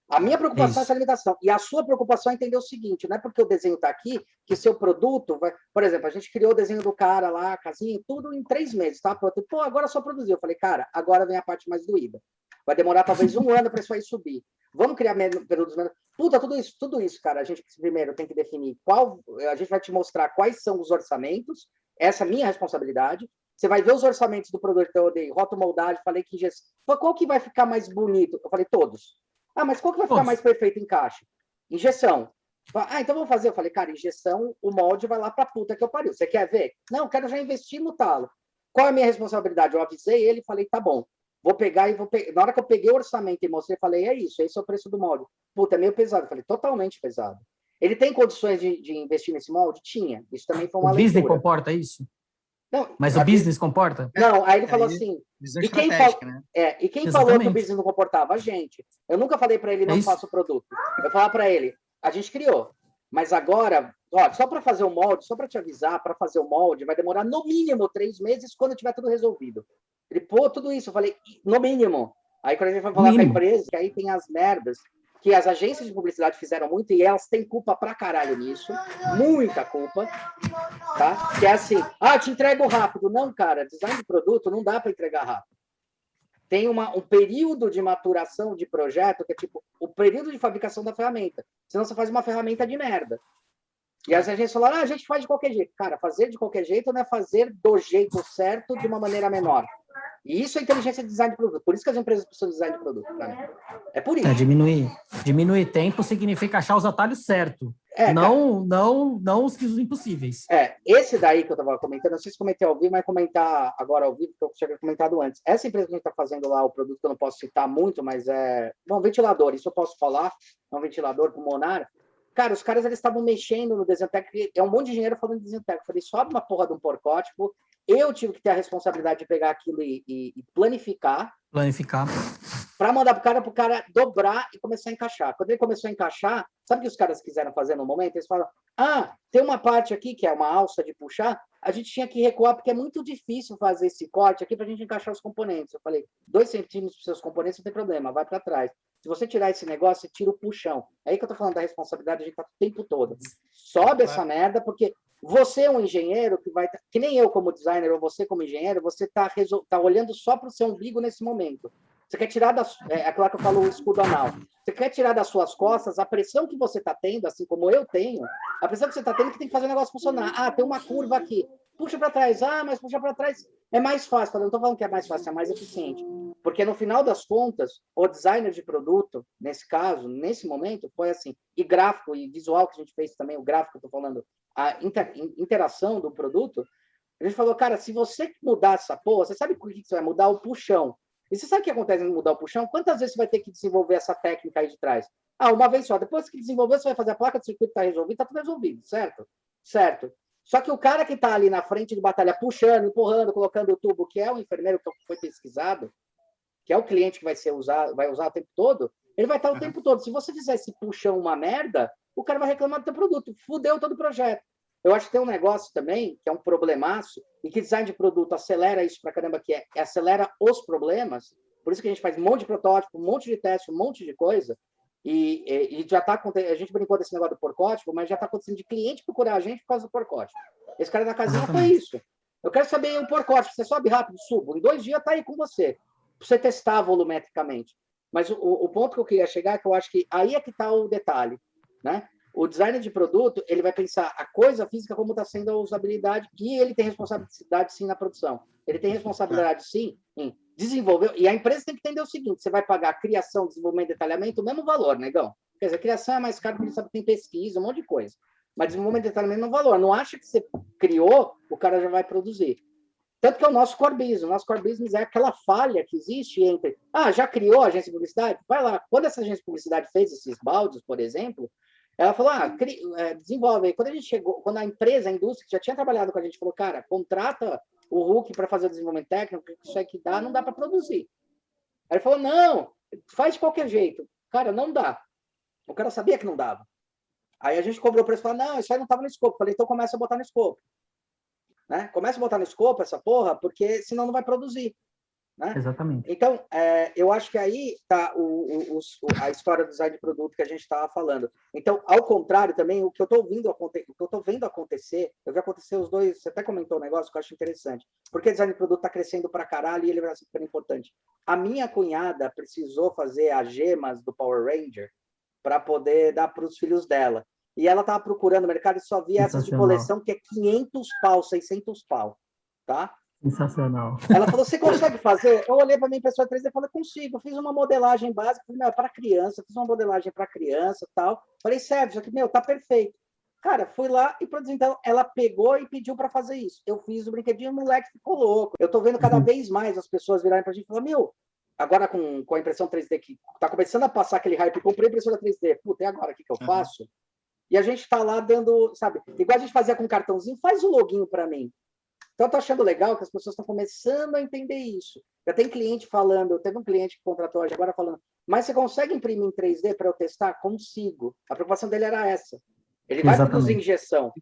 A minha preocupação é essa limitação. E a sua preocupação é entender o seguinte, não é porque o desenho está aqui que seu produto vai... Por exemplo, a gente criou o desenho do cara lá, a casinha, tudo em 3 meses, tá? Pô, agora só produziu. Eu falei, cara, agora vem a parte mais doída. Vai demorar talvez 1 ano para isso aí subir. Vamos criar períodos menos... Puta, tudo isso, cara, a gente primeiro tem que definir a gente vai te mostrar quais são os orçamentos, essa é a minha responsabilidade. Você vai ver os orçamentos do produto que eu dei, rotomoldagem, falei que injeção... Qual que vai ficar mais bonito? Eu falei, todos. Ah, mas qual que vai ficar mais perfeito em caixa? Injeção. Ah, então vamos fazer. Eu falei, cara, injeção, o molde vai lá pra puta que eu pariu. Você quer ver? Não, eu quero já investir no talo. Qual é a minha responsabilidade? Eu avisei ele e falei, tá bom. Vou pegar e Na hora que eu peguei o orçamento e mostrei, falei, é isso, esse é o preço do molde. Puta, é meio pesado. Eu falei, totalmente pesado. Ele tem condições de investir nesse molde? Tinha. Isso também foi uma leitura. O business comporta isso? Não, mas o business comporta? Não, aí ele falou assim... Visão estratégica, né? E quem falou que o business não comportava? A gente. Eu nunca falei para ele, não faça o produto. Eu falava para ele, a gente criou. Mas agora, só para fazer o molde, só para te avisar, para fazer o molde, vai demorar no mínimo 3 meses quando tiver tudo resolvido. Ele, tudo isso. Eu falei, no mínimo. Aí quando a gente vai falar com a empresa, que aí tem as merdas que as agências de publicidade fizeram muito e elas têm culpa pra caralho nisso, muita culpa, tá? Que é assim, eu te entrego rápido. Não, cara, design de produto não dá para entregar rápido. Tem um período de maturação de projeto que é tipo o período de fabricação da ferramenta. Senão você faz uma ferramenta de merda. E as agências falaram, a gente faz de qualquer jeito. Cara, fazer de qualquer jeito não é fazer do jeito certo de uma maneira menor. E isso é inteligência de design de produto. Por isso que as empresas precisam de design de produto, pra mim. É por isso. Diminuir tempo significa achar os atalhos certos. Não os impossíveis. Esse daí que eu estava comentando, não sei se comentei ao vivo, mas comentar agora ao vivo, porque eu tinha comentado antes. Essa empresa que a gente está fazendo lá, o produto que eu não posso citar muito, mas bom, ventilador, isso eu posso falar, é um ventilador pulmonar. Cara, os caras eles estavam mexendo no desenho técnico, é um monte de engenheiro falando de desenho técnico. Eu falei, sobe uma porra de um porcótipo, eu tive que ter a responsabilidade de pegar aquilo e planificar. Para mandar para o cara dobrar e começar a encaixar. Quando ele começou a encaixar, sabe o que os caras quiseram fazer no momento? Eles falaram, tem uma parte aqui, que é uma alça de puxar, a gente tinha que recuar, porque é muito difícil fazer esse corte aqui para a gente encaixar os componentes. Eu falei, 2 centímetros para os seus componentes não tem problema, vai para trás. Se você tirar esse negócio, você tira o puxão. É aí que eu estou falando da responsabilidade, a gente está o tempo todo. Sobe essa merda, porque você é um engenheiro que vai... Que nem eu como designer, ou você como engenheiro, você está olhando só para o seu umbigo nesse momento. Você quer tirar aquela que eu falo, o escudo anal. Você quer tirar das suas costas a pressão que você está tendo, assim como eu tenho, a pressão que você está tendo que tem que fazer o negócio funcionar. Tem uma curva aqui. Puxa para trás. Mas puxar para trás é mais fácil. Eu não estou falando que é mais fácil, é mais eficiente. Porque no final das contas, o designer de produto, nesse caso, nesse momento, foi assim. E gráfico e visual que a gente fez também, o gráfico, eu estou falando, a interação do produto, a gente falou, cara, se você mudar essa porra, você sabe por que você vai mudar o puxão? E você sabe o que acontece em mudar o puxão? Quantas vezes você vai ter que desenvolver essa técnica aí de trás? Uma vez só. Depois que desenvolver, você vai fazer a placa de circuito, está resolvido, está tudo resolvido, certo? Certo. Só que o cara que está ali na frente de batalha, puxando, empurrando, colocando o tubo, que é o enfermeiro que foi pesquisado, que é o cliente que vai usar o tempo todo, ele vai estar o tempo todo. Se você fizer esse puxão uma merda, o cara vai reclamar do teu produto. Fudeu todo o projeto. Eu acho que tem um negócio também, que é um problemaço, e que design de produto acelera isso pra caramba, que acelera os problemas. Por isso que a gente faz um monte de protótipo, um monte de teste, um monte de coisa. E já está acontecendo, a gente brincou desse negócio do porcótipo, mas já está acontecendo de cliente procurar a gente por causa do porcótipo. Esse cara da casinha foi isso. Eu quero saber o porcótipo, você sobe rápido, subo. Em 2 dias está aí com você, para você testar volumetricamente. Mas o ponto que eu queria chegar é que eu acho que aí é que está o detalhe, né? O designer de produto, ele vai pensar a coisa física como está sendo a usabilidade e ele tem responsabilidade, sim, na produção. Ele tem responsabilidade, sim, em desenvolver. E a empresa tem que entender o seguinte, você vai pagar criação, desenvolvimento e detalhamento o mesmo valor, negão. Quer dizer, a criação é mais caro porque ele sabe que tem pesquisa, um monte de coisa. Mas desenvolvimento e detalhamento é o mesmo valor. Não acha que você criou, o cara já vai produzir. Tanto que é o nosso core business. O nosso core business é aquela falha que existe entre... já criou a agência de publicidade? Vai lá. Quando essa agência de publicidade fez esses baldes, por exemplo... Ela falou, desenvolve. Aí, quando a empresa, a indústria, que já tinha trabalhado com a gente, falou, cara, contrata o Hulk para fazer o desenvolvimento técnico, porque isso aqui não dá para produzir. Aí ele falou, não, faz de qualquer jeito. Cara, não dá. O cara sabia que não dava. Aí a gente cobrou o preço e falou, não, isso aí não estava no escopo. Falei, então começa a botar no escopo. Né? Começa a botar no escopo essa porra, porque senão não vai produzir. Né? Exatamente. Então, eu acho que aí está a história do design de produto que a gente estava falando. Então, ao contrário também, o que eu estou vendo acontecer, eu vi acontecer os dois, você até comentou um negócio que eu acho interessante, porque design de produto está crescendo para caralho e ele vai ser super importante. A minha cunhada precisou fazer as gemas do Power Ranger para poder dar para os filhos dela. E ela estava procurando no mercado e só via essas de coleção que é 500 pau, 600 pau, tá? Sensacional. Ela falou, você consegue fazer? Eu olhei para minha impressora 3D e falei, consigo. Eu fiz uma modelagem básica, para criança, fiz uma modelagem para criança e tal. Falei, sério, isso aqui, tá perfeito. Cara, fui lá e produzi. Então, ela pegou e pediu para fazer isso. Eu fiz o brinquedinho, o moleque ficou louco. Eu tô vendo cada vez mais as pessoas virarem pra gente e falar, agora com a impressão 3D que tá começando a passar aquele hype, comprei a impressora 3D, puta, e agora o que eu faço? E a gente tá lá dando, sabe, igual a gente fazia com cartãozinho, faz o login para mim. Então, eu estou achando legal que as pessoas estão começando a entender isso. Já tem cliente falando, teve um cliente que contratou hoje agora falando, mas você consegue imprimir em 3D para eu testar? Consigo. A preocupação dele era essa. Ele vai produzir injeção.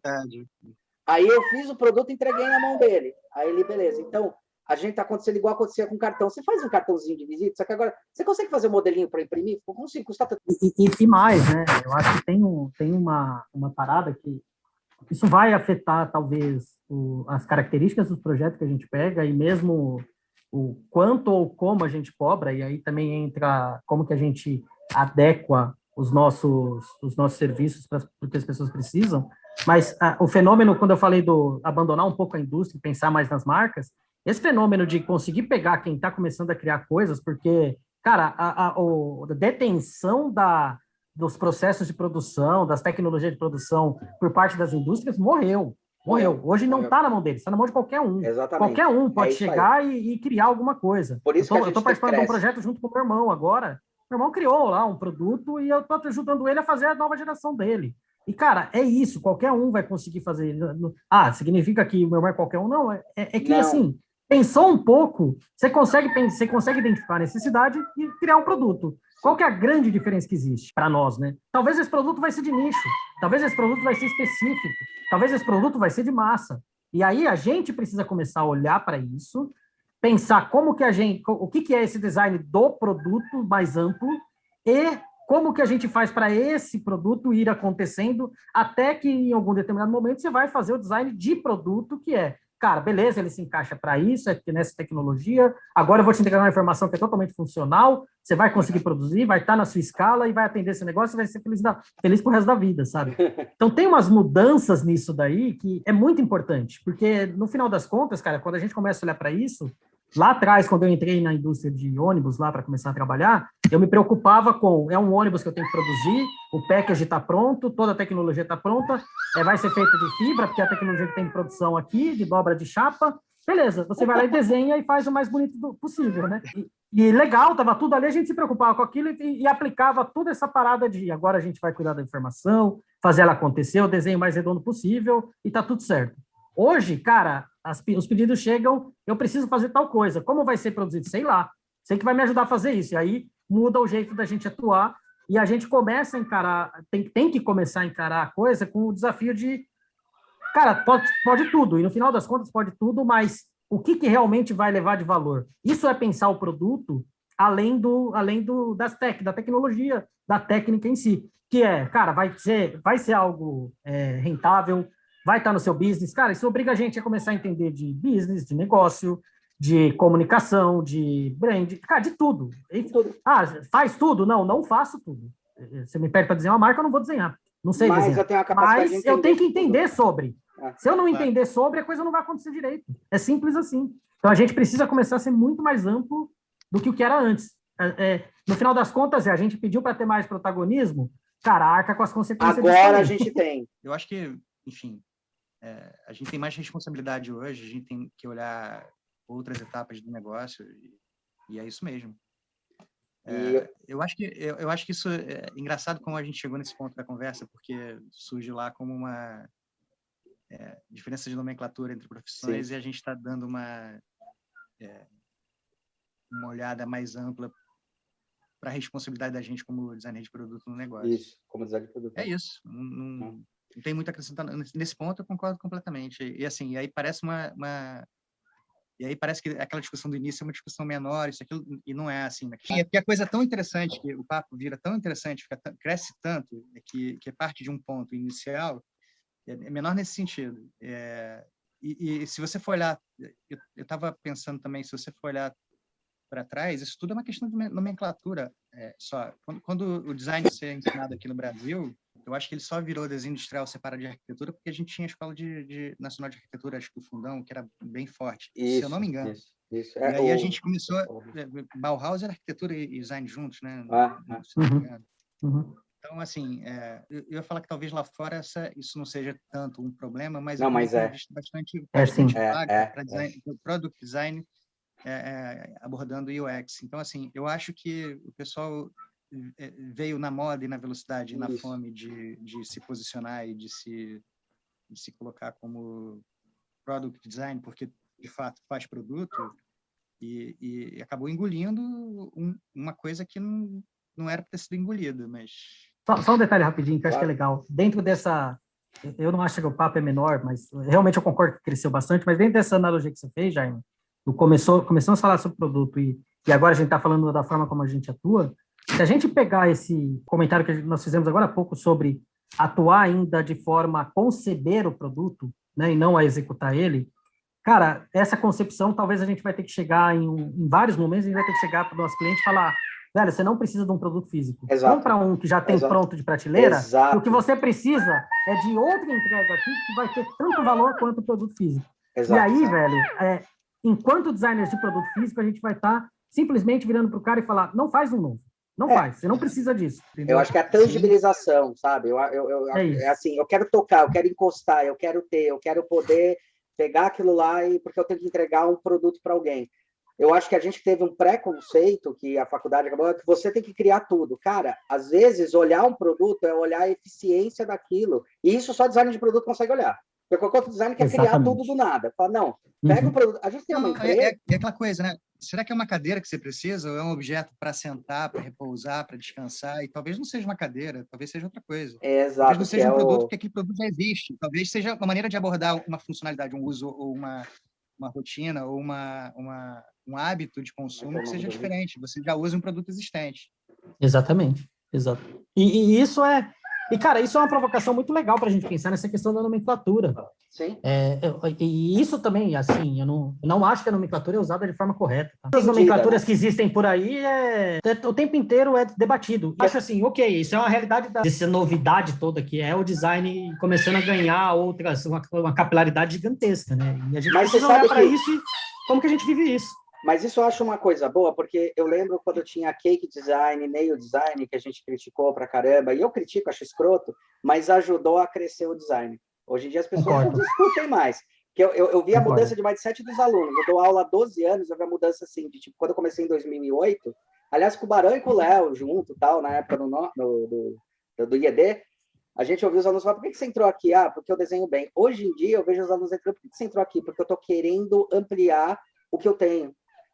Aí eu fiz o produto e entreguei na mão dele. Aí ele, beleza. Então, a gente está acontecendo igual acontecia com cartão. Você faz um cartãozinho de visita, só que agora você consegue fazer um modelinho para imprimir? Eu consigo, custa tanto. E mais, né? Eu acho que tem uma parada que isso vai afetar, talvez, as características dos projetos que a gente pega e mesmo o quanto ou como a gente cobra, e aí também entra como que a gente adequa os nossos serviços para o que as pessoas precisam. Mas o fenômeno, quando eu falei do abandonar um pouco a indústria e pensar mais nas marcas, esse fenômeno de conseguir pegar quem está começando a criar coisas, porque, cara, a detenção dos processos de produção, das tecnologias de produção por parte das indústrias morreu. Hoje não está na mão deles, está na mão de qualquer um. Exatamente. Qualquer um pode chegar e criar alguma coisa. Por isso eu estou participando de um projeto junto com o meu irmão agora. Meu irmão criou lá um produto e eu estou ajudando ele a fazer a nova geração dele. E, cara, é isso, qualquer um vai conseguir fazer. Significa que o meu irmão é qualquer um? Não, que não. Assim, pensou um pouco, você consegue identificar a necessidade e criar um produto. Qual que é a grande diferença que existe para nós, né? Talvez esse produto vai ser de nicho, talvez esse produto vai ser específico, talvez esse produto vai ser de massa. E aí a gente precisa começar a olhar para isso, pensar o que é esse design do produto mais amplo e como que a gente faz para esse produto ir acontecendo até que em algum determinado momento você vai fazer o design de produto que é, cara, beleza, ele se encaixa para isso, nessa tecnologia, agora eu vou te entregar uma informação que é totalmente funcional, você vai conseguir produzir, vai estar na sua escala e vai atender esse negócio e vai ser feliz pro resto da vida, sabe? Então tem umas mudanças nisso daí que é muito importante, porque no final das contas, cara, quando a gente começa a olhar para isso, lá atrás, quando eu entrei na indústria de ônibus lá para começar a trabalhar, eu me preocupava com, é um ônibus que eu tenho que produzir, o package está pronto, toda a tecnologia está pronta, vai ser feita de fibra, porque a tecnologia que tem de produção aqui, de dobra de chapa, beleza, você vai lá e desenha e faz o mais bonito possível, né? E legal, estava tudo ali, a gente se preocupava com aquilo e aplicava toda essa parada de agora a gente vai cuidar da informação, fazer ela acontecer, o desenho mais redondo possível e tá tudo certo. Hoje, cara, os pedidos chegam, eu preciso fazer tal coisa. Como vai ser produzido? Sei lá. Sei que vai me ajudar a fazer isso. E aí muda o jeito da gente atuar e a gente começa a encarar, tem que começar a encarar a coisa com o desafio de, cara, pode tudo. E no final das contas pode tudo, mas o que realmente vai levar de valor? Isso é pensar o produto além da tecnologia, da técnica em si. Que é, cara, vai ser algo rentável, vai estar no seu business. Cara, isso obriga a gente a começar a entender de business, de negócio, de comunicação, de brand, cara, de tudo. Faz tudo? Não faço tudo. Você me pede para desenhar uma marca, eu não vou desenhar. Não sei desenhar. Eu tenho a capacidade de entender. Eu tenho que entender sobre. Se eu não entender sobre, a coisa não vai acontecer direito. É simples assim. Então, a gente precisa começar a ser muito mais amplo do que o que era antes. No final das contas, a gente pediu para ter mais protagonismo, cara, arca com as consequências. Agora a gente tem. Eu acho que, enfim, a gente tem mais responsabilidade hoje, a gente tem que olhar outras etapas do negócio e é isso mesmo. Eu acho que isso é engraçado como a gente chegou nesse ponto da conversa, porque surge lá como uma diferença de nomenclatura entre profissões. Sim. E a gente está dando uma olhada mais ampla para a responsabilidade da gente como designer de produto no negócio. Isso, como designer de produto. É isso. Não tem muito a acrescentar. Nesse ponto eu concordo completamente. E assim, aí parece E aí parece que aquela discussão do início é uma discussão menor, isso, aquilo, e não é assim. Né? É porque a coisa é tão interessante, que o papo vira tão interessante, cresce tanto, que é parte de um ponto inicial, é menor nesse sentido. E se você for olhar, eu estava pensando também, se você for olhar para trás, isso tudo é uma questão de nomenclatura só. Quando o design é ensinado aqui no Brasil, eu acho que ele só virou desenho industrial separado de arquitetura porque a gente tinha a Escola Nacional de Arquitetura, acho que o Fundão, que era bem forte, se eu não me engano. Isso. E aí a gente começou... Bauhaus era arquitetura e design juntos, né? Se não me engano. Então, assim, eu ia falar que talvez lá fora isso não seja tanto um problema, mas eu tenho visto bastante para product design abordando UX. Então, assim, eu acho que o pessoal veio na moda e na velocidade e na fome de se posicionar e de se colocar como product design, porque, de fato, faz produto e acabou engolindo uma coisa que não era para ter sido engolida, mas... Só um detalhe rapidinho, que eu acho que é legal. Dentro dessa... Eu não acho que o papo é menor, mas realmente eu concordo que cresceu bastante, mas dentro dessa analogia que você fez, Jaime, começamos a falar sobre produto e agora a gente está falando da forma como a gente atua, se a gente pegar esse comentário que nós fizemos agora há pouco sobre atuar ainda de forma a conceber o produto, né, e não a executar ele, cara, essa concepção talvez a gente vai ter que chegar em vários momentos, a gente vai ter que chegar para o nosso cliente e falar, velho, você não precisa de um produto físico. Exato. Compra um que já tem Exato. pronto de prateleira, Exato. e o que você precisa é de outra entrega aqui que vai ter tanto valor quanto o produto físico. Exato. E aí, velho, enquanto designers de produto físico, a gente vai estar simplesmente virando para o cara e falar, não faz um novo. Não faz, você não precisa disso. Entendeu? Eu acho que é a tangibilização, sabe? É assim, eu quero tocar, eu quero encostar, eu quero ter, eu quero poder pegar aquilo lá porque eu tenho que entregar um produto para alguém. Eu acho que a gente teve um preconceito que a faculdade acabou, que você tem que criar tudo. Cara, às vezes, olhar um produto é olhar a eficiência daquilo. E isso só design de produto consegue olhar. Porque qualquer outro design quer criar tudo do nada. Fala, não, pega o produto. A gente tem uma empresa... É aquela coisa, né? Será que é uma cadeira que você precisa ou é um objeto para sentar, para repousar, para descansar? E talvez não seja uma cadeira, talvez seja outra coisa. Exato. Talvez não seja um produto, porque aquele produto já existe. Talvez seja uma maneira de abordar uma funcionalidade, um uso ou uma rotina ou um hábito de consumo que seja diferente. Você já usa um produto existente. Exatamente. Exato. E isso é... E, cara, isso é uma provocação muito legal para a gente pensar nessa questão da nomenclatura. Sim. E isso também, assim, eu não acho que a nomenclatura é usada de forma correta. Tá? As nomenclaturas que existem por aí, o tempo inteiro é debatido. Acho assim, ok, isso é uma realidade dessa novidade toda, que é o design começando a ganhar uma capilaridade gigantesca, né? E a gente precisa olhar para isso e como que a gente vive isso. Mas isso eu acho uma coisa boa, porque eu lembro quando eu tinha cake design, nail design, que a gente criticou pra caramba, e eu critico, acho escroto, mas ajudou a crescer o design. Hoje em dia as pessoas não discutem mais. Porque eu vi a mudança de mindset dos alunos. Eu dou aula há 12 anos, eu vi a mudança assim, de tipo, quando eu comecei em 2008, aliás, com o Barão e com o Léo junto, tal, na época do IED, a gente ouviu os alunos falar, por que você entrou aqui? Ah, porque eu desenho bem. Hoje em dia, eu vejo os alunos entrando, por que você entrou aqui? Porque eu estou querendo ampliar o que eu tenho.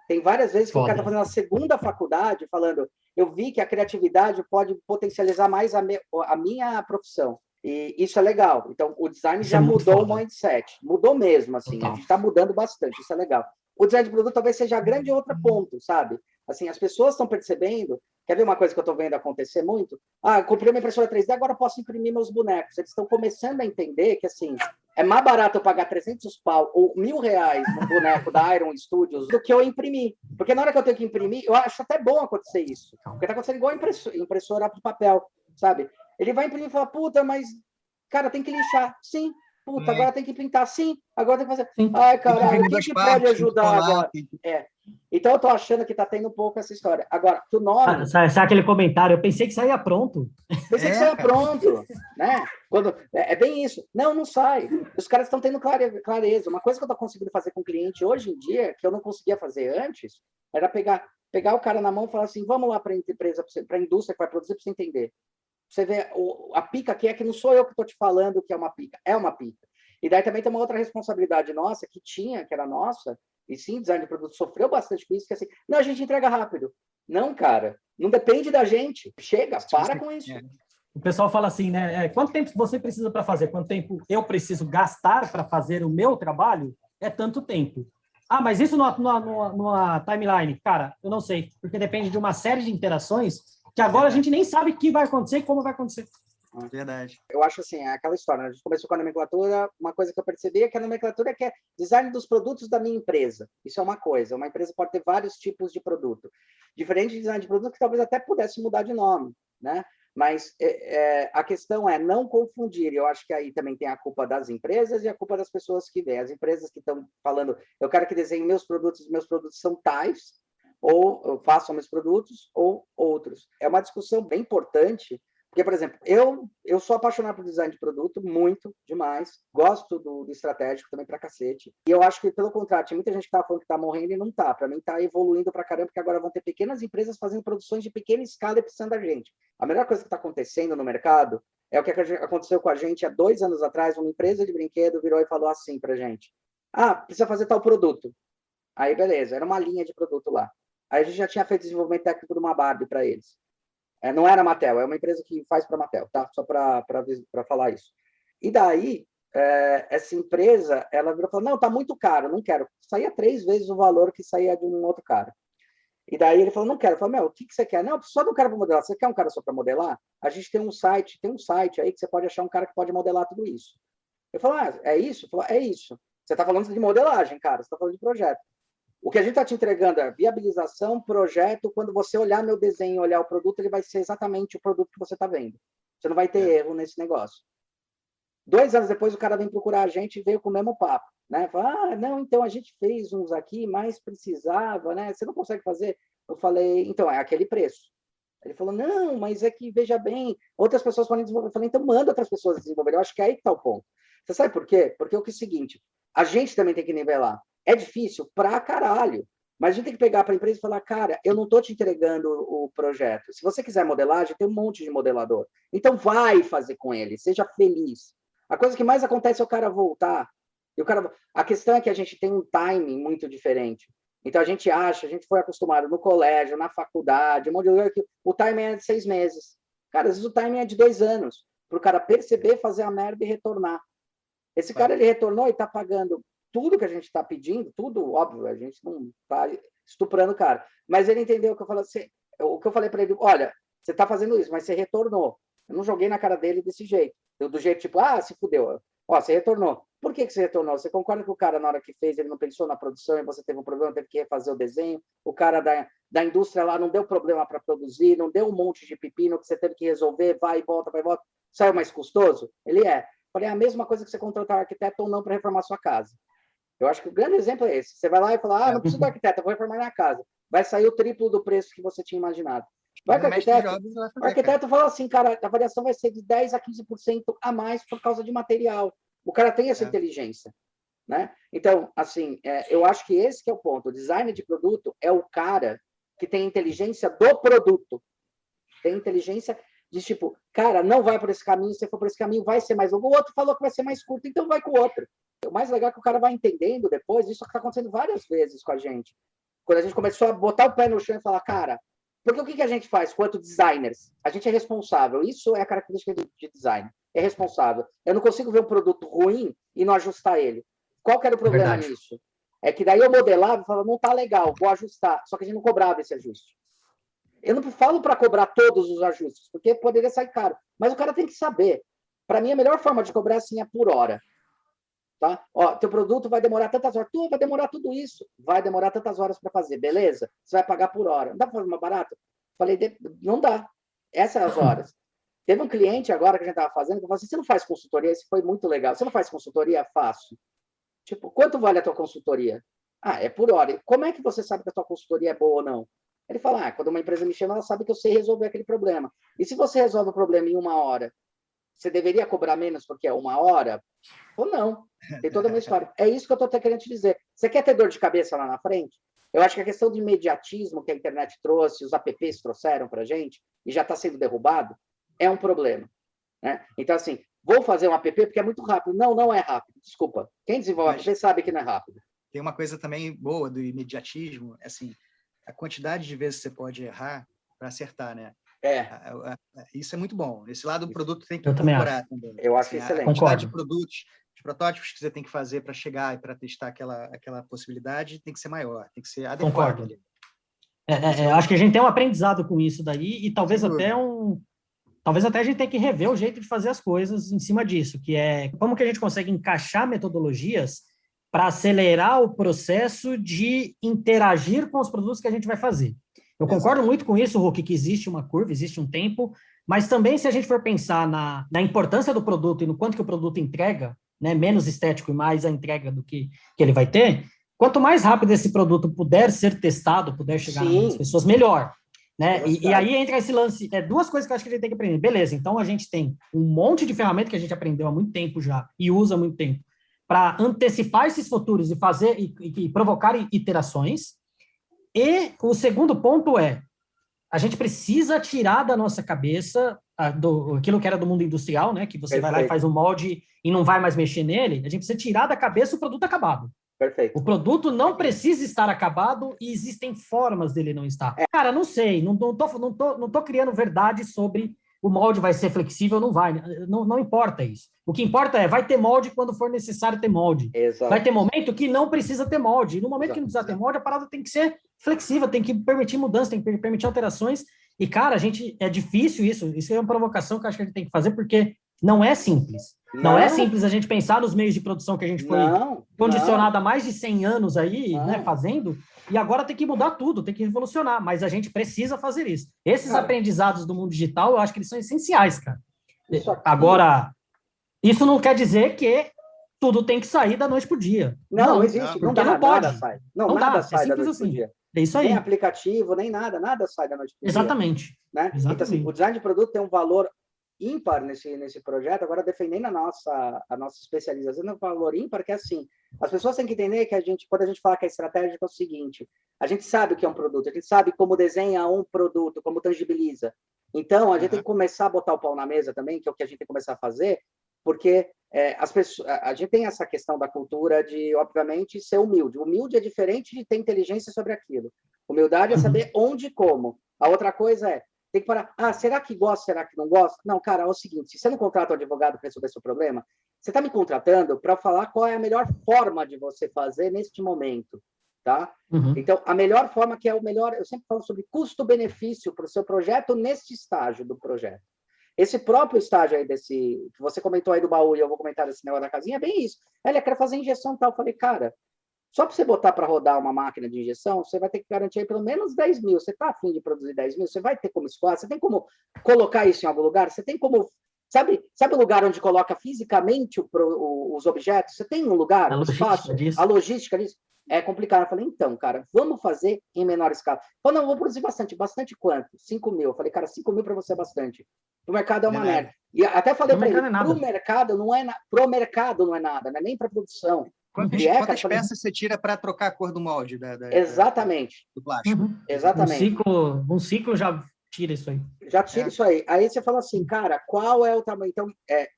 Tem várias vezes que o cara está fazendo a segunda faculdade falando, eu vi que a criatividade pode potencializar mais a minha profissão. E isso é legal. Então, o design já mudou o mindset. Mudou mesmo, assim. A gente está mudando bastante, isso é legal. O design de produto talvez seja a grande outra ponto, sabe? Assim, as pessoas estão percebendo... Quer ver uma coisa que eu estou vendo acontecer muito? Ah, eu comprei uma impressora 3D, agora eu posso imprimir meus bonecos. Eles estão começando a entender que, assim, é mais barato eu pagar 300 pau ou R$1.000 no boneco da Iron Studios do que eu imprimir. Porque na hora que eu tenho que imprimir, eu acho até bom acontecer isso. Porque está acontecendo igual impressora para papel, sabe? Ele vai imprimir e fala, puta, mas, cara, tem que lixar. Sim. Puta, agora tem que pintar. Sim. Agora tem que fazer. Ai, caralho, o que pode ajudar agora? Então, eu tô achando que tá tendo um pouco essa história. Agora, que o nome... Sabe aquele comentário? Eu pensei que saía pronto. Pensei que saía pronto, né? É bem isso. Não sai. Os caras estão tendo clareza. Uma coisa que eu tô conseguindo fazer com o cliente hoje em dia, que eu não conseguia fazer antes, era pegar o cara na mão e falar assim, vamos lá para a empresa, para a indústria que vai produzir, para você entender. Você vê, a pica aqui é que não sou eu que estou te falando que é uma pica. É uma pica. E daí também tem uma outra responsabilidade nossa, que era nossa, e sim, design de produto sofreu bastante com isso, que é assim, não, a gente entrega rápido. Não, cara, não depende da gente. Chega, para com isso. O pessoal fala assim, né? Quanto tempo você precisa para fazer? Quanto tempo eu preciso gastar para fazer o meu trabalho? É tanto tempo. Ah, mas isso numa timeline? Cara, eu não sei, porque depende de uma série de interações que agora a gente nem sabe o que vai acontecer e como vai acontecer. Verdade. Eu acho assim, é aquela história, né? A gente começou com a nomenclatura, uma coisa que eu percebi é que a nomenclatura é design dos produtos da minha empresa. Isso é uma coisa. Uma empresa pode ter vários tipos de produto. Diferente de design de produto que talvez até pudesse mudar de nome, né? Mas a questão é não confundir. Eu acho que aí também tem a culpa das empresas e a culpa das pessoas que vêm. As empresas que estão falando, eu quero que desenhe meus produtos são tais, ou façam meus produtos, ou outros. É uma discussão bem importante, porque, por exemplo, eu sou apaixonado por design de produto, muito, demais. Gosto do estratégico também pra cacete. E eu acho que, pelo contrário, tem muita gente que tá falando que tá morrendo e não tá. Pra mim, tá evoluindo pra caramba, porque agora vão ter pequenas empresas fazendo produções de pequena escala e precisando da gente. A melhor coisa que tá acontecendo no mercado é o que aconteceu com a gente há 2 anos atrás. Uma empresa de brinquedo virou e falou assim pra gente. Ah, precisa fazer tal produto. Aí, beleza. Era uma linha de produto lá. Aí a gente já tinha feito desenvolvimento técnico de uma Barbie para eles. Não era a Mattel, é uma empresa que faz para a Mattel, tá? Só para falar isso. E daí, essa empresa, ela virou e falou, não, tá muito caro, não quero. Saía 3 vezes o valor que saía de um outro cara. E daí ele falou, não quero. Eu falei, o que você quer? Não, só não quero para modelar. Você quer um cara só para modelar? A gente tem um site aí que você pode achar um cara que pode modelar tudo isso. Eu falei, é isso? Ele falou, é isso. Você está falando de modelagem, cara, você está falando de projeto. O que a gente está te entregando é viabilização, projeto. Quando você olhar meu desenho e olhar o produto, ele vai ser exatamente o produto que você está vendo. Você não vai ter erro nesse negócio. 2 anos depois, o cara vem procurar a gente e veio com o mesmo papo. Né? Fala, não, então a gente fez uns aqui, mas precisava, né? Você não consegue fazer? Eu falei, então, é aquele preço. Ele falou, não, mas é que, veja bem, outras pessoas podem desenvolver. Eu falei, então manda outras pessoas desenvolver. Eu acho que é aí que está o ponto. Você sabe por quê? Porque é o seguinte, a gente também tem que nivelar. É difícil pra caralho, mas a gente tem que pegar para a empresa e falar, cara, eu não estou te entregando o projeto. Se você quiser modelagem, tem um monte de modelador. Então vai fazer com ele, seja feliz. A coisa que mais acontece é o cara voltar. E a questão é que a gente tem um timing muito diferente. Então, a gente foi acostumado no colégio, na faculdade, um monte de lugar que o timing é de 6 meses. Cara, às vezes o timing é de 2 anos, para o cara perceber, fazer a merda e retornar. Esse cara, ele retornou e está pagando tudo que a gente está pedindo, tudo, óbvio, a gente não está estuprando o cara. Mas ele entendeu que o que eu falei para ele, olha, você está fazendo isso, mas você retornou. Eu não joguei na cara dele desse jeito. Do jeito tipo, se fudeu. Ó, você retornou. Por que você retornou? Você concorda que o cara, na hora que fez, ele não pensou na produção e você teve um problema, teve que refazer o desenho? O cara da indústria lá não deu problema para produzir, não deu um monte de pepino que você teve que resolver, vai e volta, saiu mais custoso? Ele é. Falei, a mesma coisa que você contratar um arquiteto ou não para reformar sua casa. Eu acho que o grande exemplo é esse. Você vai lá e fala, não preciso do arquiteto, eu vou reformar minha casa. Vai sair o triplo do preço que você tinha imaginado. Vai com o arquiteto. O arquiteto fala assim, cara, a variação vai ser de 10% a 15% a mais por causa de material. O cara tem essa inteligência. Né? Então, assim, eu acho que esse que é o ponto. O design de produto é o cara que tem inteligência do produto. Tem inteligência de tipo, cara, não vai por esse caminho, se for por esse caminho vai ser mais longo. O outro falou que vai ser mais curto, então vai com o outro. O mais legal é que o cara vai entendendo depois, isso está acontecendo várias vezes com a gente. Quando a gente começou a botar o pé no chão e falar, cara, porque o que a gente faz quanto designers? A gente é responsável. Isso é a característica de design. É responsável. Eu não consigo ver um produto ruim e não ajustar ele. Qual que era o problema nisso? É que daí eu modelava e falava, não tá legal, vou ajustar. Só que a gente não cobrava esse ajuste. Eu não falo para cobrar todos os ajustes, porque poderia sair caro. Mas o cara tem que saber. Para mim, a melhor forma de cobrar assim é por hora. Tá? Ó, teu produto vai demorar tantas horas. Vai demorar tudo isso. Vai demorar tantas horas para fazer, beleza? Você vai pagar por hora. Não dá para fazer mais barato? Falei, não dá. Essas as horas. Teve um cliente agora que a gente estava fazendo, que falou assim, você não faz consultoria? Isso foi muito legal. Você não faz consultoria? Faço. Tipo, quanto vale a tua consultoria? É por hora. Como é que você sabe que a tua consultoria é boa ou não? Ele fala, quando uma empresa me chama, ela sabe que eu sei resolver aquele problema. E se você resolve o problema em 1 hora, você deveria cobrar menos porque é 1 hora? Ou não? Tem toda uma história. É isso que eu estou querendo te dizer. Você quer ter dor de cabeça lá na frente? Eu acho que a questão de imediatismo que a internet trouxe, os apps trouxeram para a gente, e já está sendo derrubado, é um problema. Né? Então, assim, vou fazer um app porque é muito rápido. Não, não é rápido. Desculpa. Quem desenvolve app sabe que não é rápido. Tem uma coisa também boa do imediatismo, assim, a quantidade de vezes que você pode errar para acertar, né? Isso é muito bom. Esse lado do produto tem que incorporar também. Eu acho excelente. A quantidade de produtos, de protótipos que você tem que fazer para chegar e para testar aquela possibilidade tem que ser maior, tem que ser adequado. Concordo. Acho que a gente tem um aprendizado com isso daí e talvez até a gente tenha que rever o jeito de fazer as coisas em cima disso, que é como que a gente consegue encaixar metodologias para acelerar o processo de interagir com os produtos que a gente vai fazer. Eu concordo muito com isso, Hulk, que existe uma curva, existe um tempo, mas também se a gente for pensar na importância do produto e no quanto que o produto entrega, né, menos estético e mais a entrega do que ele vai ter, quanto mais rápido esse produto puder ser testado, puder chegar nas pessoas, melhor. Né? E aí entra esse lance, 2 coisas que eu acho que a gente tem que aprender. Beleza, então a gente tem um monte de ferramenta que a gente aprendeu há muito tempo já e usa há muito tempo para antecipar esses futuros e fazer e provocar iterações. E o segundo ponto é, a gente precisa tirar da nossa cabeça aquilo que era do mundo industrial, né? Que você vai lá e faz um molde e não vai mais mexer nele. A gente precisa tirar da cabeça o produto acabado. Perfeito. O produto não precisa estar acabado e existem formas dele não estar. Cara, não sei, não tô criando verdade sobre o molde vai ser flexível, não vai. Não importa isso. O que importa vai ter molde quando for necessário ter molde. Exato. Vai ter momento que não precisa ter molde. E no momento que não precisa ter molde, a parada tem que ser flexível, tem que permitir mudanças, tem que permitir alterações. E, cara, é difícil isso. Isso é uma provocação que eu acho que a gente tem que fazer, porque não é simples. Não é simples a gente pensar nos meios de produção que a gente foi condicionado há mais de 100 anos aí, né, fazendo, e agora tem que mudar tudo, tem que revolucionar, mas a gente precisa fazer isso. Esses aprendizados do mundo digital, eu acho que eles são essenciais, cara. Agora, isso não quer dizer que tudo tem que sair da noite pro dia. Não existe. Porque não pode. Nada sai. Nada sai da noite pro dia. É isso aí. Nem aplicativo, nem nada sai da noite pro dia. Exatamente. Né? Então, assim, o design de produto tem um valor ímpar nesse projeto, agora defendendo a nossa especialização, é um valor ímpar, que é assim, as pessoas têm que entender que quando a gente fala que é estratégico, é o seguinte, a gente sabe o que é um produto, a gente sabe como desenha um produto, como tangibiliza. Então, a gente tem que começar a botar o pau na mesa também, que é o que a gente tem que começar a fazer, porque as pessoas, a gente tem essa questão da cultura de, obviamente, ser humilde. Humilde é diferente de ter inteligência sobre aquilo. Humildade é saber onde e como. A outra coisa tem que parar. Será que gosta, será que não gosta? Não, cara, é o seguinte, se você não contrata um advogado para resolver seu problema, você está me contratando para falar qual é a melhor forma de você fazer neste momento, tá? Então, a melhor forma que é o melhor, eu sempre falo sobre custo-benefício para o seu projeto neste estágio do projeto. Esse próprio estágio aí que você comentou aí do baú e eu vou comentar desse negócio da casinha, é bem isso. Ele quer fazer injeção e tal. Eu falei, cara, só para você botar para rodar uma máquina de injeção, você vai ter que garantir aí pelo menos 10 mil. Você está afim de produzir 10 mil? Você vai ter como escoar? Você tem como colocar isso em algum lugar? Você tem como... Sabe o lugar onde coloca fisicamente os objetos? Você tem um lugar, um espaço? A logística disso? É complicado. Eu falei, então, cara, vamos fazer em menor escala. Falei, não, eu vou produzir bastante. Bastante quanto? 5 mil. Eu falei, cara, 5 mil para você é bastante. Pro mercado é uma merda. E até falei para ele, pro mercado não é nada, não é nem para produção. Quantas peças você tira para trocar a cor do molde? Exatamente. Do plástico. Exatamente. Um ciclo já tira isso aí. Já tira isso aí. Aí você fala assim, cara, qual é o tamanho? Então,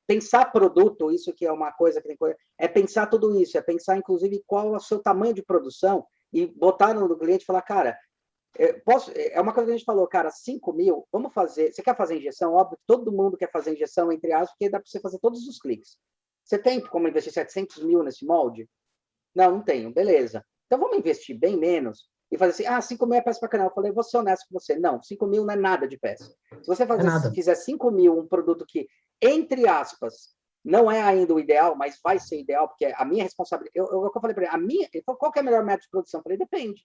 pensar produto, isso que é uma coisa que tem coisa, é pensar tudo isso, é pensar, inclusive, qual é o seu tamanho de produção e botar no cliente e falar, cara, é uma coisa que a gente falou, cara, 5 mil, vamos fazer. Você quer fazer injeção? Óbvio que todo mundo quer fazer injeção, entre aspas, porque dá para você fazer todos os cliques. Você tem como investir 700 mil nesse molde? Não tenho. Beleza. Então vamos investir bem menos e fazer assim, 5 mil é peça para canal. Eu falei, vou ser honesto com você. Não, 5 mil não é nada de peça. Se você fizer 5 mil um produto que, entre aspas, não é ainda o ideal, mas vai ser ideal, porque a minha responsabilidade... Eu falei para ele, ele falou, qual que é o melhor método de produção? Eu falei, depende.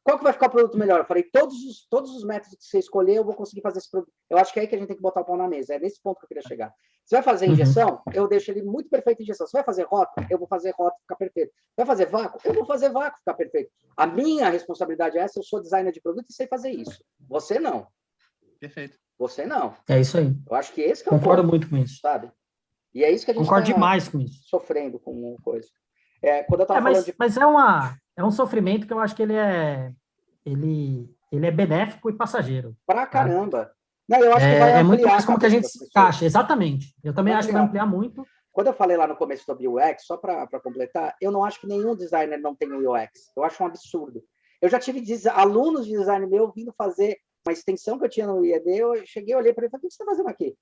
Qual que vai ficar o produto melhor? Eu falei, todos os métodos que você escolher, eu vou conseguir fazer esse produto. Eu acho que é aí que a gente tem que botar o pau na mesa. É nesse ponto que eu queria chegar. Você vai fazer injeção? Eu deixo ele muito perfeito em injeção. Você vai fazer rótulo? Eu vou fazer rótulo ficar perfeito. Vai fazer vácuo? Eu vou fazer vácuo ficar perfeito. A minha responsabilidade é essa, eu sou designer de produto e sei fazer isso. Você não. Perfeito. Você não. É isso aí. Eu acho que esse que é o Concordo ponto, muito com isso. sabe? E é isso que a gente Concordo demais com isso. Sofrendo com coisa. Quando eu tava mas, falando de... mas é um sofrimento que eu acho que ele é benéfico e passageiro. Pra caramba. Não, eu acho que vai ampliar muito mais como que a gente se encaixa. Exatamente. Eu também acho que vai ampliar muito. Quando eu falei lá no começo sobre UX, só para completar, eu não acho que nenhum designer não tem o UX. Eu acho um absurdo. Eu já tive alunos de design meu vindo fazer uma extensão que eu tinha no IED, eu cheguei, olhei para ele e falei, o que você está fazendo aqui?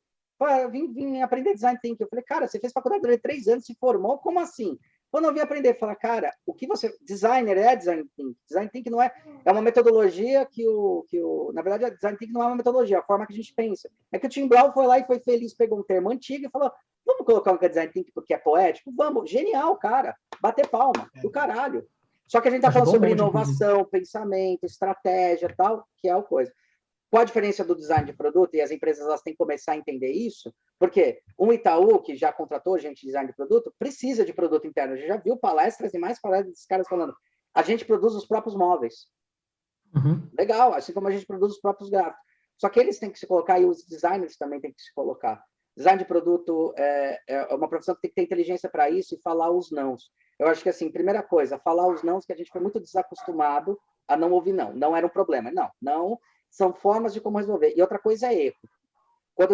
Eu vim aprender design thinking. Eu falei, cara, você fez faculdade durante 3 anos, se formou, como assim? Quando eu vim aprender, falar, cara, o que você... Designer é design thinking. Design thinking não é uma metodologia na verdade, design thinking não é uma metodologia, é a forma que a gente pensa. É que o Tim Brown foi lá e foi feliz, pegou um termo antigo e falou, vamos colocar um design thinking porque é poético? Vamos, genial, cara. Bater palma, do caralho. Só que a gente tá falando sobre inovação, pensamento, estratégia, tal, que é a coisa. Qual a diferença do design de produto? E as empresas elas têm que começar a entender isso, porque um Itaú, que já contratou gente de design de produto, precisa de produto interno. A gente já viu palestras e mais palestras desses caras falando, a gente produz os próprios móveis. Legal, assim como a gente produz os próprios gráficos. Só que eles têm que se colocar, e os designers também têm que se colocar. Design de produto é uma profissão que tem que ter inteligência para isso e falar os nãos. Eu acho que, assim, primeira coisa, falar os nãos, que a gente foi muito desacostumado a não ouvir não. Não era um problema. Não são formas de como resolver. E outra coisa é erro. Quando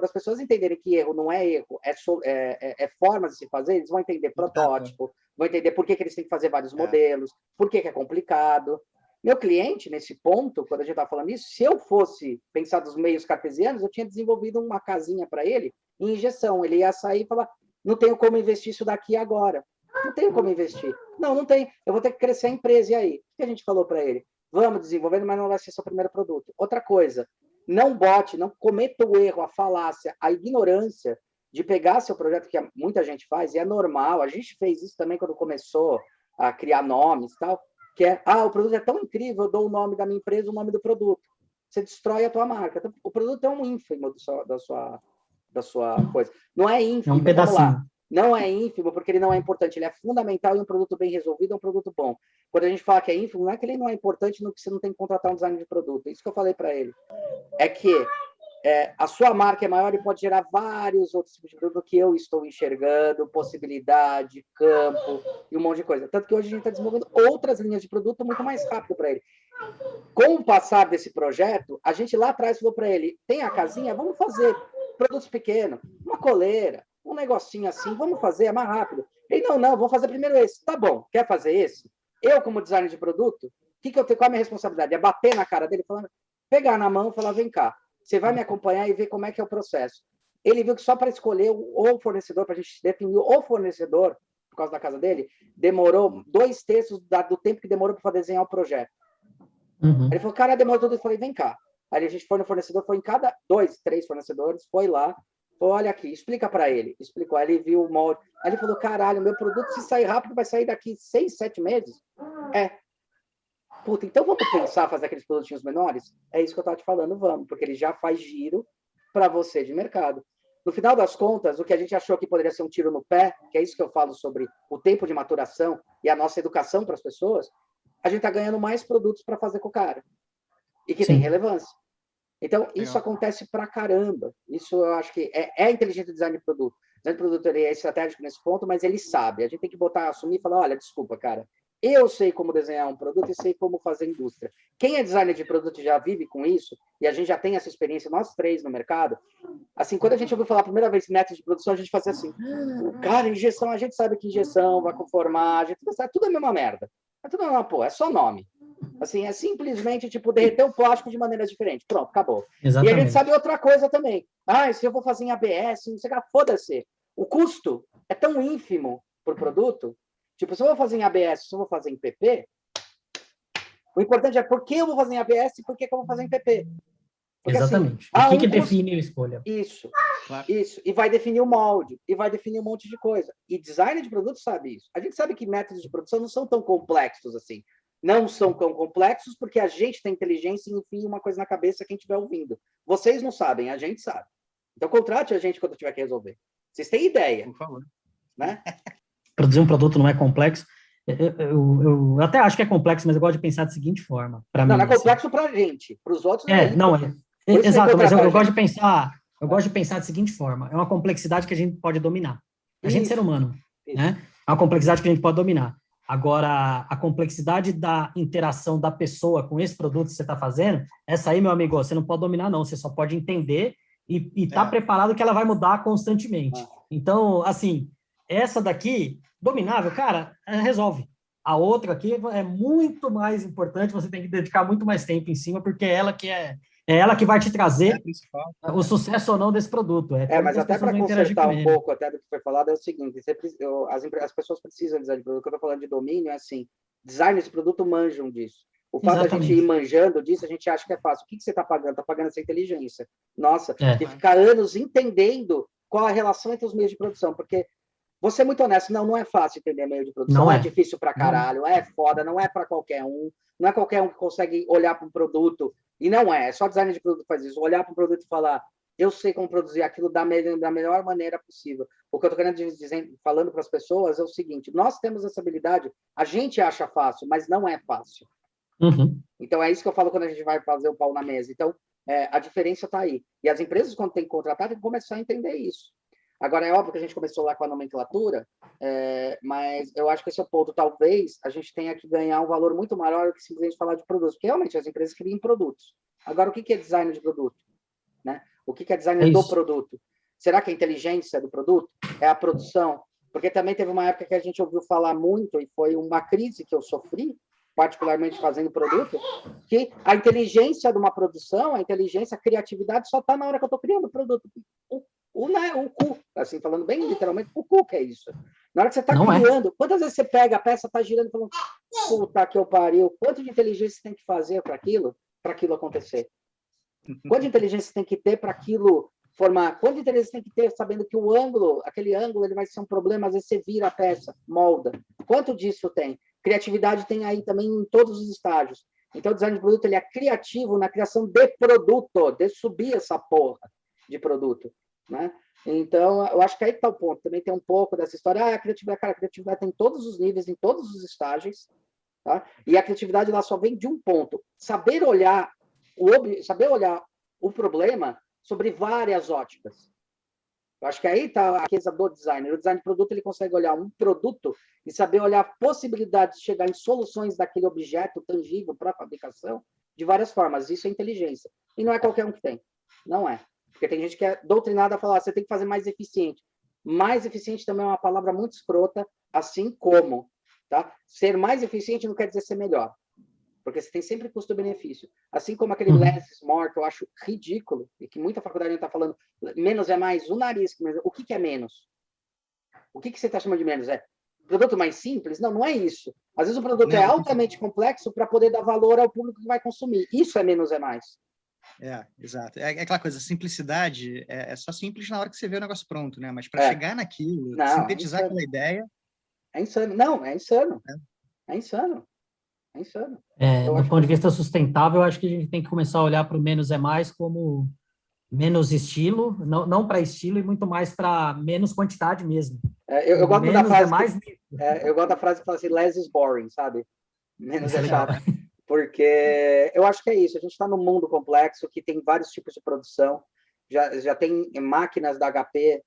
as pessoas entenderem que erro não é erro, é formas de se fazer, eles vão entender protótipo, vão entender por que eles têm que fazer vários modelos, por que é complicado. Meu cliente, nesse ponto, quando a gente estava falando isso, se eu fosse pensar dos meios cartesianos, eu tinha desenvolvido uma casinha para ele em injeção. Ele ia sair e falar, não tenho como investir isso daqui agora. Não tenho como investir. Não tem. Eu vou ter que crescer a empresa. E aí? O que a gente falou para ele? Vamos desenvolvendo, mas não vai ser seu primeiro produto. Outra coisa, não cometa o erro, a falácia, a ignorância de pegar seu projeto, que muita gente faz, e é normal. A gente fez isso também quando começou a criar nomes e tal, que é, o produto é tão incrível, eu dou o nome da minha empresa, o nome do produto. Você destrói a tua marca. Então, o produto é um ínfimo da sua coisa. Não é ínfimo, É um pedacinho. Não é ínfimo porque ele não é importante, ele é fundamental e um produto bem resolvido é um produto bom. Quando a gente fala que é ínfimo, não é que ele não é importante no que você não tem que contratar um design de produto. Isso que eu falei para ele. É que a sua marca é maior e pode gerar vários outros tipos de produto que eu estou enxergando, possibilidade, campo e um monte de coisa. Tanto que hoje a gente está desenvolvendo outras linhas de produto muito mais rápido para ele. Com o passar desse projeto, a gente lá atrás falou para ele, tem a casinha? Vamos fazer produtos pequenos, uma coleira, um negocinho assim, vamos fazer, é mais rápido. Ele, não, vamos fazer primeiro esse. Tá bom, quer fazer esse? Eu, como designer de produto, qual é a minha responsabilidade? É bater na cara dele, falando, pegar na mão e falar, vem cá, você vai me acompanhar e ver como é que é o processo. Ele viu que só para escolher o fornecedor, para a gente definir o fornecedor, por causa da casa dele, demorou 2/3 do tempo que demorou para desenhar o projeto. Uhum. Ele falou, cara, demorou tudo. Eu falei, vem cá. Aí a gente foi no fornecedor, foi em cada 2, 3 fornecedores, foi lá, falou, olha aqui, explica para ele. Explicou, aí ele viu o molde. Aí ele falou, caralho, meu produto, se sair rápido, vai sair daqui 6, 7 meses. Puta, então vamos pensar fazer aqueles produtinhos menores? É isso que eu estava te falando, vamos, porque ele já faz giro para você de mercado. No final das contas, o que a gente achou que poderia ser um tiro no pé, que é isso que eu falo sobre o tempo de maturação e a nossa educação para as pessoas, a gente está ganhando mais produtos para fazer com o cara. E que tem relevância. Então, isso acontece pra caramba. Isso eu acho que é inteligente design de produto. Design de produto ele é estratégico nesse ponto, mas ele sabe. A gente tem que assumir e falar, olha, desculpa, cara, eu sei como desenhar um produto e sei como fazer indústria. Quem é designer de produto já vive com isso, e a gente já tem essa experiência, nós 3 no mercado, assim, quando a gente ouviu falar a primeira vez método de produção, a gente fazia assim, cara, injeção, a gente sabe que injeção vai conformar, a gente sabe, tudo é a mesma merda. É tudo a mesma porra, é só nome. Assim, é simplesmente, derreter o plástico de maneiras diferentes. Pronto, acabou. Exatamente. E a gente sabe outra coisa também. Se eu vou fazer em ABS, não sei o que, foda-se. O custo é tão ínfimo por produto. Se eu vou fazer em ABS, se eu vou fazer em PP, o importante é por que eu vou fazer em ABS e por que eu vou fazer em PP. Porque, exatamente. Assim, o que define a escolha? Isso. Claro. Isso. E vai definir o molde. E vai definir um monte de coisa. E design de produto sabe isso. A gente sabe que métodos de produção não são tão complexos assim. Não são tão complexos porque a gente tem inteligência e enfia uma coisa na cabeça quem estiver ouvindo. Vocês não sabem, a gente sabe. Então, contrate a gente quando tiver que resolver. Vocês têm ideia. Por favor. Né? Produzir um produto não é complexo. Eu até acho que é complexo, mas eu gosto de pensar da seguinte forma. Não é complexo para a gente. Para os outros não é. Exato, mas eu gosto de pensar. Eu gosto de pensar da seguinte forma. É uma complexidade que a gente pode dominar. A gente é ser humano, né? É uma complexidade que a gente pode dominar. Agora, a complexidade da interação da pessoa com esse produto que você está fazendo, essa aí, meu amigo, você não pode dominar, não. Você só pode entender e tá preparado que ela vai mudar constantemente. Então, assim, essa daqui, dominável, cara, resolve. A outra aqui é muito mais importante, você tem que dedicar muito mais tempo em cima, porque é ela que vai te trazer o sucesso ou não desse produto. Mas até para consertar um pouco até do que foi falado, é o seguinte, as pessoas precisam de design de produto. Quando eu estou falando de domínio, é assim, designers de produto manjam disso. O fato da gente ir manjando disso, a gente acha que é fácil. O que você está pagando? Está pagando essa inteligência. Nossa, e ficar anos entendendo qual a relação entre os meios de produção, porque vou ser muito honesto, não é fácil entender meio de produção, é difícil pra caralho, é foda, não é para qualquer um, não é qualquer um que consegue olhar para um produto, e não é só designer de produto que faz isso, olhar para um produto e falar, eu sei como produzir aquilo da melhor maneira possível. O que eu estou querendo dizer, falando para as pessoas é o seguinte, nós temos essa habilidade, a gente acha fácil, mas não é fácil. Uhum. Então é isso que eu falo quando a gente vai fazer o pau na mesa. Então, a diferença está aí. E as empresas, quando tem que contratar, tem que começar a entender isso. Agora, é óbvio que a gente começou lá com a nomenclatura, mas eu acho que esse é o ponto. Talvez a gente tenha que ganhar um valor muito maior do que simplesmente falar de produtos, porque realmente as empresas criam produtos. Agora, o que é design de produto? Né? O que é design do produto? Será que a inteligência do produto é a produção? Porque também teve uma época que a gente ouviu falar muito, e foi uma crise que eu sofri, particularmente fazendo produto, que a inteligência de uma produção, a criatividade só está na hora que eu estou criando o produto. O cu, assim, falando bem literalmente, o cu que é isso. Na hora que você está criando, quantas vezes você pega a peça, está girando e falando, puta que eu pariu, quanto de inteligência você tem que fazer para aquilo acontecer? Quanta inteligência você tem que ter para aquilo formar? Quanta inteligência você tem que ter sabendo que aquele ângulo, ele vai ser um problema, às vezes você vira a peça, molda. Quanto disso tem? Criatividade tem aí também em todos os estágios. Então, o design de produto, ele é criativo na criação de produto, de subir essa porra de produto, né? Então, eu acho que aí está o ponto. Também tem um pouco dessa história. A criatividade tem todos os níveis, em todos os estágios, tá? E a criatividade lá só vem de um ponto. Saber olhar o problema sobre várias óticas. Eu acho que aí está a riqueza do designer. O design de produto, ele consegue olhar um produto e saber olhar a possibilidade de chegar em soluções daquele objeto tangível para a fabricação de várias formas. Isso é inteligência. E não é qualquer um que tem. Não é. Porque tem gente que é doutrinada a falar, você tem que fazer mais eficiente. Mais eficiente também é uma palavra muito escrota, assim como, tá? Ser mais eficiente não quer dizer ser melhor. Porque você tem sempre custo-benefício. Assim como aquele less is more, que eu acho ridículo, e que muita faculdade está falando, menos é mais, o nariz. O que é menos? O que você está chamando de menos? É produto mais simples? Não, não é isso. Às vezes o produto é altamente complexo para poder dar valor ao público que vai consumir. Isso é menos é mais. Exato. É aquela coisa, simplicidade é só simples na hora que você vê o negócio pronto, né? Mas para chegar naquilo, sintetizar aquela ideia... É insano. Não, é insano. É insano. É insano. Do ponto de vista sustentável, eu acho que a gente tem que começar a olhar para o menos é mais como menos estilo, não para estilo, e muito mais para menos quantidade mesmo. Eu gosto da frase eu gosto da frase que fala assim, less is boring, sabe? Menos é chato. Porque eu acho que é isso. A gente está num mundo complexo que tem vários tipos de produção. Já tem máquinas da HP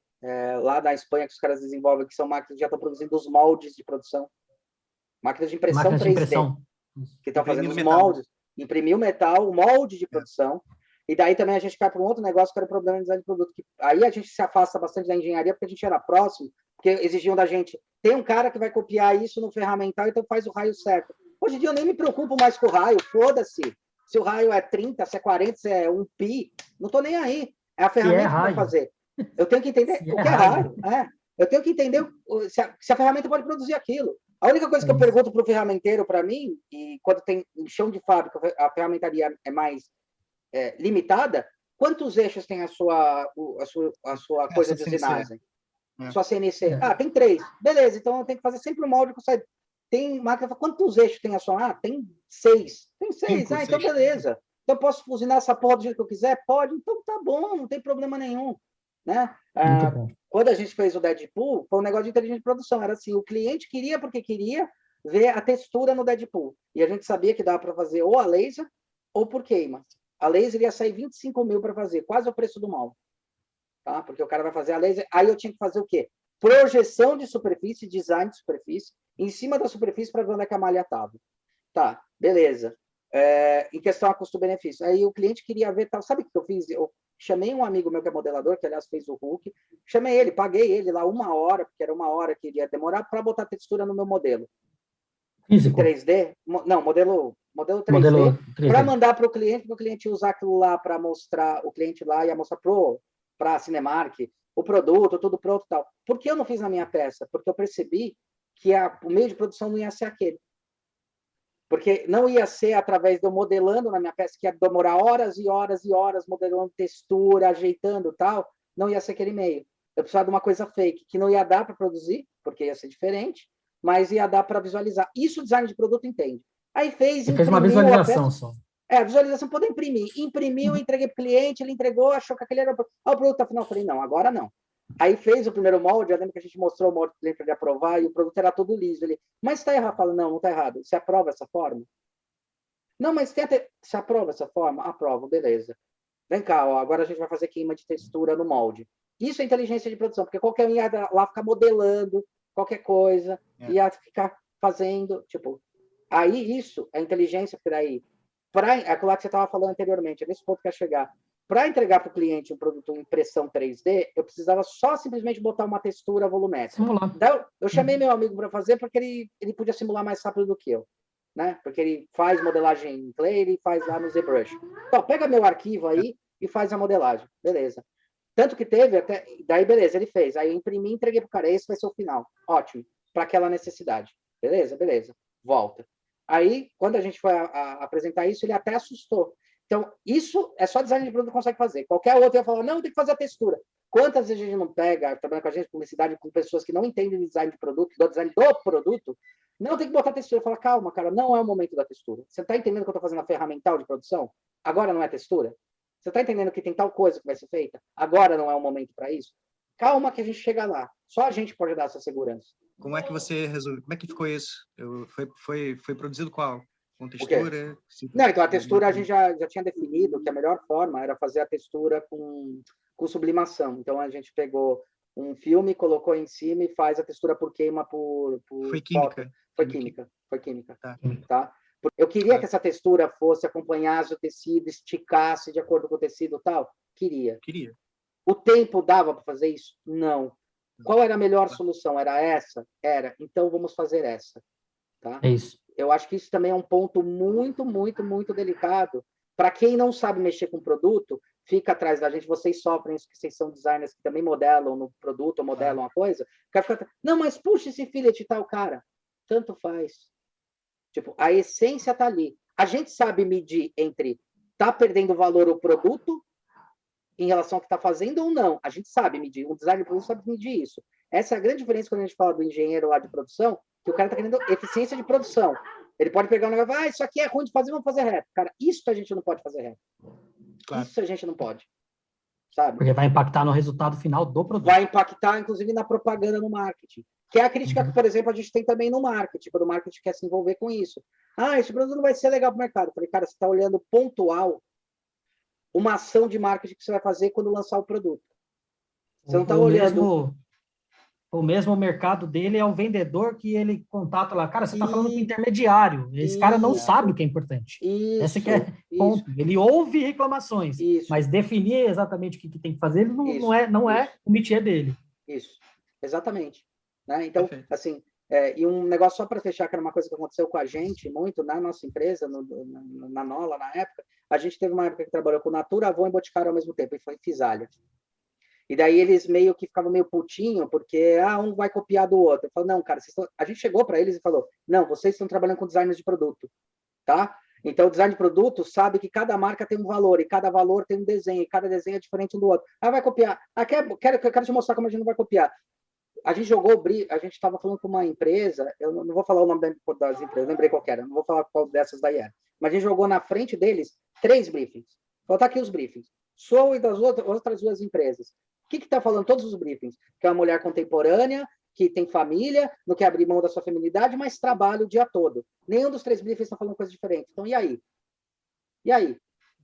lá na Espanha que os caras desenvolvem, que são máquinas que já estão produzindo os moldes de produção. Máquinas de impressão 3D. Que estão fazendo os moldes, imprimir o metal, o molde de produção, e daí também a gente cai para um outro negócio que era o problema de design de produto, que aí a gente se afasta bastante da engenharia, porque a gente era próximo, porque exigiam da gente, tem um cara que vai copiar isso no ferramental, então faz o raio certo. Hoje em dia eu nem me preocupo mais com o raio, foda-se, se o raio é 30, se é 40, se é 1 pi, não estou nem aí, é a ferramenta que vai fazer. Eu tenho que entender o que é raio, eu tenho que entender se a ferramenta pode produzir aquilo. A única coisa que eu pergunto para o ferramenteiro, para mim, e quando tem em chão de fábrica, a ferramentaria é mais limitada, quantos eixos tem a sua coisa de usinagem? Sua CNC? Tem 3. Beleza, então eu tenho que fazer sempre um molde com saída. Tem máquina, quantos eixos tem a sua? Tem 6. Tem 6. Então beleza. Então eu posso usinar essa porra do jeito que eu quiser? Pode. Então tá bom, não tem problema nenhum. Né? Quando a gente fez o Deadpool, foi um negócio de inteligência de produção. Era assim, o cliente queria porque queria ver a textura no Deadpool. E a gente sabia que dava para fazer ou a laser ou por queima. A laser ia sair 25 mil para fazer, quase o preço do molde. Tá? Porque o cara vai fazer a laser. Aí eu tinha que fazer o quê? Projeção de superfície, design de superfície, em cima da superfície para ver onde é que a malha estava. Tá, beleza. Em questão a custo-benefício. Aí o cliente queria ver tal. Sabe o que eu fiz? Eu chamei um amigo meu que é modelador, que aliás fez o Hulk, chamei ele, paguei ele lá 1 hora, porque era 1 hora que iria demorar, para botar textura no meu modelo. Físico. 3D? Não, modelo 3D, para mandar para o cliente usar aquilo lá para mostrar, o cliente lá ia mostrar para a Cinemark, o produto, tudo pronto e tal. Por que eu não fiz na minha peça? Porque eu percebi que o meio de produção não ia ser aquele. Porque não ia ser através de eu modelando na minha peça, que ia demorar horas e horas e horas modelando textura, ajeitando e tal, não ia ser aquele meio. Eu precisava de uma coisa fake, que não ia dar para produzir, porque ia ser diferente, mas ia dar para visualizar. Isso o design de produto entende. Aí fez uma visualização só. A visualização poder imprimir. Imprimiu, entreguei para o cliente, ele entregou, achou que aquele era o produto final. Eu falei, não, agora não. Aí fez o primeiro molde, eu lembro que a gente mostrou o molde para o cliente para ele aprovar, e o produto era todo liso. Ele, mas está errado. Eu falo, não está errado. Você aprova essa forma? Não, mas você aprova essa forma? Aprovo, beleza. Vem cá, agora a gente vai fazer queima de textura no molde. Isso é inteligência de produção, porque qualquer um ia lá ficar modelando qualquer coisa, ia ficar fazendo, tipo... Aí isso é inteligência, por aí. Aquilo lá que você estava falando anteriormente, é nesse ponto que ia chegar. Para entregar para o cliente um produto em impressão 3D, eu precisava só simplesmente botar uma textura volumétrica. Simular. Então, eu chamei meu amigo para fazer porque ele podia simular mais rápido do que eu. né? Porque ele faz modelagem em Clay, ele faz lá no ZBrush. Então, pega meu arquivo aí e faz a modelagem. Beleza. Tanto que teve até... Daí, beleza, ele fez. Aí eu imprimi e entreguei pro cara. Esse vai ser o final. Ótimo. Para aquela necessidade. Beleza? Beleza. Volta. Aí, quando a gente foi apresentar isso, ele até assustou. Então, isso é só design de produto que consegue fazer. Qualquer outro ia falar, não, tem que fazer a textura. Quantas vezes a gente não pega, trabalhando com a gente, publicidade, com pessoas que não entendem design de produto, do design do produto, não tem que botar textura. Fala, calma, cara, não é o momento da textura. Você está entendendo que eu estou fazendo a ferramental de produção? Agora não é textura? Você está entendendo que tem tal coisa que vai ser feita? Agora não é o momento para isso? Calma que a gente chega lá. Só a gente pode dar essa segurança. Como é que você resolveu? Como é que ficou isso? Foi produzido qual? Com textura? Não, então a textura a gente já tinha definido que a melhor forma era fazer a textura com sublimação. Então a gente pegou um filme, colocou em cima e faz a textura por queima por Foi química. Foto. Foi química. Tá. Eu queria que essa textura fosse acompanhasse o tecido, esticasse de acordo com o tecido e tal. Queria. O tempo dava para fazer isso? Não. Qual era a melhor solução? Era essa? Era. Então vamos fazer essa. Tá? É isso. Eu acho que isso também é um ponto muito, muito, muito delicado. Para quem não sabe mexer com produto, fica atrás da gente. Vocês sofrem isso, que vocês são designers que também modelam no produto, ou modelam uma coisa. O cara fica, não, mas puxa esse fillet e tal, cara. Tanto faz. Tipo, a essência está ali. A gente sabe medir entre tá perdendo valor o produto em relação ao que está fazendo ou não. A gente sabe medir. Um designer de produto sabe medir isso. Essa é a grande diferença quando a gente fala do engenheiro lá de produção, que o cara está querendo eficiência de produção. Ele pode pegar um negócio e falar, isso aqui é ruim de fazer, vamos fazer reto. Cara, isso a gente não pode fazer reto. Claro. Isso a gente não pode. Sabe? Porque vai impactar no resultado final do produto. Vai impactar, inclusive, na propaganda no marketing. Que é a crítica que, por exemplo, a gente tem também no marketing, quando o marketing quer se envolver com isso. Ah, esse produto não vai ser legal para o mercado. Eu falei, cara, você está olhando pontual uma ação de marketing que você vai fazer quando lançar o produto. Você não está olhando... O mesmo mercado dele é o vendedor que ele contata lá. Cara, você está falando com intermediário. Esse cara não sabe o que é importante. Esse que é ponto. Ele ouve reclamações, mas definir exatamente o que tem que fazer não é o métier dele. Isso, exatamente. Né? Então, assim, e um negócio só para fechar, que era uma coisa que aconteceu com a gente muito na nossa empresa, na Nola, na época, a gente teve uma época que trabalhou com Natura, Avon e Boticário ao mesmo tempo, e foi Fisalha. E daí eles meio que ficavam meio putinho, porque um vai copiar do outro. Eu falo, não, cara, a gente chegou para eles e falou, não, vocês estão trabalhando com designers de produto, tá? Então, o design de produto sabe que cada marca tem um valor, e cada valor tem um desenho, e cada desenho é diferente um do outro. Vai copiar. Quero te mostrar como a gente não vai copiar. A gente a gente estava falando com uma empresa, eu não vou falar o nome das empresas, lembrei qual era, não vou falar qual dessas daí era. Mas a gente jogou na frente deles 3 briefings. Vou botar aqui os briefings. Sou e das outras 2 empresas. O que está falando todos os briefings? Que é uma mulher contemporânea, que tem família, não quer abrir mão da sua feminilidade, mas trabalha o dia todo. Nenhum dos 3 briefings está falando coisa diferente. Então, e aí? E aí?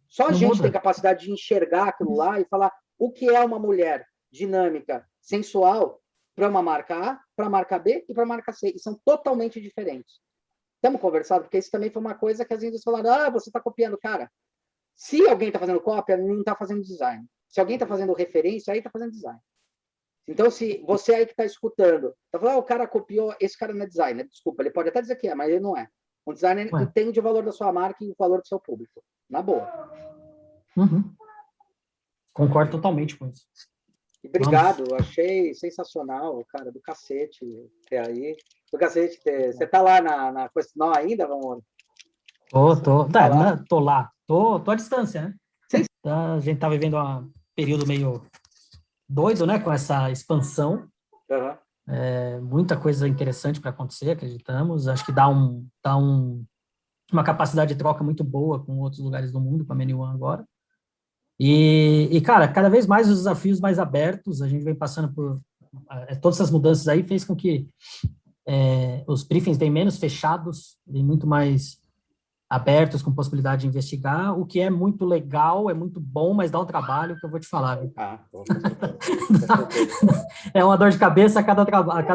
Só a gente tem capacidade de enxergar aquilo lá e falar o que é uma mulher dinâmica, sensual, para uma marca A, para a marca B e para a marca C. E são totalmente diferentes. Estamos conversando, porque isso também foi uma coisa que as indústrias falaram, você está copiando. Cara, se alguém está fazendo cópia, não está fazendo design. Se alguém está fazendo referência, aí está fazendo design. Então, se você aí que está escutando, está falando, o cara copiou, esse cara não é designer, desculpa, ele pode até dizer que é, mas ele não é. Um designer entende o valor da sua marca e o valor do seu público. Na boa. Concordo totalmente com isso. E obrigado, achei sensacional, cara, do cacete ter aí. Do cacete ter... Você está lá na Questional ainda, Valmor? Tô lá. Tô à distância, né? A gente tá vivendo um período meio doido, né? Com essa expansão. Muita coisa interessante para acontecer, acreditamos. Acho que dá uma capacidade de troca muito boa com outros lugares do mundo, com a Many One agora. E, cara, cada vez mais os desafios mais abertos, a gente vem passando por... todas essas mudanças aí fez com que os briefings vêm menos fechados, vêm muito mais abertos, com possibilidade de investigar, o que é muito legal, é muito bom, mas dá um trabalho que eu vou te falar. Viu? É uma dor de cabeça a cada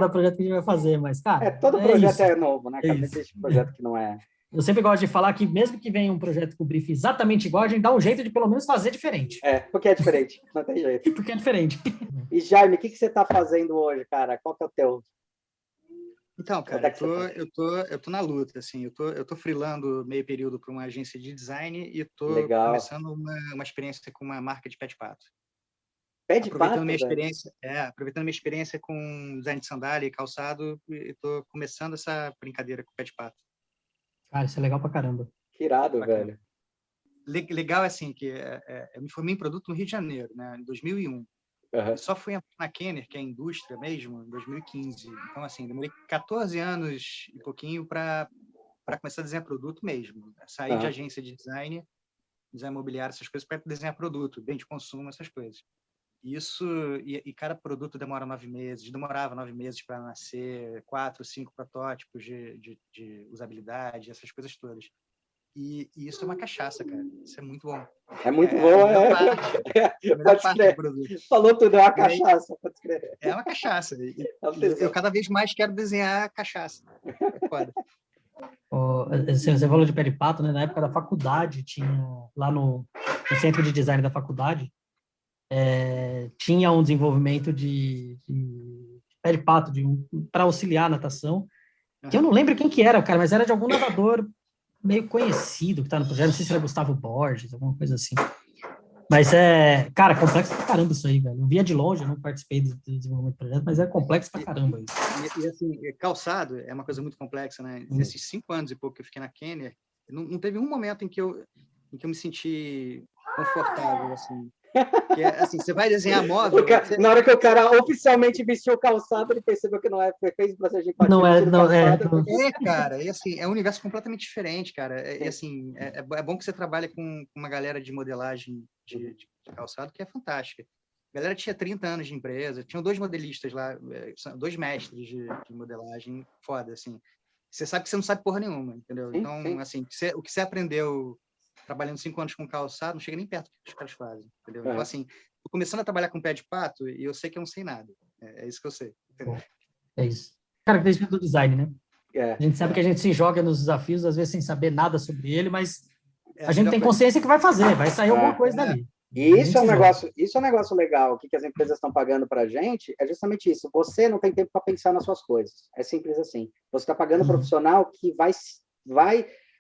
projeto que a gente vai fazer, mas, cara... todo projeto é novo, né? Cada vez tem projeto que não é... Eu sempre gosto de falar que mesmo que venha um projeto com briefing exatamente igual, a gente dá um jeito de pelo menos fazer diferente. Porque é diferente, não tem jeito. Porque é diferente. E Jaime, o que você está fazendo hoje, cara? Qual que é o teu? Então, cara, eu tô na luta, assim, eu tô freelando meio período para uma agência de design e tô começando uma experiência com uma marca de pé de pato. Pé de Aproveitando pato, minha velho? experiência, aproveitando minha experiência com design de sandália e calçado, e tô começando essa brincadeira com pé de pato. Cara, isso é legal pra caramba. Que irado, Bacana. velho. Legal, assim, que eu me formei em produto no Rio de Janeiro, né, em 2001. E só fui na Kenner, que é a indústria mesmo, em 2015. Então, assim, demorei 14 anos e pouquinho para começar a desenhar produto mesmo. Sair de agência de design imobiliário, essas coisas, para desenhar produto, bem de consumo, essas coisas. Isso, e cada produto demorava 9 meses para nascer, 4, 5 protótipos de usabilidade, essas coisas todas. E isso é uma cachaça, cara. Isso é muito bom. É muito bom, a melhor parte do produto. Falou tudo, é uma cachaça, pode crer. É uma cachaça. Eu cada vez mais quero desenhar cachaça. É foda. Você falou de pé de pato, né? Na época da faculdade, tinha lá no centro de design da faculdade, tinha um desenvolvimento de pé de pato para auxiliar a natação, que eu não lembro quem que era, cara, mas era de algum nadador meio conhecido que tá no projeto, não sei se era Gustavo Borges, alguma coisa assim. Mas cara, complexo pra caramba isso aí, velho. Eu via de longe, eu não participei do desenvolvimento do projeto, mas é complexo pra caramba isso. E assim, calçado é uma coisa muito complexa, né? Nesses 5 anos e pouco que eu fiquei na Kenner, não teve um momento em que eu me senti confortável, assim. Que assim, você vai desenhar móvel... Na hora que o cara oficialmente vestiu o calçado, ele percebeu que não fez o processo de empatia. Cara, e assim, é um universo completamente diferente, cara. E assim, é bom que você trabalha com uma galera de modelagem de calçado que é fantástica. A galera tinha 30 anos de empresa, tinham 2 modelistas lá, 2 mestres de modelagem foda, assim. Você sabe que você não sabe porra nenhuma, entendeu? Então, assim, o que você aprendeu trabalhando 5 anos com calçado, não chega nem perto do que os caras fazem, entendeu? Então, assim, tô começando a trabalhar com pé de pato e eu sei que eu não sei nada. É isso que eu sei. Entendeu? É isso. Característica do design, né? A gente sabe que a gente se joga nos desafios, às vezes sem saber nada sobre ele, mas a gente tem consciência que vai fazer, vai sair alguma coisa dali. E isso é um negócio legal. O que as empresas estão pagando para a gente é justamente isso. Você não tem tempo para pensar nas suas coisas. É simples assim. Você está pagando um profissional que vai...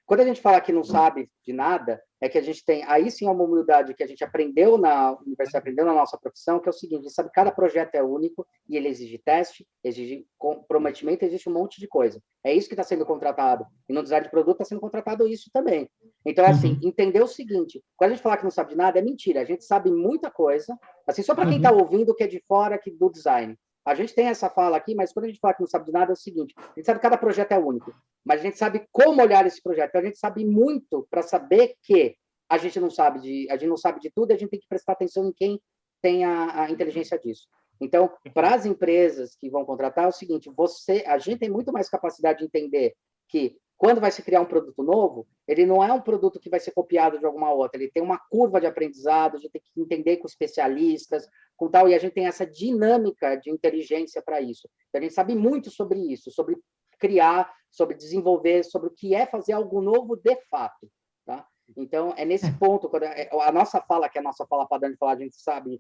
Quando a gente fala que não sabe de nada, é que a gente tem, aí sim, uma humildade que a gente aprendeu na universidade, aprendeu na nossa profissão, que é o seguinte: a gente sabe que cada projeto é único e ele exige teste, exige comprometimento, existe um monte de coisa. É isso que está sendo contratado. E no design de produto está sendo contratado isso também. Então, assim, entender o seguinte: quando a gente falar que não sabe de nada, é mentira. A gente sabe muita coisa, assim, só para quem está ouvindo que é de fora do design. A gente tem essa fala aqui, mas quando a gente fala que não sabe de nada, é o seguinte: a gente sabe que cada projeto é único, mas a gente sabe como olhar esse projeto. Então, a gente sabe muito para saber que a gente não sabe de tudo, e a gente tem que prestar atenção em quem tem a inteligência disso. Então, para as empresas que vão contratar, é o seguinte: a gente tem muito mais capacidade de entender que quando vai se criar um produto novo, ele não é um produto que vai ser copiado de alguma outra, ele tem uma curva de aprendizado, a gente tem que entender com especialistas, com tal, e a gente tem essa dinâmica de inteligência para isso. Então, a gente sabe muito sobre isso, sobre criar, sobre desenvolver, sobre o que é fazer algo novo de fato, tá? Então, é nesse ponto, quando a nossa fala, que é a nossa fala padrão de falar, a gente sabe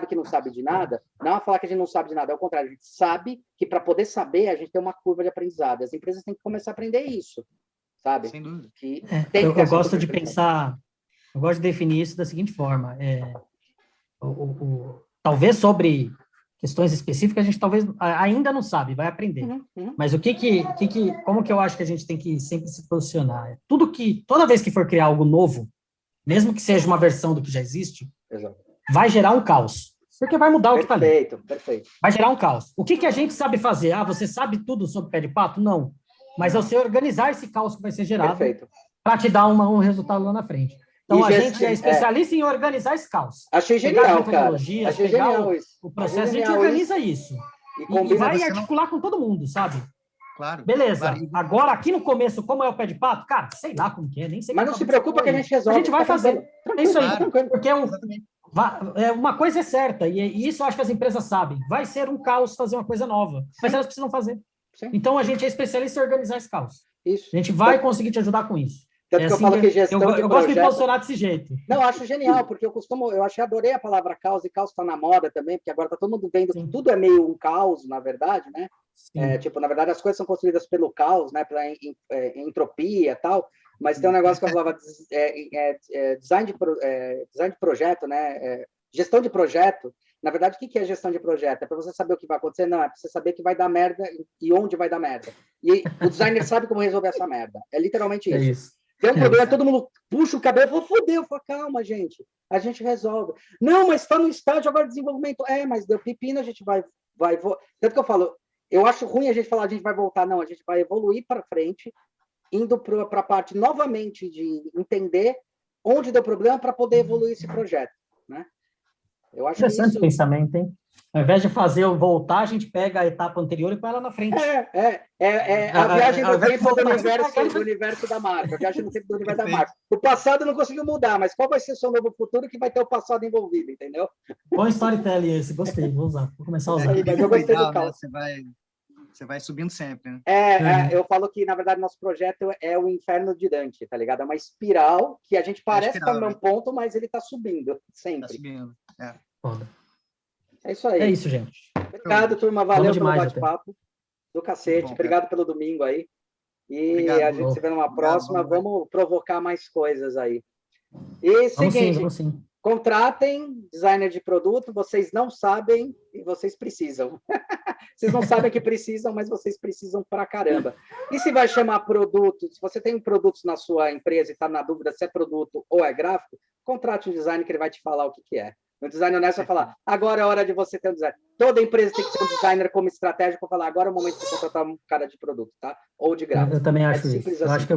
que não sabe de nada, não é falar que a gente não sabe de nada, é o contrário, a gente sabe que para poder saber, a gente tem uma curva de aprendizado. As empresas têm que começar a aprender isso, sabe? Sem dúvida. Eu gosto de pensar, eu gosto de definir isso da seguinte forma: talvez sobre questões específicas a gente talvez ainda não sabe, vai aprender. Mas como que eu acho que a gente tem que sempre se posicionar? Toda vez que for criar algo novo, mesmo que seja uma versão do que já existe, vai gerar um caos. Porque vai mudar o que está ali. Perfeito. Vai gerar um caos. O que a gente sabe fazer? Você sabe tudo sobre pé de pato? Não. Mas é você organizar esse caos que vai ser gerado para te dar um resultado lá na frente. Então, a gente é especialista em organizar esse caos. Achei genial, cara. Achei genial o processo, a gente organiza isso. E vai articular com todo mundo, sabe? Claro. Beleza. Claro. Agora, aqui no começo, como é o pé de pato? Cara, sei lá como que é, nem sei. Mas não se preocupa que a gente resolve. A gente vai fazer. É isso aí. Porque uma coisa é certa, e isso eu acho que as empresas sabem. Vai ser um caos fazer uma coisa nova. Mas elas precisam fazer. Sim. Então, a gente é especialista em organizar esse caos. Isso. A gente vai conseguir te ajudar com isso. Tanto que eu assim falo que gestão de eu gosto de me projeto... posicionar desse jeito. Não, eu acho genial, porque adorei a palavra caos, e caos está na moda também, porque agora está todo mundo vendo que tudo é meio um caos, na verdade, né? Tipo, na verdade, as coisas são construídas pelo caos, né? Pela entropia e tal, mas tem um negócio que eu falava, design de projeto, né? Gestão de projeto. Na verdade, o que é gestão de projeto? É para você saber o que vai acontecer? Não, é para você saber que vai dar merda e onde vai dar merda. E o designer sabe como resolver essa merda. É literalmente isso. É isso. Tem um problema, todo mundo puxa o cabelo e fala, fodeu. Eu falo, calma, gente, a gente resolve. Não, mas está no estágio agora de desenvolvimento. Mas deu pepino, a gente vai. Tanto que eu falo, eu acho ruim a gente falar, a gente vai voltar. Não, a gente vai evoluir para frente, indo para a parte novamente de entender onde deu problema para poder evoluir esse projeto, né? Eu acho Interessante isso... o pensamento, hein? Ao invés de voltar, a gente pega a etapa anterior e põe ela na frente. A viagem do tempo do do universo da marca, a viagem no tempo do universo da marca. O passado não conseguiu mudar, mas qual vai ser o seu novo futuro que vai ter o passado envolvido, entendeu? Bom storytelling esse, gostei, vou usar, vou começar a usar. Mas eu gostei do caos. Você vai subindo sempre, né? Eu falo que, na verdade, nosso projeto é o inferno de Dante, tá ligado? É uma espiral que a gente parece estar num ponto, mas ele tá subindo, sempre. Tá subindo, Foda. É isso aí. É isso, gente. Obrigado, turma. Valeu pelo demais, bate-papo. Do cacete. Obrigado pelo domingo aí. E obrigado, a gente se vê numa próxima. Vamos provocar mais coisas aí. E seguinte, vamos sim. Contratem designer de produto. Vocês não sabem e vocês precisam. Vocês não sabem que precisam, mas vocês precisam pra caramba. E se vai chamar produto, se você tem produtos na sua empresa e está na dúvida se é produto ou é gráfico, contrate um designer que ele vai te falar o que é. O designer honesto vai falar, agora é hora de você ter um designer. Toda empresa tem que ter um designer como estratégia para falar, agora é o momento de contratar um cara de produto, tá? Ou de gráfico. Eu também acho isso. Assim. Eu acho que a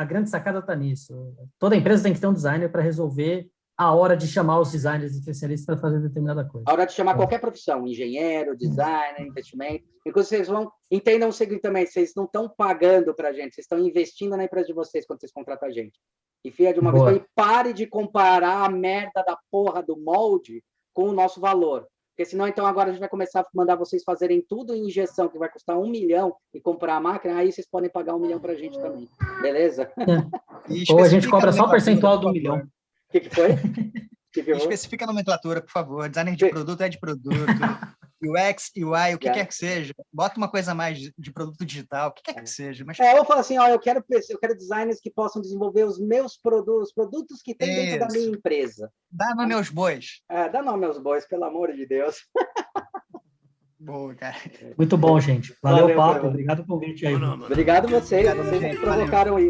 grande sacada está nisso. Toda empresa tem que ter um designer para resolver a hora de chamar os designers especialistas para fazer determinada coisa. A hora de chamar qualquer profissão, engenheiro, designer, investimento. Inclusive, vocês entendam o seguinte também, vocês não estão pagando para a gente, vocês estão investindo na empresa de vocês quando vocês contratam a gente. Enfia de uma vez e pare de comparar a merda da porra do molde com o nosso valor. Porque senão, então, agora a gente vai começar a mandar vocês fazerem tudo em injeção, que vai custar 1 milhão, e comprar a máquina, aí vocês podem pagar 1 milhão para a gente também. Beleza? Ou a gente cobra só o percentual do 1 milhão. O que foi? Especifica a nomenclatura, por favor. Designer de produto é de produto. UX, UI, o que quer que seja. Bota uma coisa a mais de produto digital, o que quer que seja. Mas... eu falo assim, eu quero designers que possam desenvolver os meus produtos que tem dentro da minha empresa. Dá nome aos bois. Dá nome aos bois, pelo amor de Deus. Boa, cara. Muito bom, gente. Valeu o papo. Obrigado pelo convite aí. Obrigado a vocês. Vocês provocaram isso.